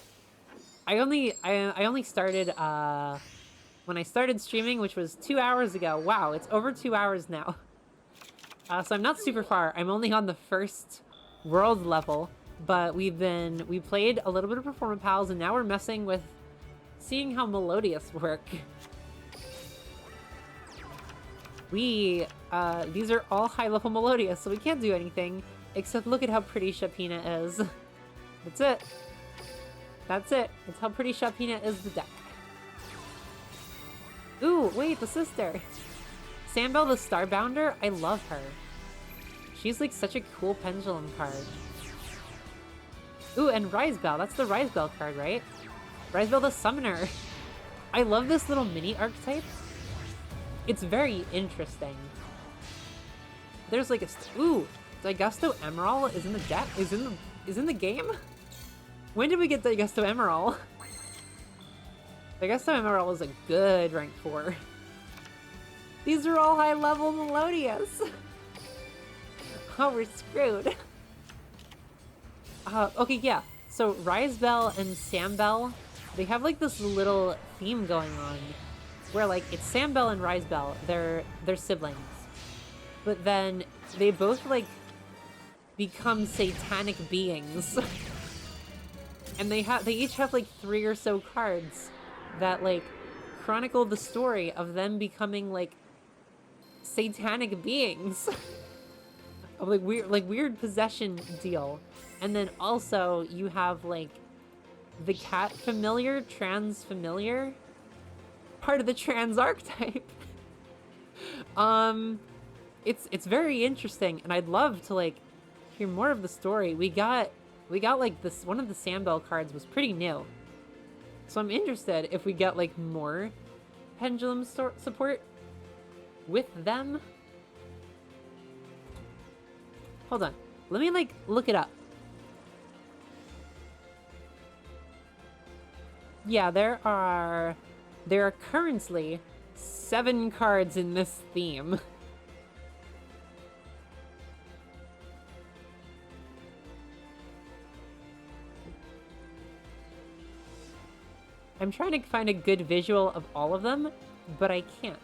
I only started, when I started streaming, which was 2 hours ago. Wow, it's over 2 hours now. So I'm not super far. I'm only on the first world level, but we played a little bit of Performapals, and now we're messing with seeing how Melodious work. These are all high-level Melodious, so we can't do anything, except look at how pretty Shapina is. That's it. That's it. That's how pretty Shapina is the deck. Ooh, wait, the sister. Sambelle the Starbounder, I love her. She's like such a cool pendulum card. Ooh, and Risebell, that's the Risebell card, right? Risebell the Summoner. I love this little mini archetype. It's very interesting. There's like ooh, Daigusto Emerald is in the deck, is in the game? When did we get Daigusto Emerald? Daigusto Emerald was a good rank 4. These are all high level Melodious. Oh, we're screwed. Okay, yeah. So Risebell and Sambelle, they have like this little theme going on where like it's Sambelle and Risebell, they're siblings. But then they both like become satanic beings. And they each have like 3 or so cards that like chronicle the story of them becoming like satanic beings. Of like weird possession deal. And then also you have like the cat familiar, trans familiar, part of the trans archetype. It's very interesting, and I'd love to like hear more of the story. We got like this, one of the Sambelle cards was pretty new. So I'm interested if we get like more pendulum support with them. Hold on. Let me like look it up. Yeah, there are currently 7 cards in this theme. I'm trying to find a good visual of all of them, but I can't.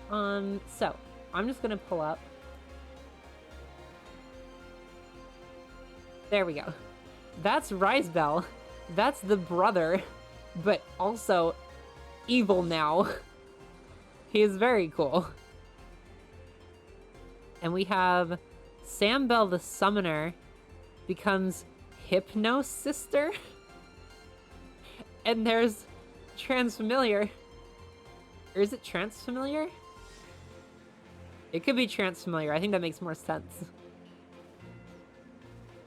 So I'm just gonna pull up. There we go. That's Risebell. That's the brother, but also evil now. He is very cool. And we have Sambelle the Summoner becomes Hypno Sister. And there's Transfamiliar. Or is it Transfamiliar? It could be Transfamiliar. I think that makes more sense.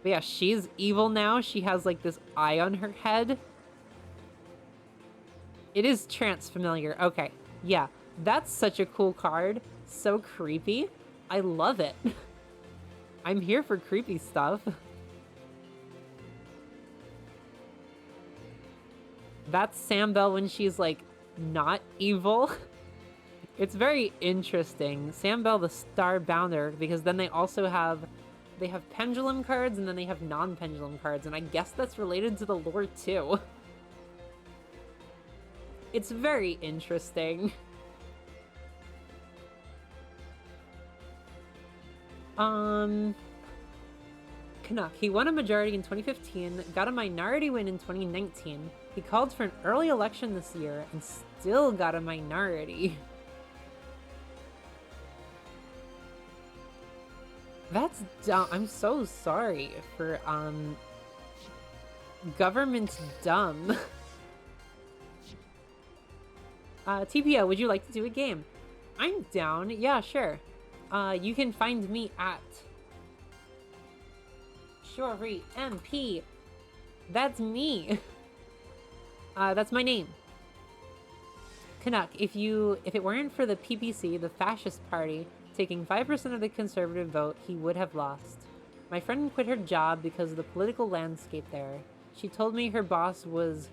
But yeah, she's evil now. She has like this eye on her head. It is trance familiar. Okay. Yeah. That's such a cool card. So creepy. I love it. I'm here for creepy stuff. That's Sam Bell when she's, like, not evil. It's very interesting. Sam Bell the Starbounder, because then they also have... They have pendulum cards, and then they have non-pendulum cards, and I guess that's related to the lore, too. It's very interesting. Canuck. He won a majority in 2015, got a minority win in 2019. He called for an early election this year, and still got a minority. That's dumb. I'm so sorry for, government's dumb. TPO, would you like to do a game? I'm down. Yeah, sure. You can find me at Shori MP. That's me. That's my name. Canuck, if it weren't for the PPC, the fascist party, taking 5% of the conservative vote, he would have lost. My friend quit her job because of the political landscape there. She told me her boss was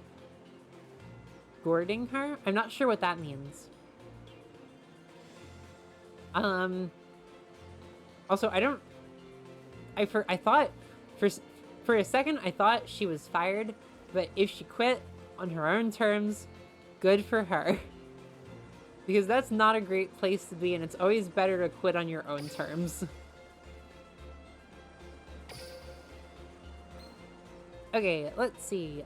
gourding her? I'm not sure what that means. Also, I thought, for a second, I thought she was fired, but if she quit on her own terms, good for her. Because that's not a great place to be, and it's always better to quit on your own terms. Okay, let's see.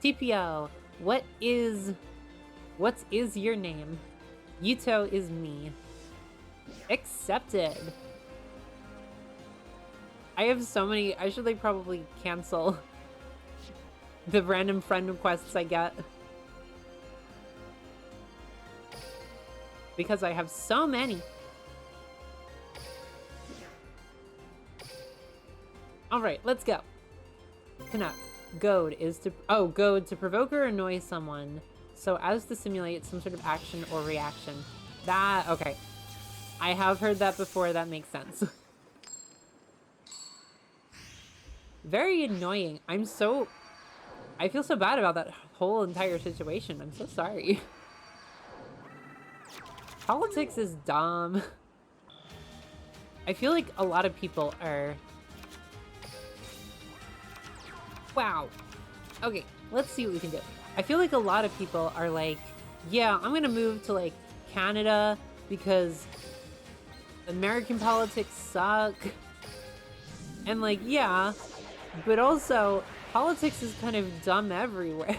TPO, what is your name? Yuto is me. Accepted. I have so many, I should like probably cancel the random friend requests I get. Because I have so many. Alright, let's go. Canuck. Goad is to... Oh, goad to provoke or annoy someone so as to simulate some sort of action or reaction. That... Okay. I have heard that before. That makes sense. Very annoying. I'm so... I feel so bad about that whole entire situation. I'm so sorry. Politics is dumb. I feel like a lot of people are... Wow. Okay, let's see what we can do. I feel like a lot of people are like, yeah, I'm gonna move to like Canada because American politics suck. And like, yeah, but also politics is kind of dumb everywhere.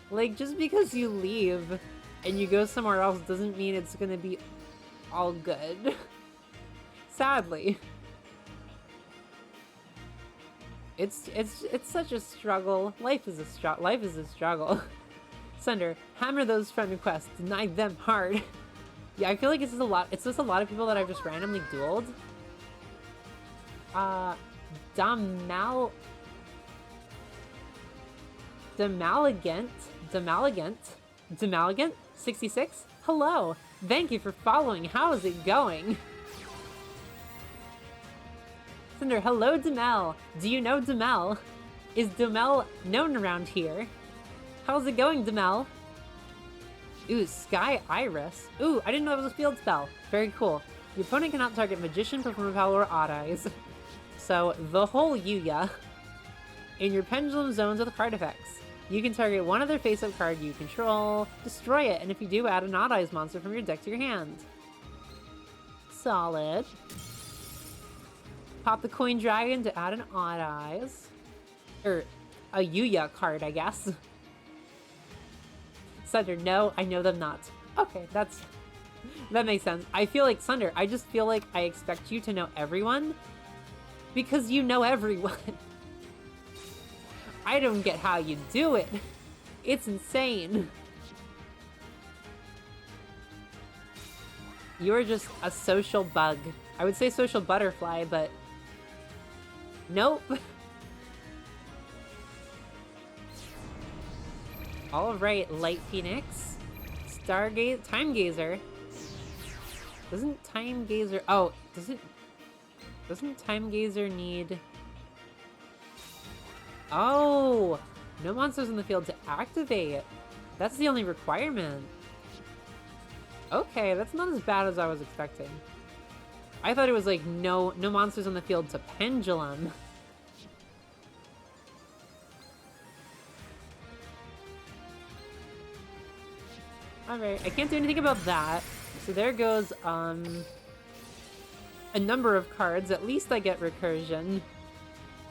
Like, just because you leave and you go somewhere else doesn't mean it's gonna be all good. Sadly. It's such a struggle. Life is a struggle. Sunder, hammer those friend requests. Deny them hard. Yeah, I feel like it's just a lot of people that I've just randomly dueled. Demalagant 66. Hello. Thank you for following. How is it going? Cinder, hello Demel. Do you know Demel? Is Demel known around here? How's it going, Demel? Ooh, Sky Iris. Ooh, I didn't know that was a field spell. Very cool. Your opponent cannot target Magician, Performer Power, or Odd Eyes. So, the whole Yuya. In your Pendulum Zones with card effects. You can target one other face-up card you control, destroy it, and if you do, add an Odd Eyes monster from your deck to your hand. Solid. Pop the Coin Dragon to add an Odd Eyes. Or a Yuya card, I guess. Sunder, no, I know them not. Okay, that makes sense. I feel like, Sunder, I just feel like I expect you to know everyone because you know everyone. I don't get how you do it. It's insane. You're just a social bug. I would say social butterfly, but nope. Alright, Light Phoenix. Stargaze, Time Gazer. Doesn't Time Gazer... Oh, doesn't Time Gazer need... Oh! No monsters in the field to activate. That's the only requirement. Okay, that's not as bad as I was expecting. I thought it was like no monsters in the field to Pendulum. Alright, I can't do anything about that. So there goes, a number of cards. At least I get Recursion.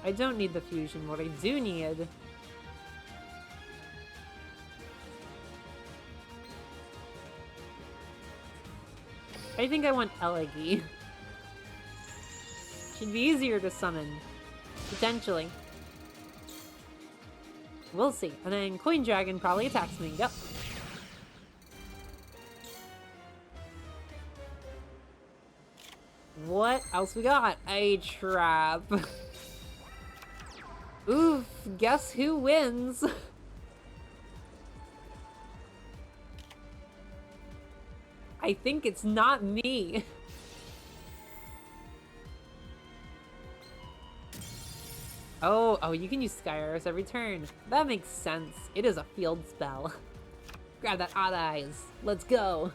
I don't need the Fusion. What I do need... I think I want Elegy. Should be easier to summon. Potentially. We'll see. And then Coin Dragon probably attacks me. Yep. What else we got? A trap. Oof, guess who wins? I think it's not me. Oh, you can use Sky Iris every turn. That makes sense. It is a field spell. Grab that Odd Eyes. Let's go.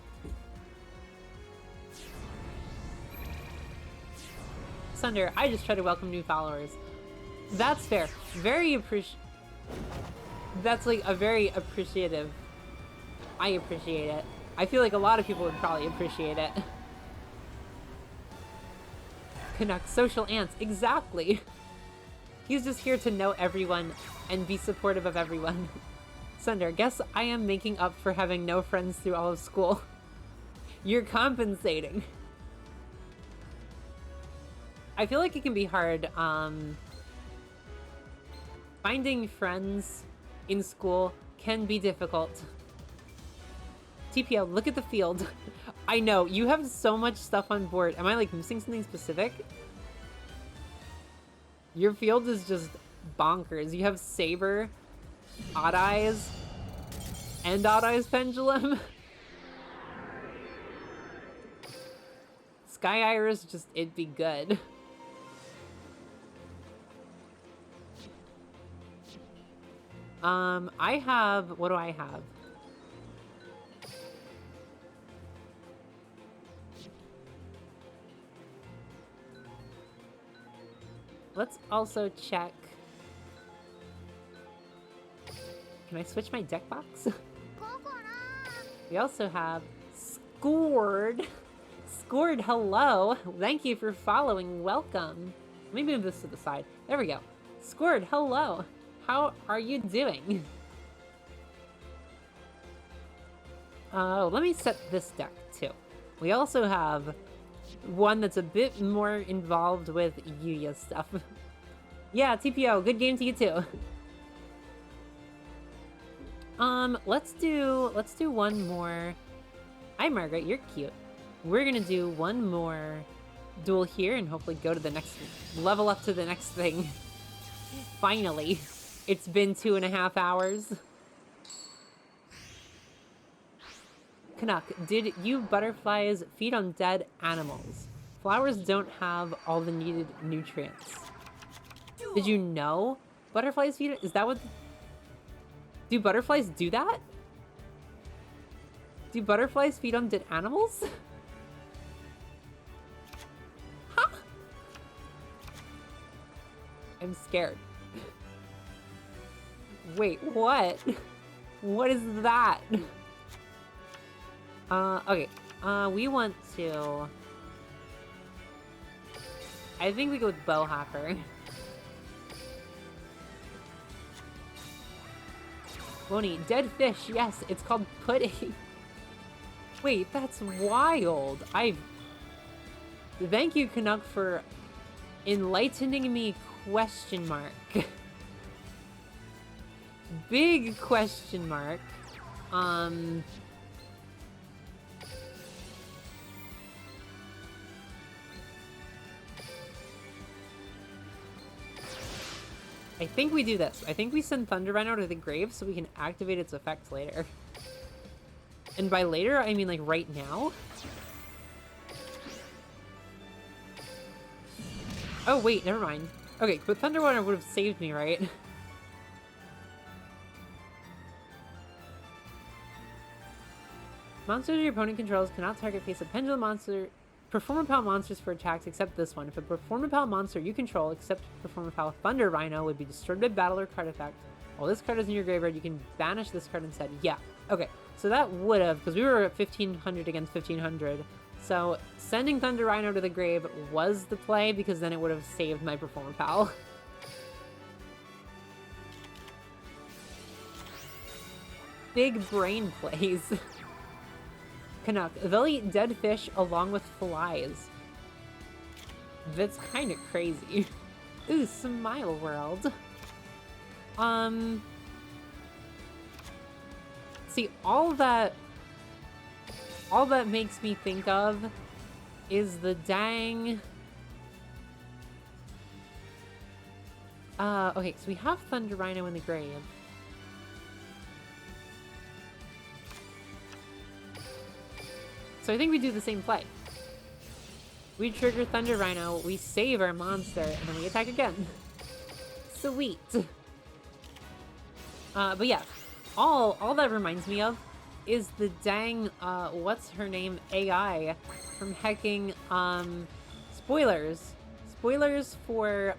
Sunder, I just try to welcome new followers. That's fair. That's like a very appreciative. I appreciate it. I feel like a lot of people would probably appreciate it. Canuck, social ants, exactly. He's just here to know everyone and be supportive of everyone. Sunder, guess I am making up for having no friends through all of school. You're compensating. I feel like it can be hard, finding friends in school can be difficult. TPO, look at the field. I know, you have so much stuff on board. Am I, like, missing something specific? Your field is just bonkers. You have Saber, Odd Eyes, and Odd Eyes Pendulum. Sky Iris, just, it'd be good. I have, what do I have? Let's also check. Can I switch my deck box? We also have Scored. Scored, hello. Thank you for following. Welcome. Let me move this to the side. There we go. Scored, hello. How are you doing? Let me set this deck too. We also have one that's a bit more involved with Yuya stuff. Yeah, TPO, good game to you too. Let's do one more. Hi Margaret, you're cute. We're gonna do one more duel here and hopefully go to the next level up to the next thing. Finally. It's been 2.5 hours. Canuck, did you butterflies feed on dead animals? Flowers don't have all the needed nutrients. Did you know butterflies feed? Is that what? Do butterflies do that? Do butterflies feed on dead animals? Huh? I'm scared. Wait, what? What is that? Okay. We want to... I think we go with Bowhopper. Woney, dead fish, yes, it's called pudding. Wait, that's wild. Thank you, Canuck, for enlightening me, question mark. Big question mark. I I think we do this. I think we send Thunder Rhino to the grave so we can activate its effects later. And by later, I mean like right now. Oh wait, never mind. Okay, but Thunder Rhino would have saved me, right? Monsters your opponent controls cannot target face a pendulum monster. Performapal monsters for attacks except this one. If a Performapal monster you control except Performapal Thunder Rhino would be destroyed by battle or card effect. While this card is in your graveyard, you can banish this card instead. Yeah. Okay. So that would have, because we were at 1500 against 1500. So sending Thunder Rhino to the grave was the play because then it would have saved my Performapal. Big brain plays. Canuck. They'll eat dead fish along with flies. That's kind of crazy. Ooh, Smile World. See, all that makes me think of is the dang... okay, so we have Thunder Rhino in the grave. So I think we do the same play. We trigger Thunder Rhino, we save our monster, and then we attack again. Sweet. But yeah, all that reminds me of is the dang, what's her name, AI from hecking, spoilers. Spoilers for,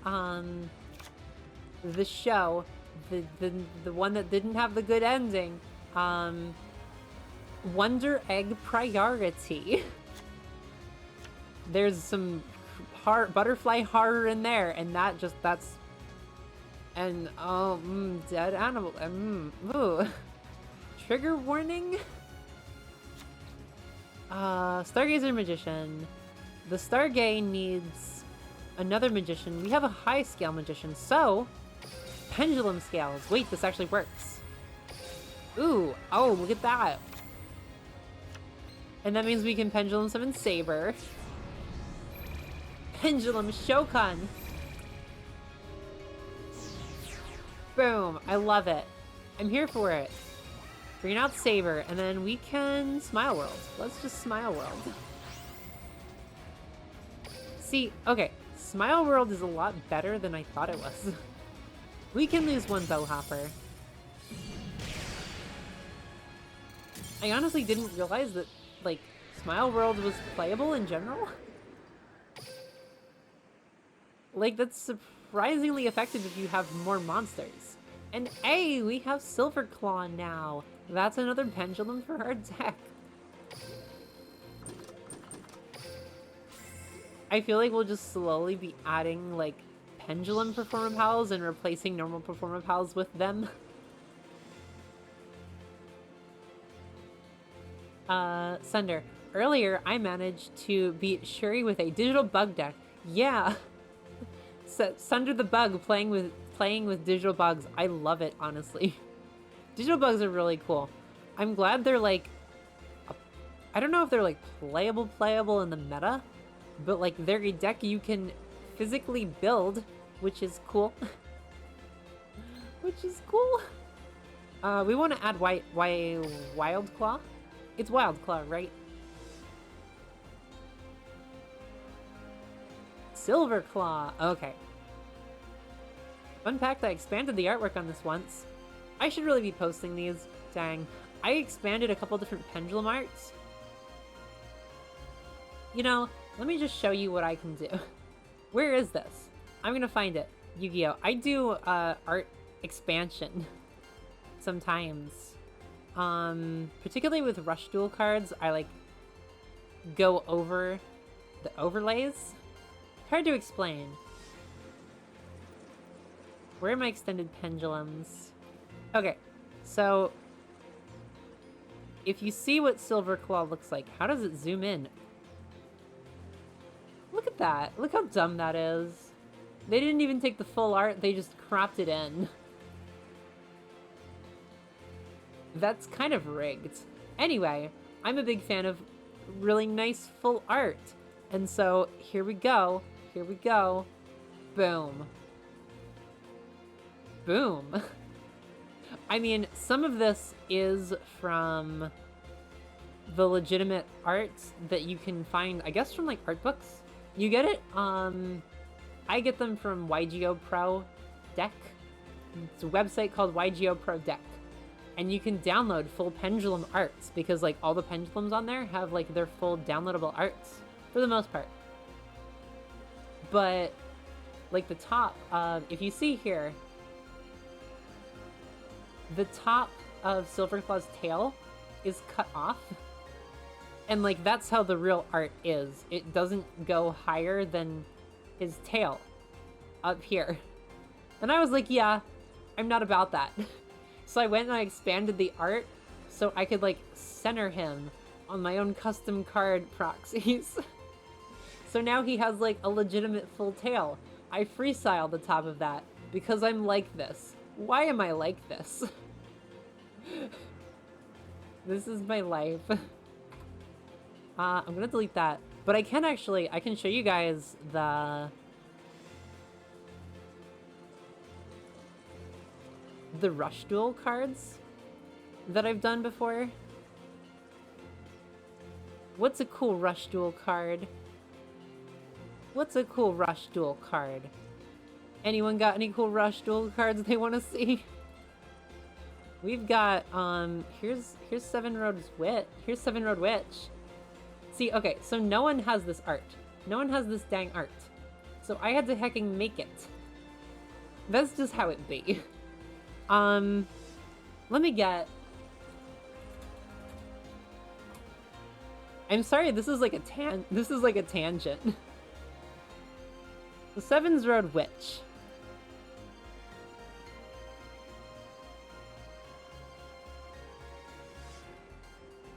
the show, the one that didn't have the good ending, Wonder Egg Priority. There's some butterfly horror in there, and that's... And, dead animal, ooh. Trigger warning? Stargazer Magician. The Stargate needs another magician. We have a high scale magician, so... Pendulum scales. Wait, this actually works. Ooh, oh, look at that. And that means we can Pendulum Summon Saber. Pendulum Shokan. Boom. I love it. I'm here for it. Bring out Saber, and then we can Smile World. Let's just Smile World. See, okay. Smile World is a lot better than I thought it was. We can lose one Bowhopper. I honestly didn't realize that, like, Smile World was playable in general. Like, that's surprisingly effective if you have more monsters. And hey, we have Silver Claw now. That's another pendulum for our deck. I feel like we'll just slowly be adding, like, pendulum Performapals and replacing normal Performapals with them. Sunder. Earlier, I managed to beat Shuri with a digital bug deck. Yeah! So, Sunder the Bug playing with digital bugs. I love it, honestly. Digital bugs are really cool. I'm glad they're like... I don't know if they're like playable in the meta, but like they're a deck you can physically build, which is cool. Which is cool. We want to add Wild Claw? It's Wild Claw, right? Silver Claw. Okay. Fun fact, I expanded the artwork on this once. I should really be posting these. Dang. I expanded a couple different pendulum arts. You know, let me just show you what I can do. Where is this? I'm gonna find it. Yu-Gi-Oh! I do art expansion sometimes. Particularly with Rush Duel cards, I like go over the overlays. Hard to explain. Where are my extended pendulums? Okay, so if you see what Silver Claw looks like, how does it zoom in? Look at that. Look how dumb that is. They didn't even take the full art, they just cropped it in. That's kind of rigged. Anyway, I'm a big fan of really nice full art. And so, here we go. Here we go. Boom. Boom. I mean, some of this is from the legitimate art that you can find, I guess, from like art books. You get it, I get them from YGO Pro Deck. It's a website called YGO Pro Deck. And you can download full Pendulum arts because like all the pendulums on there have like their full downloadable arts for the most part. But like the top, if you see here, the top of Silverclaw's tail is cut off. And like that's how the real art is. It doesn't go higher than his tail up here. And I was like, yeah, I'm not about that. So I went and I expanded the art so I could like center him on my own custom card proxies. So now he has like a legitimate full tail. I freestyle the top of that because I'm like this. Why am I like this? This is my life. I'm gonna delete that. But I can show you guys the Rush Duel cards that I've done before. What's a cool Rush Duel card? What's a cool Rush Duel card? Anyone got any cool Rush Duel cards they want to see? We've got, here's Seven Road Witch. Here's Seven Road Witch. See, okay, so no one has this art. No one has this dang art. So I had to hecking make it. That's just how it be. Let me get... I'm sorry, this is like a tangent. The Sevens Road Witch.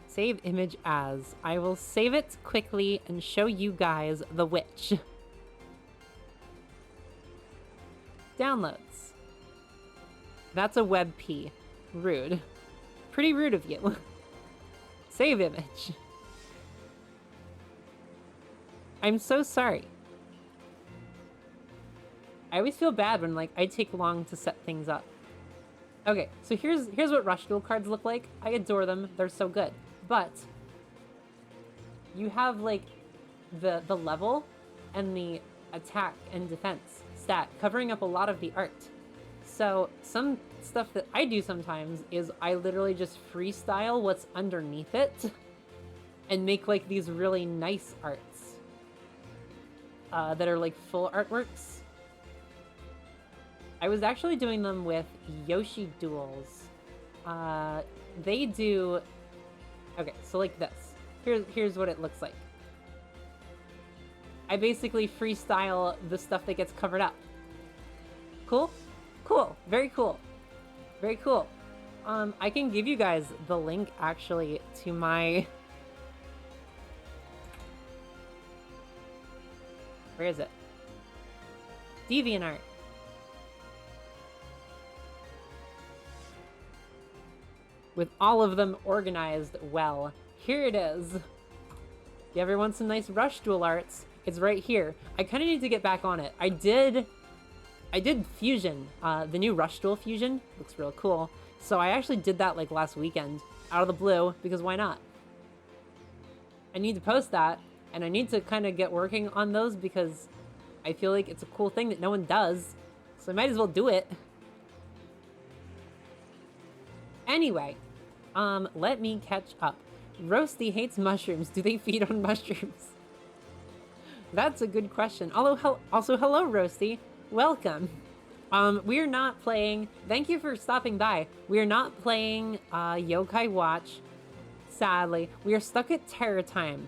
Save image as. I will save it quickly and show you guys the witch. Downloads. That's a WebP. Rude. Pretty rude of you. Save image. I'm so sorry. I always feel bad when like I take long to set things up. Okay, so here's what Rush Duel cards look like. I adore them. They're so good. But you have like the level and the attack and defense stat covering up a lot of the art. So some stuff that I do sometimes is I literally just freestyle what's underneath it and make like these really nice arts that are like full artworks. I was actually doing them with Yoshi Duels. They do... Okay, so like this. Here's what it looks like. I basically freestyle the stuff that gets covered up. Cool? Cool. Very cool. Very cool. I can give you guys the link, actually, to my... Where is it? DeviantArt. With all of them organized well. Here it is. You ever want some nice Rush Duel arts? It's right here. I kind of need to get back on it. I did Fusion, the new Rush Duel Fusion. Looks real cool. So I actually did that like last weekend, out of the blue, because why not? I need to post that, and I need to kind of get working on those because I feel like it's a cool thing that no one does. So I might as well do it. Anyway, let me catch up. Roasty hates mushrooms. Do they feed on mushrooms? That's a good question. Also, hello, Roasty. Welcome. We are not playing... Thank you for stopping by. We are not playing Yokai Watch, sadly. We are stuck at Terror Time.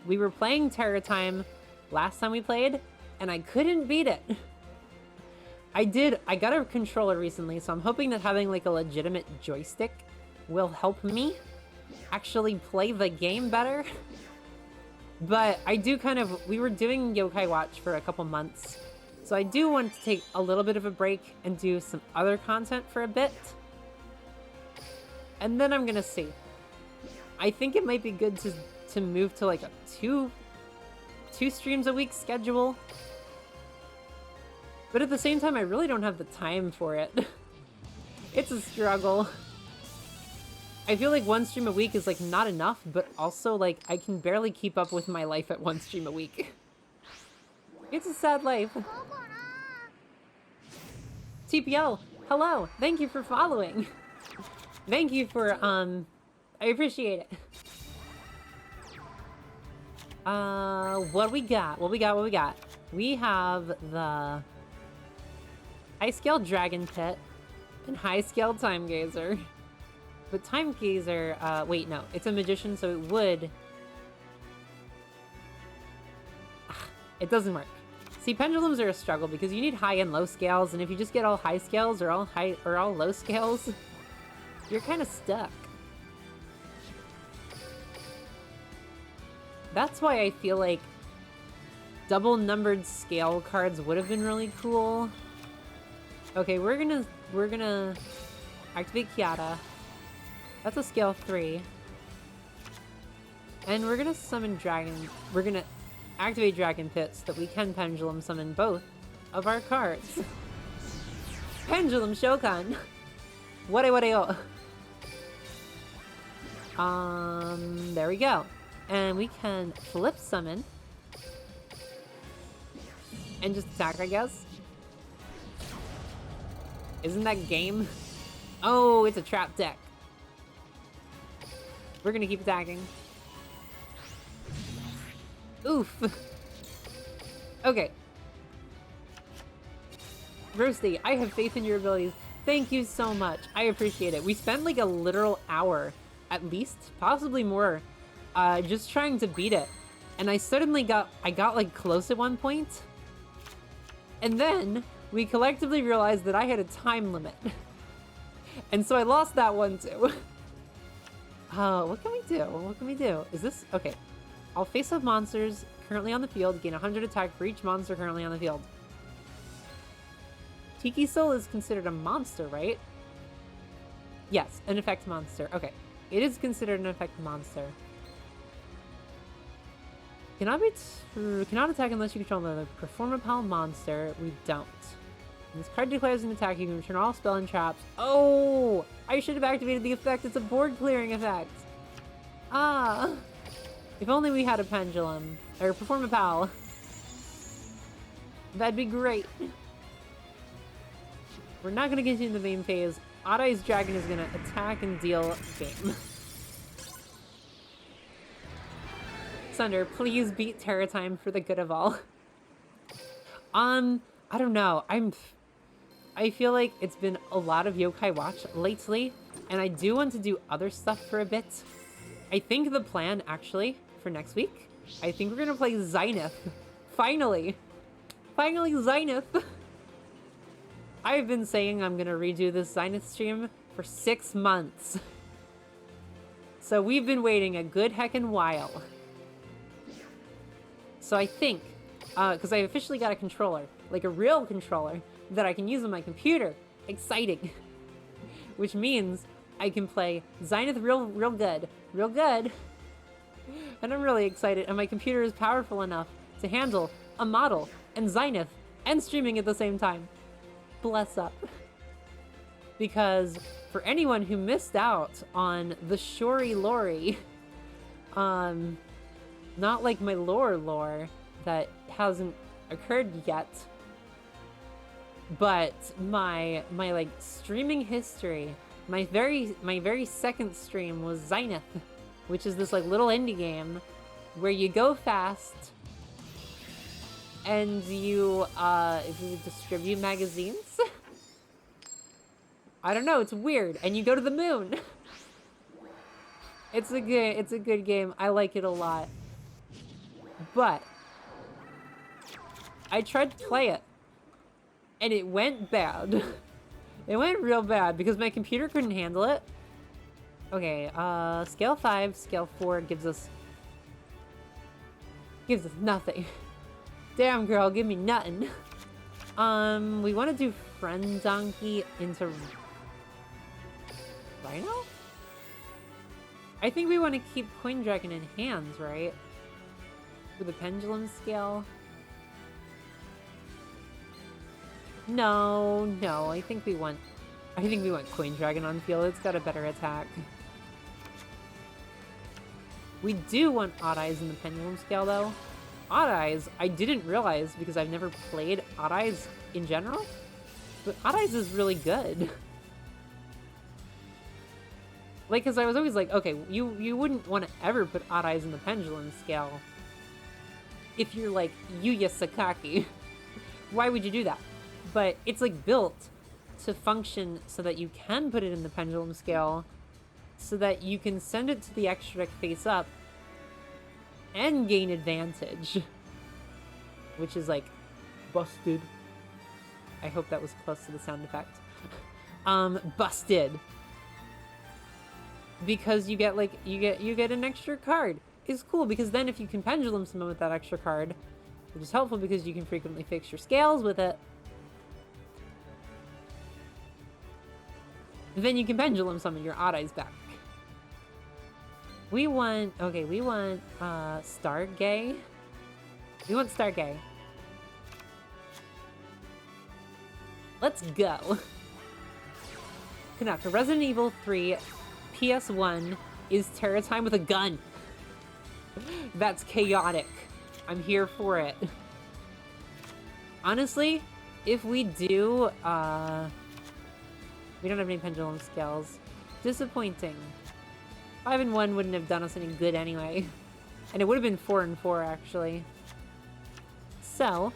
We were playing Terror Time last time we played, and I couldn't beat it. I got a controller recently, so I'm hoping that having like a legitimate joystick will help me actually play the game better. But I do we were doing Yokai Watch for a couple months, so I do want to take a little bit of a break and do some other content for a bit. And then I'm gonna see. I think it might be good to move to like a two streams a week schedule. But at the same time, I really don't have the time for it. It's a struggle. I feel like one stream a week is like not enough, but also like I can barely keep up with my life at one stream a week. It's a sad life. TPL, hello. Thank you for following. Thank you for, I appreciate it. What we got? What we got? We have the high scale Dragon Pit and high scale Time Gazer. But Time Gazer, wait, no, it's a magician, so it would... It doesn't work. See, pendulums are a struggle because you need high and low scales, and if you just get all high scales or all low scales, you're kind of stuck. That's why I feel like double numbered scale cards would have been really cool. Okay, we're gonna activate Kiata. That's a scale 3. And we're gonna summon we're gonna activate Dragon Pit so that we can pendulum summon both of our cards. Pendulum Shokan! What? There we go. And we can flip summon. And just attack, I guess. Isn't that game? Oh, it's a trap deck. We're gonna keep attacking. Oof. Okay. Roasty, I have faith in your abilities. Thank you so much. I appreciate it. We spent like a literal hour, at least, possibly more, just trying to beat it. And I suddenly got like close at one point. And then we collectively realized that I had a time limit. And so I lost that one too. What can we do? What can we do? Is this... Okay. I'll face up monsters currently on the field, gain 100 attack for each monster currently on the field. Tiki Soul is considered a monster, right? Yes, an effect monster. Okay. It is considered an effect monster. Cannot attack unless you control the Performapal monster. We don't. When this card declares an attack, you can return all spell and traps. Oh! I should have activated the effect. It's a board clearing effect. Ah! If only we had a pendulum. Or Performapal. That'd be great. We're not gonna continue the main phase. Adai's dragon is gonna attack and deal game. Sunder, please beat Terra Time for the good of all. I don't know. I feel like it's been a lot of Yokai Watch lately, and I do want to do other stuff for a bit. I think the plan, actually, for next week, I think we're gonna play Zenith. Finally! Finally, Zenith! I've been saying I'm gonna redo this Zenith stream for 6 months. So we've been waiting a good heckin' while. So I think, because I officially got a controller, like a real controller, that I can use on my computer. Exciting. Which means I can play Zenith real good. Real good. And I'm really excited, and my computer is powerful enough to handle a model and Zenith and streaming at the same time. Bless up. Because for anyone who missed out on the Shori Lori, not like my lore that hasn't occurred yet, but my like streaming history, my very second stream was Zenith, which is this like little indie game where you go fast and you distribute magazines. I don't know, it's weird, and you go to the moon. It's a good game. I like it a lot. But I tried to play it, and it went bad. It went real bad because my computer couldn't handle it. Okay, scale 5, scale 4 gives us nothing. Damn, girl, give me nothing. We want to do Friend Donkey into Rhino? I think we want to keep Coin Dragon in hands, right? For the pendulum scale. No, I think we want Coin Dragon on field. It's got a better attack. We do want Odd Eyes in the Pendulum Scale, though. Odd Eyes, I didn't realize because I've never played Odd Eyes in general, but Odd Eyes is really good. Like, because I was always like, okay, you wouldn't want to ever put Odd Eyes in the Pendulum Scale if you're like Yuya Sakaki. Why would you do that? But it's like built to function so that you can put it in the Pendulum Scale so that you can send it to the extra deck face up and gain advantage. Which is like busted. I hope that was close to the sound effect. Busted. Because you get like you get an extra card. It's cool because then if you can pendulum summon with that extra card, which is helpful because you can frequently fix your scales with it, then you can pendulum summon your Odd Eyes back. We want Stargay. We want Stargay. Let's go. Kanaka, Resident Evil 3 PS1 is Terra Time with a gun. That's chaotic. I'm here for it. Honestly, if we do, we don't have any pendulum scales. Disappointing. 5 and 1 wouldn't have done us any good anyway. And it would have been 4 and 4 actually. So,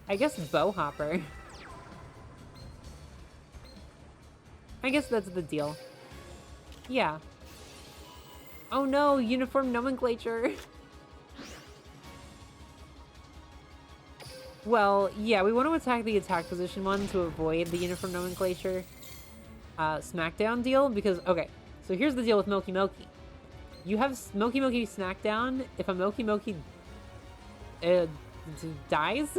I guess Bowhopper. I guess that's the deal. Yeah. Oh no, uniform nomenclature. Well, yeah, we want to attack the attack position one to avoid the uniform nomenclature Smackdown deal because, okay, so here's the deal with Milky Milky. You have Milky Milky Smackdown if a Milky Milky dies,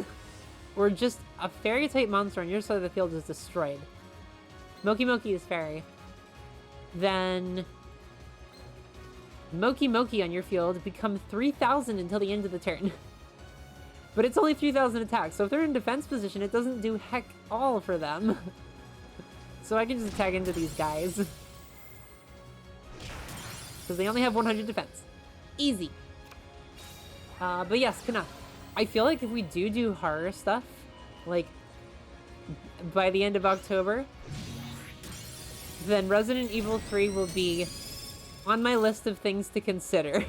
or just a fairy type monster on your side of the field is destroyed. Milky Milky is fairy. Then Moki Moki on your field become 3,000 until the end of the turn. But it's only 3,000 attack, so if they're in defense position, it doesn't do heck all for them. So I can just attack into these guys. Because they only have 100 defense. Easy. But yes, Kana. I feel like if we do horror stuff, like, by the end of October, then Resident Evil 3 will be on my list of things to consider.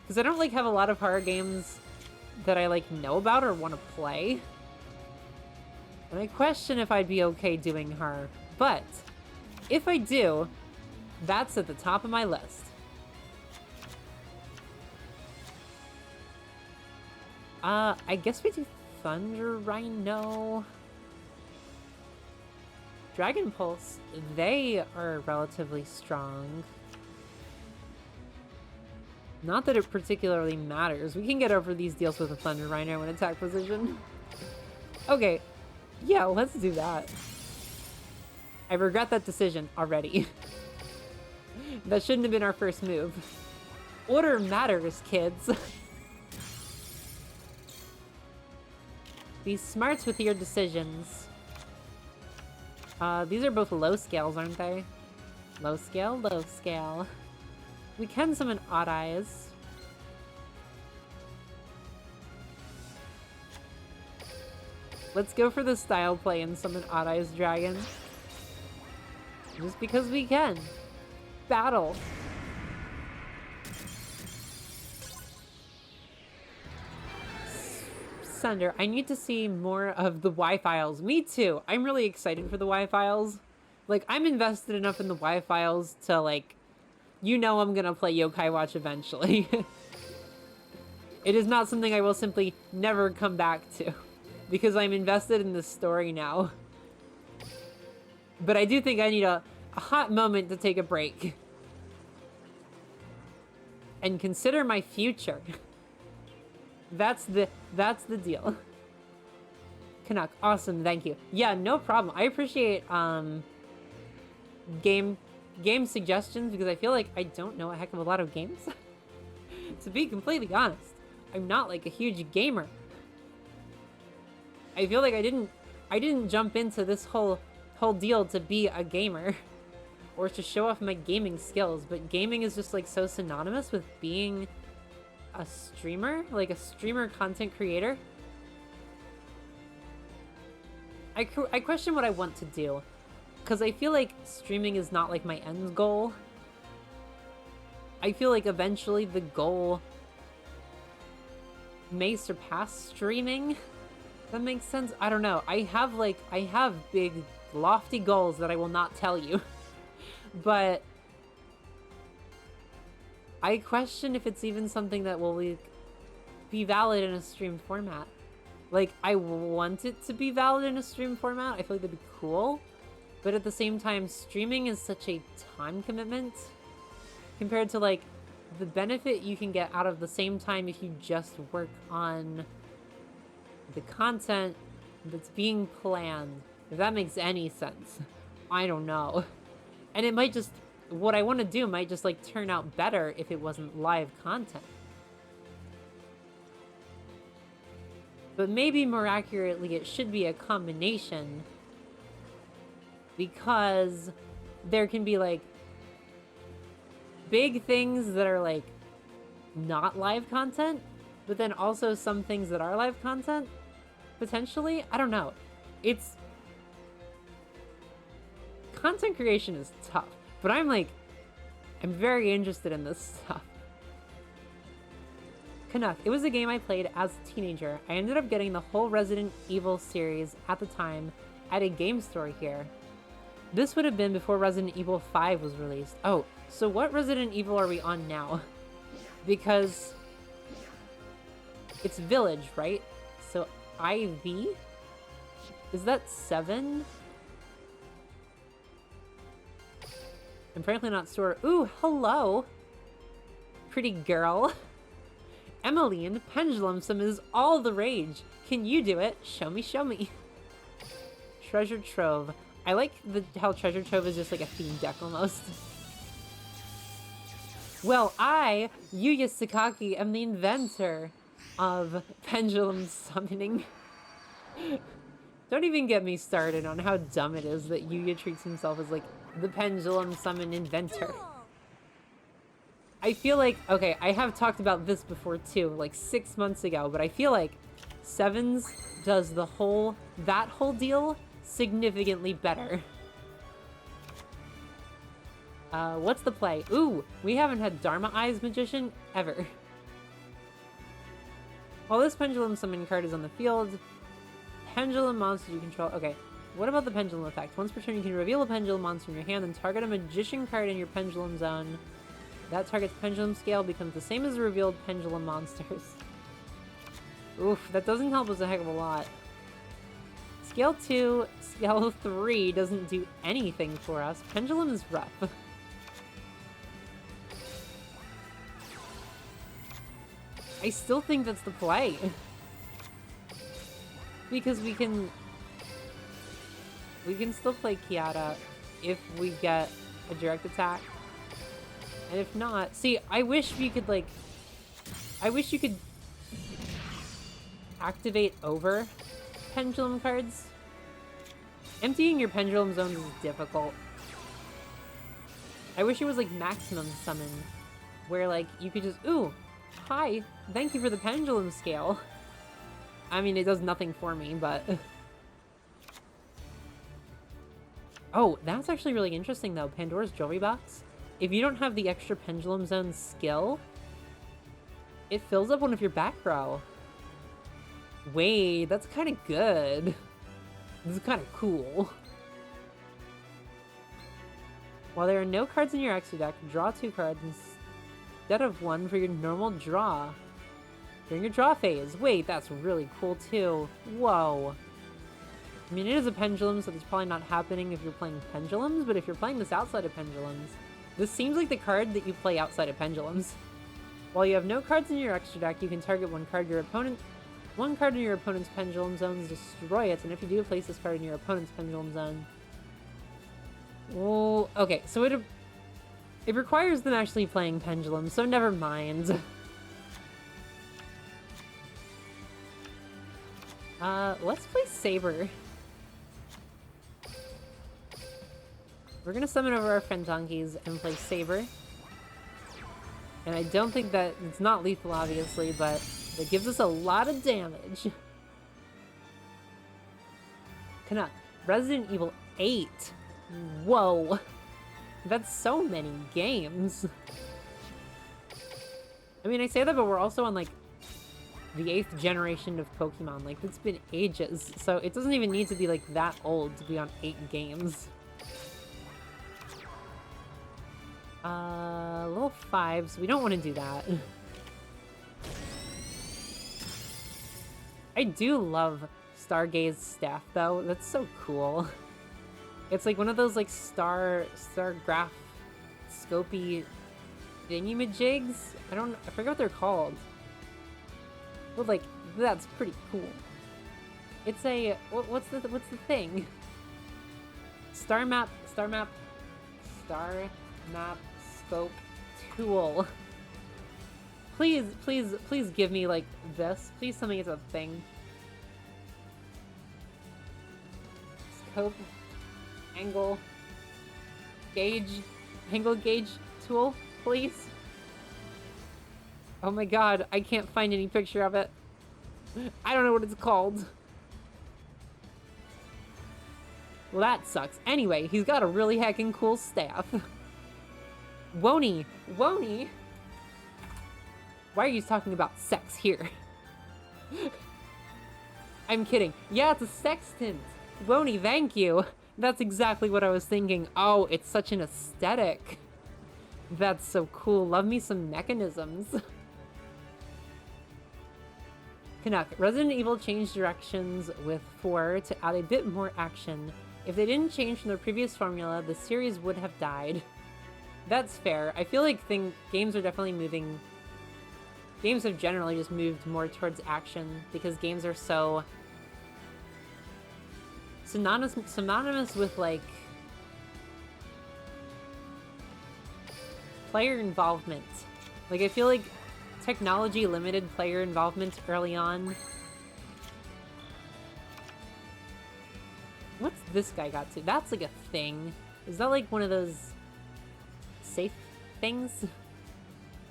Because I don't, like, have a lot of horror games that I, like, know about or want to play. And I question if I'd be okay doing horror. But, if I do, that's at the top of my list. I guess we do Thunder Rhino. Dragon Pulse, they are relatively strong. Not that it particularly matters. We can get over these deals with a Thunder Rhino in attack position. Okay. Yeah, let's do that. I regret that decision already. That shouldn't have been our first move. Order matters, kids. Be smart with your decisions. These are both low scales, aren't they? Low scale, low scale. We can summon Odd Eyes. Let's go for the style play and summon Odd Eyes Dragon. Just because we can. Battle. Sunder, I need to see more of the Y-Files. Me too. I'm really excited for the Y-Files. Like, I'm invested enough in the Y-Files to, like, you know I'm gonna play Yokai Watch eventually. It is not something I will simply never come back to. Because I'm invested in the story now. But I do think I need a hot moment to take a break. And consider my future. That's the deal. Canuck, awesome, thank you. Yeah, no problem. I appreciate game game suggestions because I feel like I don't know a heck of a lot of games. To be completely honest, I'm not like a huge gamer. I feel like I didn't jump into this whole deal to be a gamer or to show off my gaming skills, but gaming is just like so synonymous with being a streamer, like a streamer content creator. I question what I want to do, because I feel like streaming is not like my end goal. I feel like eventually the goal may surpass streaming. That makes sense? I don't know. I have big, lofty goals that I will not tell you. But I question if it's even something that will be valid in a stream format. Like, I want it to be valid in a stream format. I feel like that'd be cool. But at the same time, streaming is such a time commitment compared to, like, the benefit you can get out of the same time if you just work on the content that's being planned. If that makes any sense. I don't know. And it might just... What I want to do might just, like, turn out better if it wasn't live content. But maybe more accurately, it should be a combination. Because there can be, like, big things that are, like, not live content, but then also some things that are live content, potentially. I don't know. It's... Content creation is tough, but I'm very interested in this stuff. Canuck. It was a game I played as a teenager. I ended up getting the whole Resident Evil series at the time at a game store here. This would have been before Resident Evil 5 was released. Oh, so what Resident Evil are we on now? Because it's Village, right? So IV? Is that 7? I'm frankly not sure. Ooh, hello! Pretty girl. Emmeline, Pendulum Sim is all the rage. Can you do it? Show me, show me. Treasure Trove. I like how Treasure Trove is just like a theme deck almost. Well, I, Yuya Sakaki, am the inventor of Pendulum Summoning. Don't even get me started on how dumb it is that Yuya treats himself as like the Pendulum Summon inventor. I feel like, okay, I have talked about this before too, like 6 months ago, but I feel like Sevens does that whole deal significantly better. What's the play? Ooh, we haven't had Dharma Eyes Magician ever. While this Pendulum Summon card is on the field, Pendulum monster you control. Okay, what about the Pendulum effect? Once per turn, you can reveal a Pendulum monster in your hand and target a Magician card in your Pendulum zone. That target's Pendulum scale becomes the same as the revealed Pendulum monsters. Oof, that doesn't help us a heck of a lot. Scale 2, Scale 3 doesn't do anything for us. Pendulum is rough. I still think that's the play. Because we can still play Kiata if we get a direct attack. And if not, see, I wish you could activate over Pendulum cards. Emptying your Pendulum zones is difficult. I wish it was like maximum summon, where like you could just, ooh, hi, thank you for the Pendulum scale. I mean, it does nothing for me, but... Oh, that's actually really interesting though, Pandora's Jewelry Box. If you don't have the extra Pendulum Zone skill, it fills up one of your back row. Wait, that's kind of good. This is kind of cool. While there are no cards in your extra deck, draw 2 cards instead of 1 for your normal draw during your draw phase. Wait, that's really cool too. Whoa. I mean, it is a Pendulum, so it's probably not happening if you're playing Pendulums, but if you're playing this outside of Pendulums, this seems like the card that you play outside of Pendulums. While you have no cards in your extra deck, you can target one card in your opponent's Pendulum Zone, destroy it, and if you do, place this card in your opponent's Pendulum Zone. Well, okay, so It requires them actually playing Pendulum, so never mind. Let's play Saber. We're gonna summon over our friend Donkeys and play Saber. And I don't think that... it's not lethal, obviously, but it gives us a lot of damage. Canuck. Resident Evil 8. Whoa. That's so many games. I mean, I say that, but we're also on, like, the 8th generation of Pokemon. Like, it's been ages. So it doesn't even need to be, like, that old to be on 8 games. Level 5, so we don't want to do that. I do love Stargaze staff, though. That's so cool. It's like one of those, like, star graph scopy thingy-majigs? I forget what they're called. But, like, that's pretty cool. It's a, what's the thing? Star map scope tool. Please give me, like, this. Please tell me it's a thing. Scope. Angle gauge tool, please. Oh my god, I can't find any picture of it. I don't know what it's called. Well, that sucks. Anyway, he's got a really heckin' cool staff. Woney! Why are you talking about sex here? I'm kidding. Yeah, it's a sextant. Woney, thank you. That's exactly what I was thinking. Oh, it's such an aesthetic. That's so cool. Love me some mechanisms. Canuck. Resident Evil changed directions with 4 to add a bit more action. If they didn't change from their previous formula, the series would have died. That's fair. I feel like games are definitely moving... games have generally just moved more towards action because games are so... synonymous with, like, player involvement. Like, I feel like technology limited player involvement early on. What's this guy got to? That's like a thing. Is that like one of those safe things?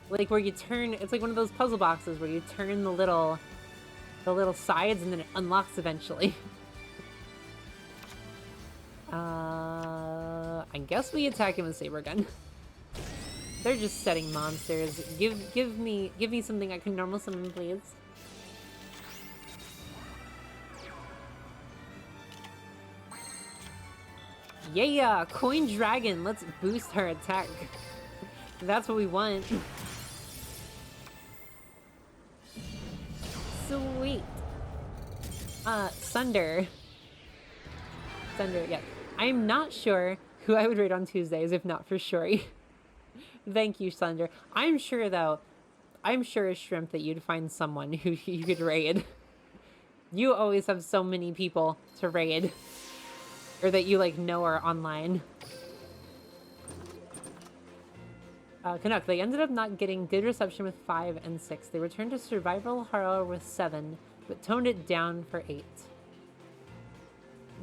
Like where you turn, it's like one of those puzzle boxes where you turn the little sides and then it unlocks eventually. I guess we attack him with Saber Gun. They're just setting monsters. Give me something I can normal summon, please. Yeah, Coin Dragon. Let's boost her attack. That's what we want. Sweet. Sunder. Sunder, yeah. I'm not sure who I would raid on Tuesdays if not for Shuri. Thank you, Sunder. I'm sure, though, as Shrimp, that you'd find someone who you could raid. You always have so many people to raid. Or that you, like, know are online. Canuck, they ended up not getting good reception with 5 and 6. They returned to survival horror with 7, but toned it down for 8.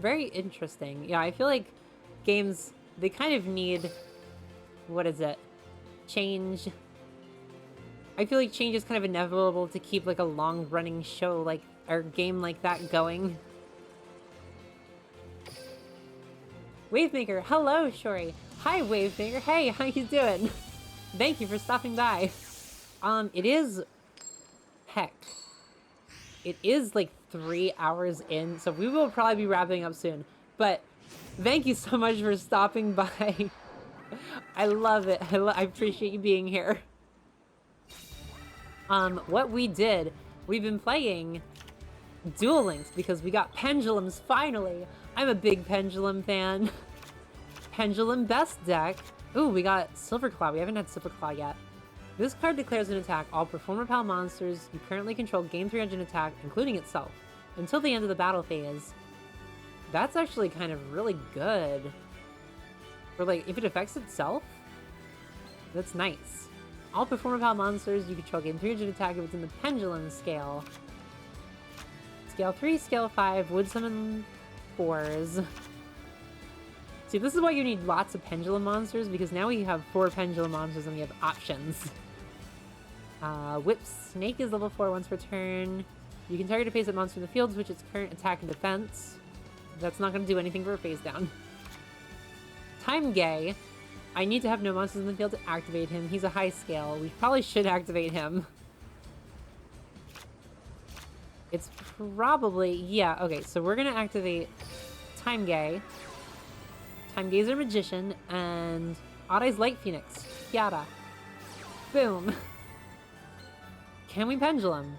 Very interesting. Yeah, I feel like games, they kind of need... what is it? Change. I feel like change is kind of inevitable to keep, like, a long-running show, like, or game like that going. Wavemaker, hello, Shuri. Hi, Wavemaker. Hey, how you doing? Thank you for stopping by. It is... heck. It is, like, 3 hours in, so we will probably be wrapping up soon. But thank you so much for stopping by. I love it. I appreciate you being here. What we did, we've been playing Duel Links because we got Pendulums finally. I'm a big Pendulum fan. Pendulum best deck. Ooh, we got Silverclaw. We haven't had Silverclaw yet. This card declares an attack. All Performer Pal monsters you currently control gain 3 engine attack, including itself, until the end of the battle phase. That's actually kind of really good. Or like, if it affects itself? That's nice. All Performapal monsters you control gain 300 attack if it's in the Pendulum scale. Scale 3, Scale 5, would summon 4s. See, this is why you need lots of Pendulum monsters, because now we have 4 Pendulum monsters and we have options. Whip Snake is level 4 once per turn. You can target a face-up monster in the field, switch its current attack and defense. That's not going to do anything for a face down. Time Gay. I need to have no monsters in the field to activate him. He's a high scale. We probably should activate him. It's probably... Yeah, okay, so we're going to activate Time Gay. Time Gay's our Magician, and Odd Eyes Light Phoenix. Yada. Boom. Can we Pendulum?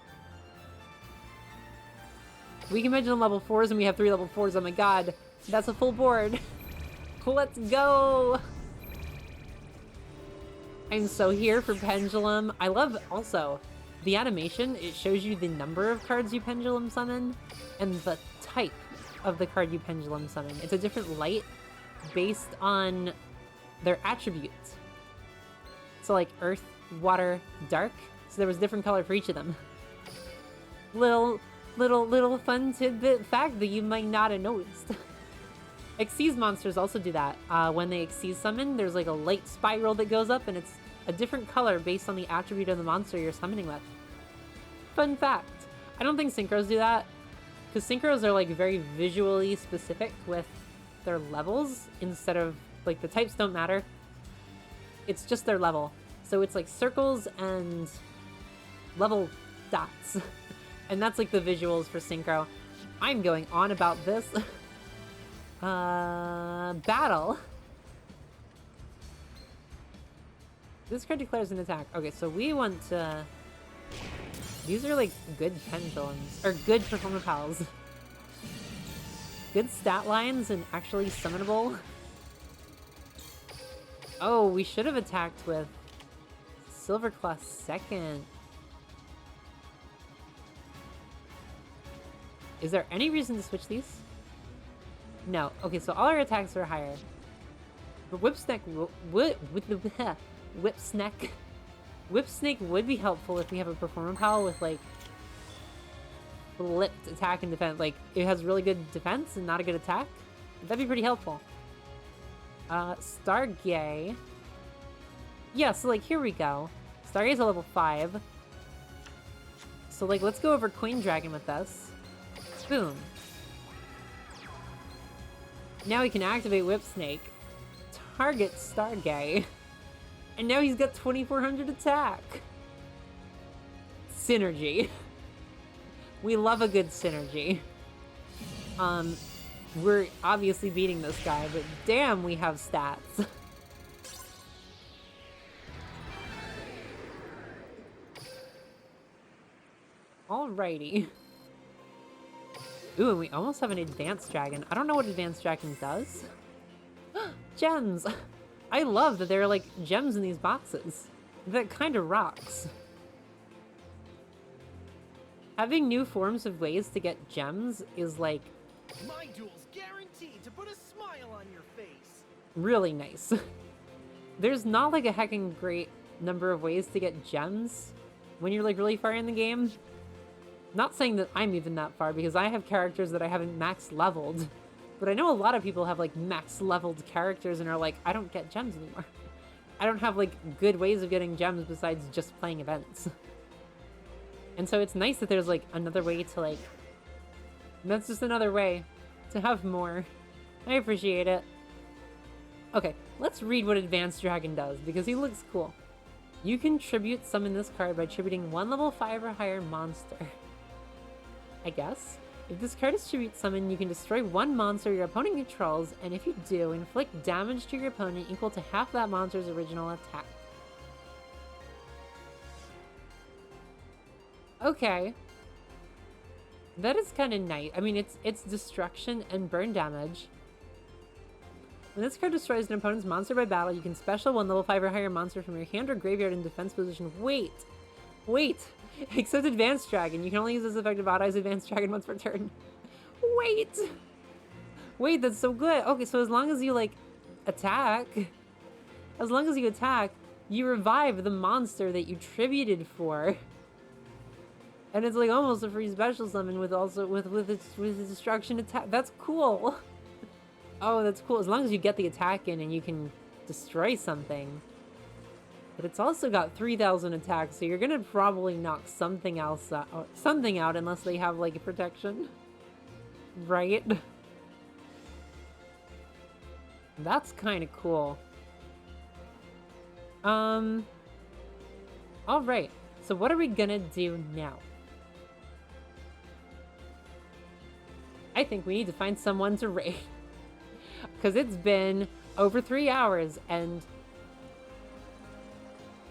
We can Pendulum level 4s, and we have 3 level 4s. Oh my god. That's a full board. Let's go! I'm so here for Pendulum. I love, also, the animation. It shows you the number of cards you Pendulum summon, and the type of the card you Pendulum summon. It's a different light based on their attributes. So like Earth, Water, Dark. So there was different color for each of them. Little fun tidbit fact that you might not have noticed. Xyz monsters also do that. When they Xyz summon, there's like a light spiral that goes up, and it's a different color based on the attribute of the monster you're summoning with. Fun fact. I don't think synchros do that, because synchros are like very visually specific with their levels instead of, like, the types don't matter. It's just their level. So it's like circles and level dots. And that's like the visuals for synchro. I'm going on about this. Battle. This card declares an attack. Okay, so we want to... These are like good pendulums, or good Performapals. Good stat lines and actually summonable. Oh, we should have attacked with Silverclaw second. Is there any reason to switch these? No. Okay, so all our attacks are higher. But Whipsnake would be helpful if we have a Performapal with like flipped attack and defense. Like, it has really good defense and not a good attack. That'd be pretty helpful. Stargay. Yeah, so like, here we go. Stargay's a level 5. So like, let's go over Queen Dragon with us. Boom. Now we can activate Whipsnake. Target Stargay. And now he's got 2400 attack. Synergy. We love a good synergy. We're obviously beating this guy, but damn, we have stats. Alrighty. Ooh, and we almost have an Advanced Dragon. I don't know what Advanced Dragon does. Gems! I love that there are, like, gems in these boxes. That kind of rocks. Having new forms of ways to get gems is, like... My duel's guaranteed to put a smile on your face. Really nice. There's not, like, a heckin' great number of ways to get gems when you're, like, really far in the game. Not saying that I'm even that far, because I have characters that I haven't max leveled. But I know a lot of people have, like, max leveled characters and are like, I don't get gems anymore. I don't have, like, good ways of getting gems besides just playing events. And so it's nice that there's, like, another way to, like... That's just another way to have more. I appreciate it. Okay, let's read what Advanced Dragon does, because he looks cool. You can tribute summon this card by tributing 1 level 5 or higher monster. I guess. If this card is tribute summoned, you can destroy 1 monster your opponent controls, and if you do, inflict damage to your opponent equal to half that monster's original attack. Okay. That is kind of nice. I mean, it's destruction and burn damage. When this card destroys an opponent's monster by battle, you can special 1 level 5 or higher monster from your hand or graveyard in defense position. Wait! Except Advanced Dragon. You can only use this effect of Odd Eyes Advanced Dragon once per turn. Wait, that's so good. Okay, so as long as you, like, attack... As long as you attack, You revive the monster that you tributed for. And it's like almost a free special summon with its destruction attack. That's cool. Oh, that's cool. As long as you get the attack in and you can destroy something. But it's also got 3,000 attacks, so you're gonna probably knock something else out, unless they have like a protection. Right? That's kind of cool. Alright. So what are we gonna do now? I think we need to find someone to raid. Because it's been over 3 hours and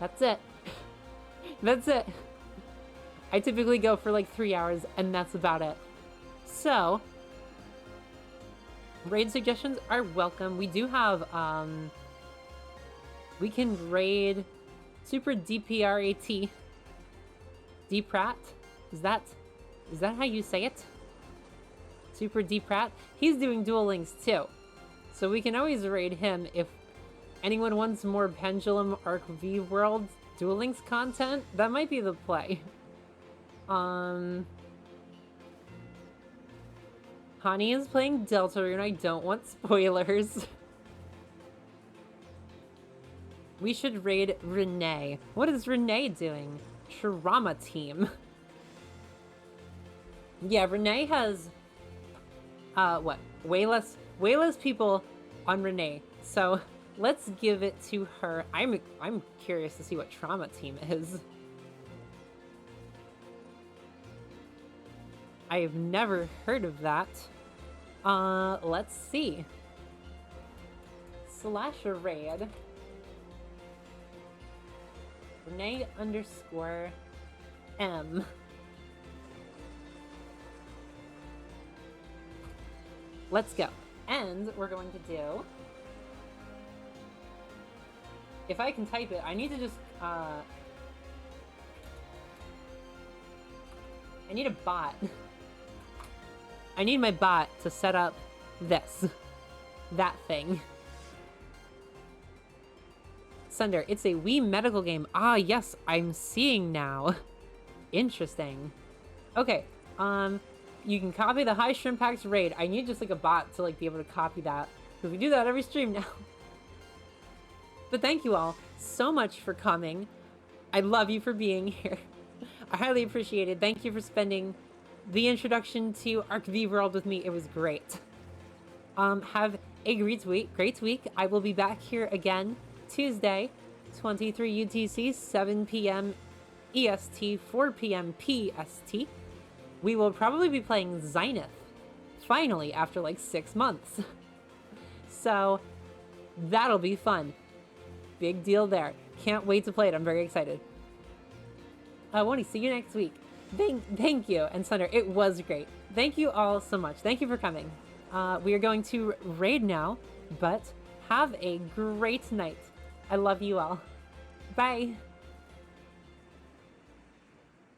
that's it. That's it. I typically go for like 3 hours and that's about it. So, raid suggestions are welcome. We do have, we can raid Super DPRAT. DPrat? Is that how you say it? Super DPrat? He's doing Duel Links too. So we can always raid him if anyone wants more Pendulum Arc V World Duel Links content. That might be the play. Hani is playing Deltarune. I don't want spoilers. We should raid Renee. What is Renee doing? Trauma Team. Yeah, Renee has what? Way less people on Renee. So let's give it to her. I'm curious to see what Trauma Team is. I have never heard of that. Let's see. Slasher raid. Renee_M. Let's go. And we're going to do... If I can type it, I need to just, I need a bot. I need my bot to set up this. That thing. Sunder, it's a Wii medical game. Ah, yes, I'm seeing now. Interesting. Okay, you can copy the High Shrimp Packs raid. I need just like a bot to like be able to copy that. Because we do that every stream now. But thank you all so much for coming. I love you for being here. I highly appreciate it. Thank you for spending the introduction to Arc V World with me. It was great. Have a great week. I will be back here again Tuesday, 23 UTC, 7 p.m. EST, 4 p.m. PST. We will probably be playing Zenith, finally, after like 6 months. So, that'll be fun. Big deal there. Can't wait to play it. I'm very excited. Wonnie, see you next week. Thank you. And Sunder, it was great. Thank you all so much. Thank you for coming. We are going to raid now, but have a great night. I love you all. Bye.